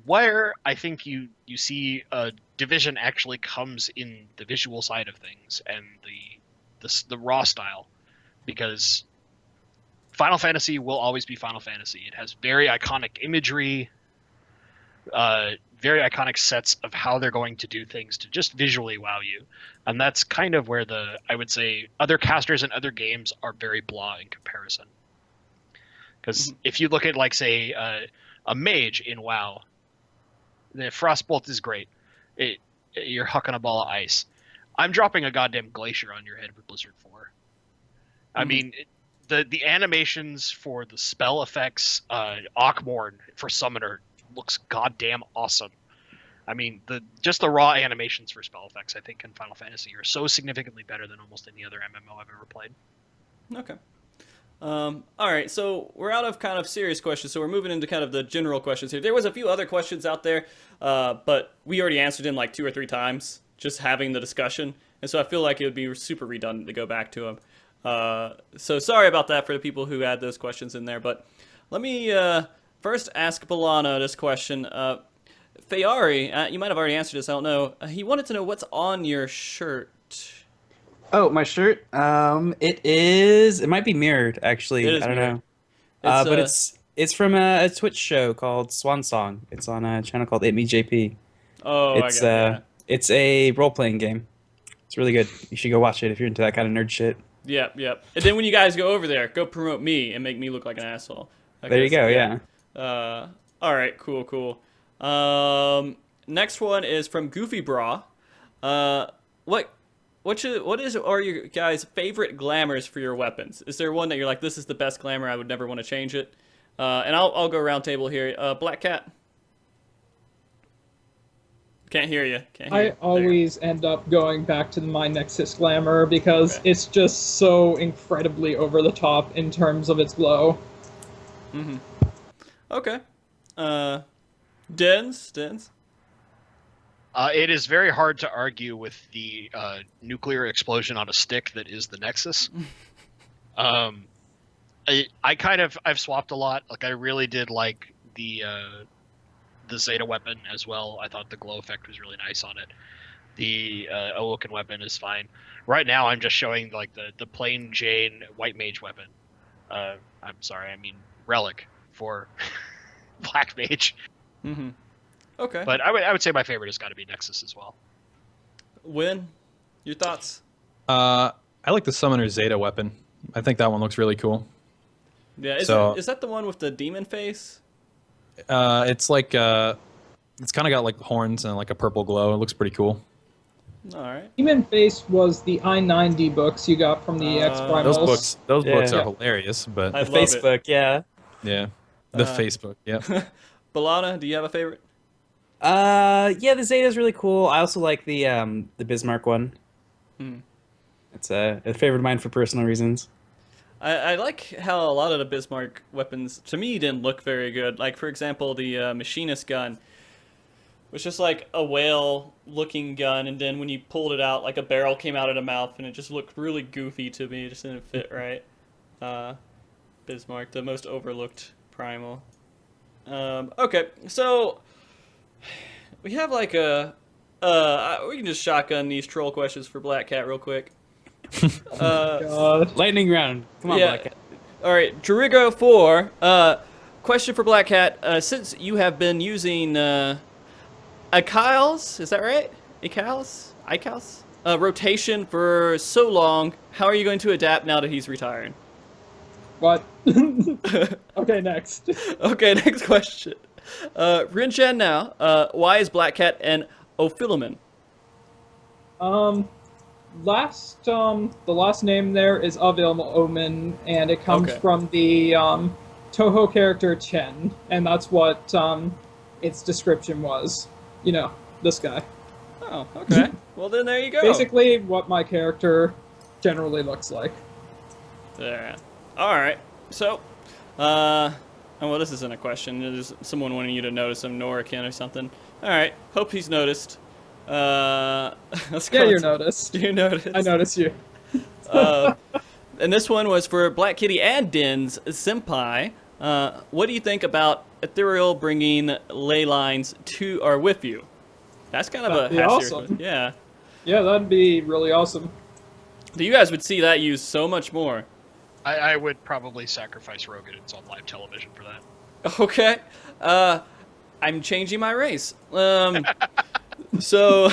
where I think you see a division actually comes in the visual side of things and the raw style, because Final Fantasy will always be Final Fantasy. It has very iconic imagery, very iconic sets of how they're going to do things to just visually wow you. And that's kind of where I would say other casters and other games are very blah in comparison. Because if you look at, like, say, a mage in WoW, the Frostbolt is great. You're hucking a ball of ice. I'm dropping a goddamn glacier on your head with Blizzard 4. I mean, the animations for the spell effects, Ockmorn for Summoner looks goddamn awesome. I mean, just the raw animations for spell effects, I think, in Final Fantasy are so significantly better than almost any other MMO I've ever played.
Okay. All right, so we're out of kind of serious questions, so we're moving into kind of the general questions here. There was a few other questions out there, but we already answered them like 2 or 3 times, just having the discussion, and so I feel like it would be super redundant to go back to them. So sorry about that for the people who had those questions in there, but let me first ask Balana this question. Fayari, you might have already answered this, I don't know. He wanted to know what's on your shirt.
Oh, my shirt. It might be mirrored, actually.
It is
I don't
mirrored.
know. But it's from a Twitch show called Swan Song. It's on a channel called JP.
Oh,
It's
I got it.
it's a role playing game. It's really good. You should go watch it if you're into that kind of nerd shit.
Yep. And then when you guys go over there, go promote me and make me look like an asshole.
There you go. Yeah.
All right, cool. Next one is from Goofy Bra. What are your guys' favorite glamours for your weapons? Is there one that you're like, this is the best glamour, I would never want to change it? And I'll go round table here. BlackCat. Can't hear you.
I always end up going back to my Nexus Glamour because it's just so incredibly over the top in terms of its glow.
Mm-hmm. Okay. Dens?
It is very hard to argue with the nuclear explosion on a stick that is the Nexus. I've swapped a lot. Like, I really did like the Zeta weapon as well. I thought the glow effect was really nice on it. The Awoken weapon is fine. Right now, I'm just showing like the plain Jane White Mage weapon. I'm sorry, I mean Relic for Black Mage.
Mm-hmm. Okay.
But I would say my favorite has got to be Nexus as well.
Win, your thoughts?
I like the Summoner Zeta weapon. I think that one looks really cool.
Yeah, is that the one with the demon face?
It's like it's kind of got like horns and like a purple glow. It looks pretty cool.
All right.
Demon Face was the I-90 books you got from the X Primals.
Those books
Yeah.
are hilarious. But
I
The
love
Facebook, yeah.
yeah, the Facebook. Yeah.
Balana, do you have a favorite?
Yeah, the Zeta's really cool. I also like the Bismarck one.
Hmm.
It's a favorite of mine for personal reasons.
I like how a lot of the Bismarck weapons, to me, didn't look very good. Like, for example, the machinist gun was just like a whale-looking gun, and then when you pulled it out, like a barrel came out of the mouth, and it just looked really goofy to me. It just didn't fit right. Bismarck, the most overlooked primal. Okay, so we have like we can just shotgun these troll questions for BlackCat real quick.
God.
Lightning round. Come on,
Yeah.
BlackCat.
All right, Jerigo 4. Question for BlackCat. Since you have been using Icals, is that right? Icals? Rotation for so long, how are you going to adapt now that he's retiring?
What? Okay, next.
Okay, next question. Rinchen now. Why is BlackCat an Ophiloman?
The last name there is Avil Omen, and it comes
Okay.
from the Toho character Chen, and that's what its description was. You know, this guy.
Oh, okay. Well, then there you go.
Basically, what my character generally looks like.
There. All right. So, well, this isn't a question. There's someone wanting you to notice some Norican or something. All right. Hope he's noticed. Let's go
Yeah, you're
into-
noticed.
You noticed?
I notice you.
And this one was for Black Kitty and Din's Senpai. What do you think about Ethereal bringing ley lines to or with you? That's kind of
That'd be
a half
awesome.
serious. Yeah.
Yeah, that'd be really awesome.
You guys would see that used so much more.
I would probably sacrifice Rogan. It's on live television for that.
Okay. I'm changing my race. So,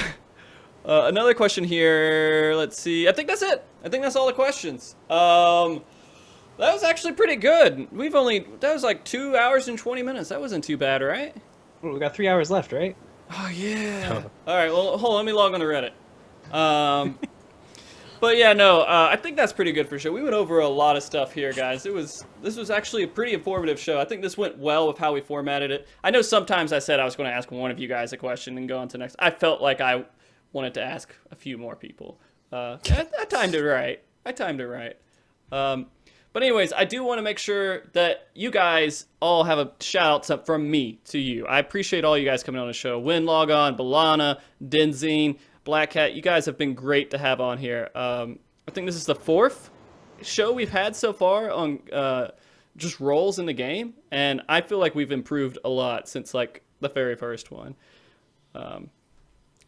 another question here. Let's see. I think that's it. I think that's all the questions. That was actually pretty good. That was like 2 hours and 20 minutes. That wasn't too bad, right?
Well, we got 3 hours left, right?
Oh, yeah. All right, well, hold on. Let me log on to Reddit. But yeah, no, I think that's pretty good for sure. We went over a lot of stuff here, guys. This was actually a pretty informative show. I think this went well with how we formatted it. I know sometimes I said I was going to ask one of you guys a question and go on to the next. I felt like I wanted to ask a few more people. I timed it right. But anyways, I do want to make sure that you guys all have a shout out from me to you. I appreciate all you guys coming on the show. Logon, Balana, Denzyne, BlackCat, you guys have been great to have on here. I think this is the 4th show we've had so far on just roles in the game, and I feel like we've improved a lot since like the very first one.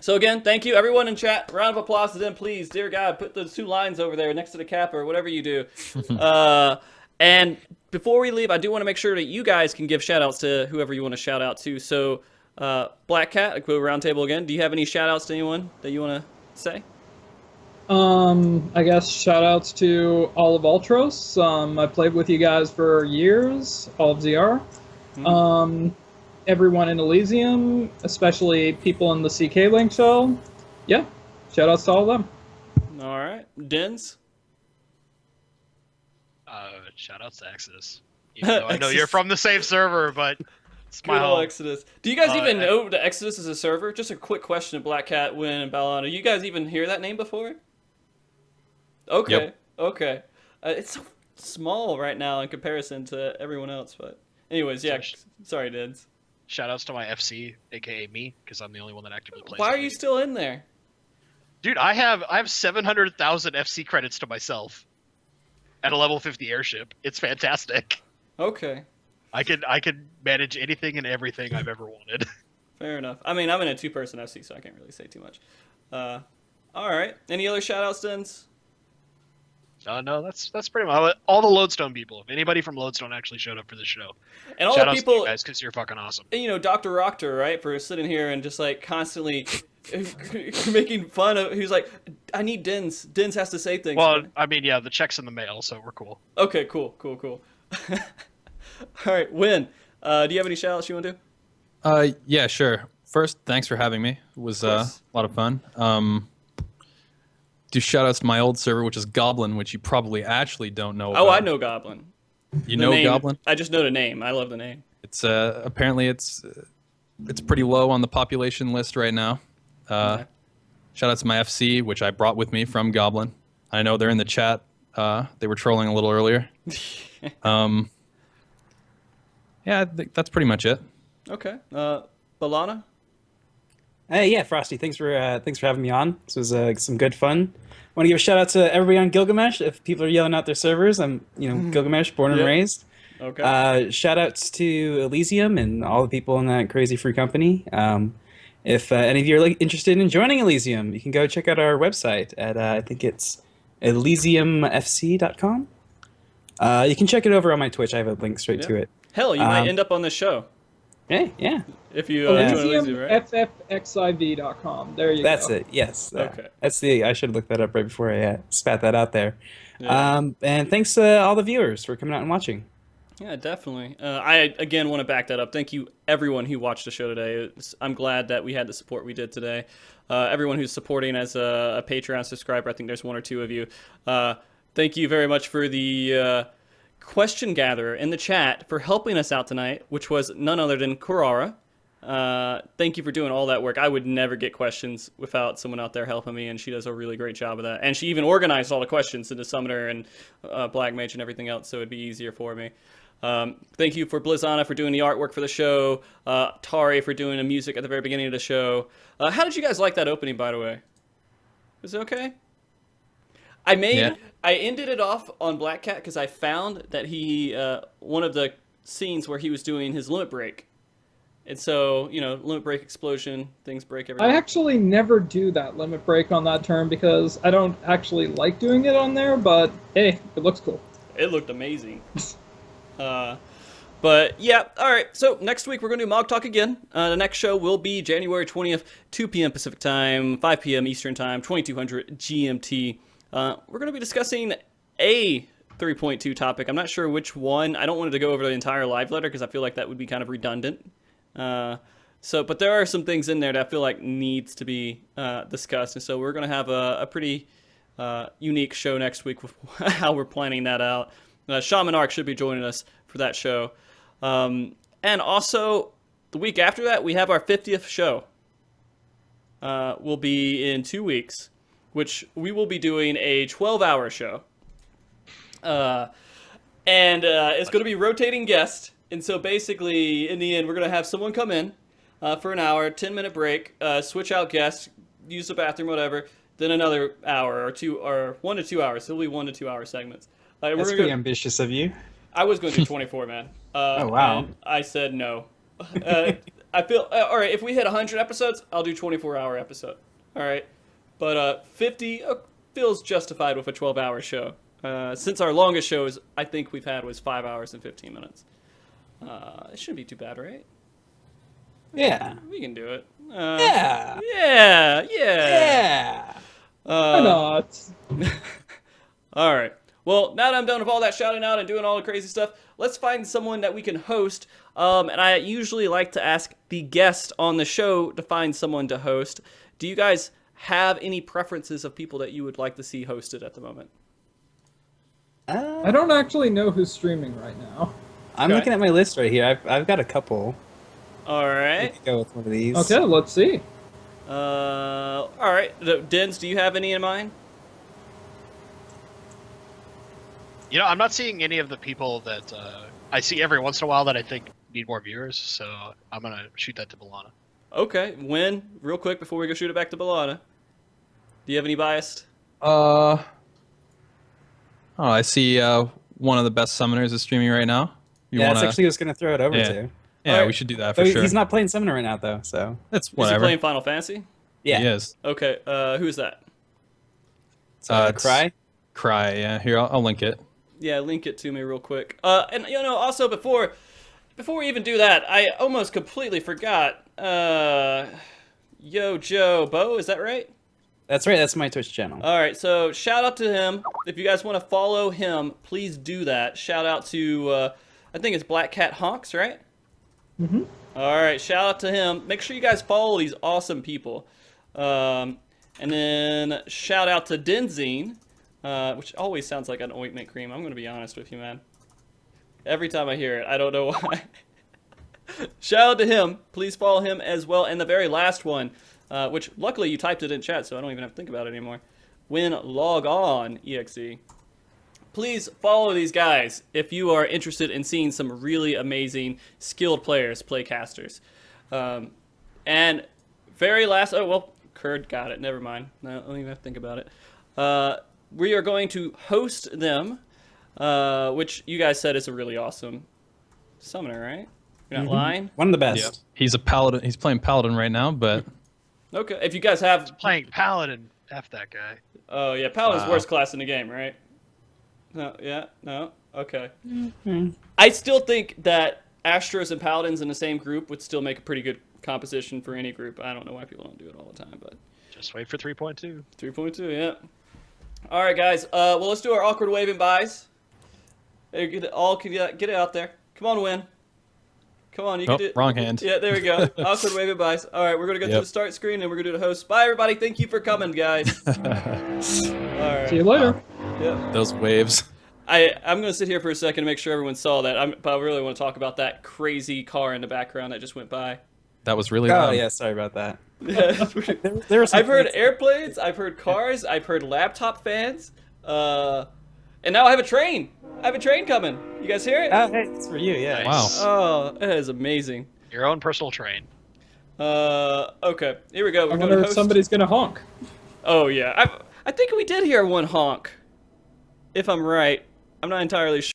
So again, thank you everyone in chat. Round of applause to them, please. Dear God, put those 2 lines over there next to the cap or whatever you do. And before we leave, I do want to make sure that you guys can give shout outs to whoever you want to shout out to. So BlackCat, go round table again. Do you have any shout outs to anyone that you want to say?
I guess shout outs to all of Ultros. I played with you guys for years, all of ZR. Everyone in Elysium, especially people in the CK Link show. Yeah, shout outs to all of them.
All right. Dens?
Shout outs to Exodus. Even though I know you're from the same server, but it's my
Good old
home.
Exodus. Do you guys even know the Exodus is a server? Just a quick question to BlackCat, Win, and Balana. You guys even hear that name before? Okay.
Yep.
Okay. It's so small right now in comparison to everyone else, but anyways, yeah. Sorry, Dens.
Shout outs to my FC, aka me, because I'm the only one that actively plays.
Why
the
are you
game.
still in there?
Dude, I have 700,000 FC credits to myself at a level 50 airship. It's fantastic.
Okay.
I could manage anything and everything I've ever wanted.
Fair enough. I mean, I'm in a 2-person FC, so I can't really say too much. All right. Any other shout outs, Dens?
No, that's pretty much all the Lodestone people. If anybody from Lodestone actually showed up for this show,
And all
shout
the
outs
people,
to you guys because you're fucking awesome.
Dr. Rockter, right, for sitting here and just like constantly making fun of. He was like, "I need Dens. Dens has to say things."
Well, I mean, yeah, the check's in the mail, so we're cool.
Okay, cool. All right, Win. Do you have any shout outs you want to do?
Yeah, sure. First, thanks for having me. It was a lot of fun. Do shout outs to my old server, which is Goblin, which you probably actually don't know about.
Oh, I know Goblin.
You know
name,
Goblin?
I just know the name. I love the name.
It's apparently it's pretty low on the population list right now.
Okay.
Shout out to my FC, which I brought with me from Goblin. I know they're in the chat. They were trolling a little earlier. Yeah, I think that's pretty much it.
Okay. Balana?
Hey, yeah, Frosty, thanks for having me on. This was some good fun. I want to give a shout out to everybody on Gilgamesh. If people are yelling out their servers, I'm Gilgamesh, born and raised.
Okay.
Shout outs to Elysium and all the people in that crazy free company. If any of you are interested in joining Elysium, you can go check out our website at I think it's elysiumfc.com. You can check it over on my Twitch. I have a link straight to it.
Hell, you might end up on this show.
Hey, yeah.
If you join Elysium, right?
FFXIV.com. There you
That's
go.
it. Yes.
Okay.
That's I should look that up right before I spat that out there.
Yeah.
And thanks to all the viewers for coming out and watching.
Yeah, definitely. I, again, want to back that up. Thank you, everyone who watched the show today. I'm glad that we had the support we did today. Everyone who's supporting as a Patreon subscriber, I think there's one or two of you. Thank you very much for the question gatherer in the chat for helping us out tonight, which was none other than Kurara. Thank you for doing all that work. I would never get questions without someone out there helping me, and she does a really great job of that. And she even organized all the questions into Summoner and Black Mage and everything else, so it'd be easier for me. Thank you for Blizzana for doing the artwork for the show, Tari for doing the music at the very beginning of the show. How did you guys like that opening, by the way? Was it okay? I ended it off on BlackCat because I found that he one of the scenes where he was doing his limit break. And so, limit break explosion, things break everything.
I actually never do that limit break on that term because I don't actually like doing it on there, but hey, it looks cool.
It looked amazing. But yeah, all right. So next week we're going to do MogTalk again. The next show will be January 20th, 2 p.m. Pacific Time, 5 p.m. Eastern Time, 2200 GMT. We're going to be discussing a 3.2 topic. I'm not sure which one. I don't want it to go over the entire live letter because I feel like that would be kind of redundant. But there are some things in there that I feel like needs to be discussed. And so we're going to have a pretty unique show next week with how we're planning that out. Shaman Arc should be joining us for that show. And also, the week after that, we have our 50th show. Will be in 2 weeks, which we will be doing a 12-hour show. And it's going to be rotating guest. And so basically, in the end, we're going to have someone come in for an hour, 10-minute break, switch out guests, use the bathroom, whatever, then another hour or 2 or 1 to 2 hours. So it'll be 1 to 2 hour segments.
That's pretty ambitious of you.
I was going to do 24, man.
Oh, wow.
And I said no. I feel, all right, if we hit 100 episodes, I'll do 24-hour episode. All right. But 50 feels justified with a 12-hour show. Since our longest shows, I think we've had was 5 hours and 15 minutes. It shouldn't be too bad, right?
Yeah.
We can do it.
Yeah.
Yeah.
Why not?
All right. Well, now that I'm done with all that shouting out and doing all the crazy stuff, let's find someone that we can host. And I usually like to ask the guest on the show to find someone to host. Do you guys have any preferences of people that you would like to see hosted at the moment?
I don't actually know who's streaming right now.
I'm looking at my list right here. I've got a couple.
All right.
I could go with one of these.
Okay, let's see.
All right. Dens, do you have any in mind?
I'm not seeing any of the people that I see every once in a while that I think need more viewers, so I'm going to shoot that to Balana.
Okay. Win, real quick before we go shoot it back to Balana. Do you have any biased?
I see one of the best summoners is streaming right now.
That's actually what I was going to throw it over to.
Yeah,
Right.
we should do that for
So
sure.
he's not playing Summoner right now, though, so...
That's
Is he
whatever.
playing Final Fantasy?
Yeah.
He is.
Okay. Who's that?
It's
Cry?
Cry, yeah. Here, I'll link it.
Yeah, link it to me real quick. And also before we even do that, I almost completely forgot. ENJOYYYY, is that right?
That's right. That's my Twitch channel.
All right, so shout out to him. If you guys want to follow him, please do that. Shout out to, I think it's BlackCat Honks, right?
Mm-hmm.
All right, shout out to him. Make sure you guys follow these awesome people. And then shout out to Denzyne, which always sounds like an ointment cream. I'm going to be honest with you, man. Every time I hear it, I don't know why. Shout out to him. Please follow him as well. And the very last one, which luckily you typed it in chat, so I don't even have to think about it anymore. When Logon EXE. Please follow these guys if you are interested in seeing some really amazing, skilled players play casters. And very last, oh, well, Kurd got it. Never mind. No, I don't even have to think about it. We are going to host them, which you guys said is a really awesome summoner, right? You're not lying?
One of the best.
Yeah. He's a paladin. He's playing paladin right now, but
Okay, if you guys have...
Playing Paladin, F that guy.
Oh, yeah, Paladin's worst class in the game, right? No, yeah, no, okay. I still think that Astros and Paladins in the same group would still make a pretty good composition for any group. I don't know why people don't do it all the time, but...
Just wait for 3.2.
3.2, yeah. All right, guys. Well, let's do our awkward waving buys. Hey, get it out there. Come on, win. Come on, you can do it.
Wrong hand.
Yeah, there we go. Awkward waving buys. All right, we're gonna go to the start screen and we're gonna do the host. Bye, everybody. Thank you for coming, guys. All right.
See you later.
Yeah.
Those waves.
I'm gonna sit here for a second to make sure everyone saw that. But I really want to talk about that crazy car in the background that just went by.
That was really
Oh
loud.
yeah, sorry about that.
Yeah.
There was
I've heard airplanes, I've heard cars, I've heard laptop fans, and now I have a train. I have a train coming. You guys hear it?
Oh, hey, it's for you. Yeah.
Wow.
Oh, that is amazing.
Your own personal train.
Okay, here we go. We're
I
going
wonder
to
if
host.
somebody's gonna honk.
Oh yeah, I think we did hear one honk. If I'm right, I'm not entirely sure.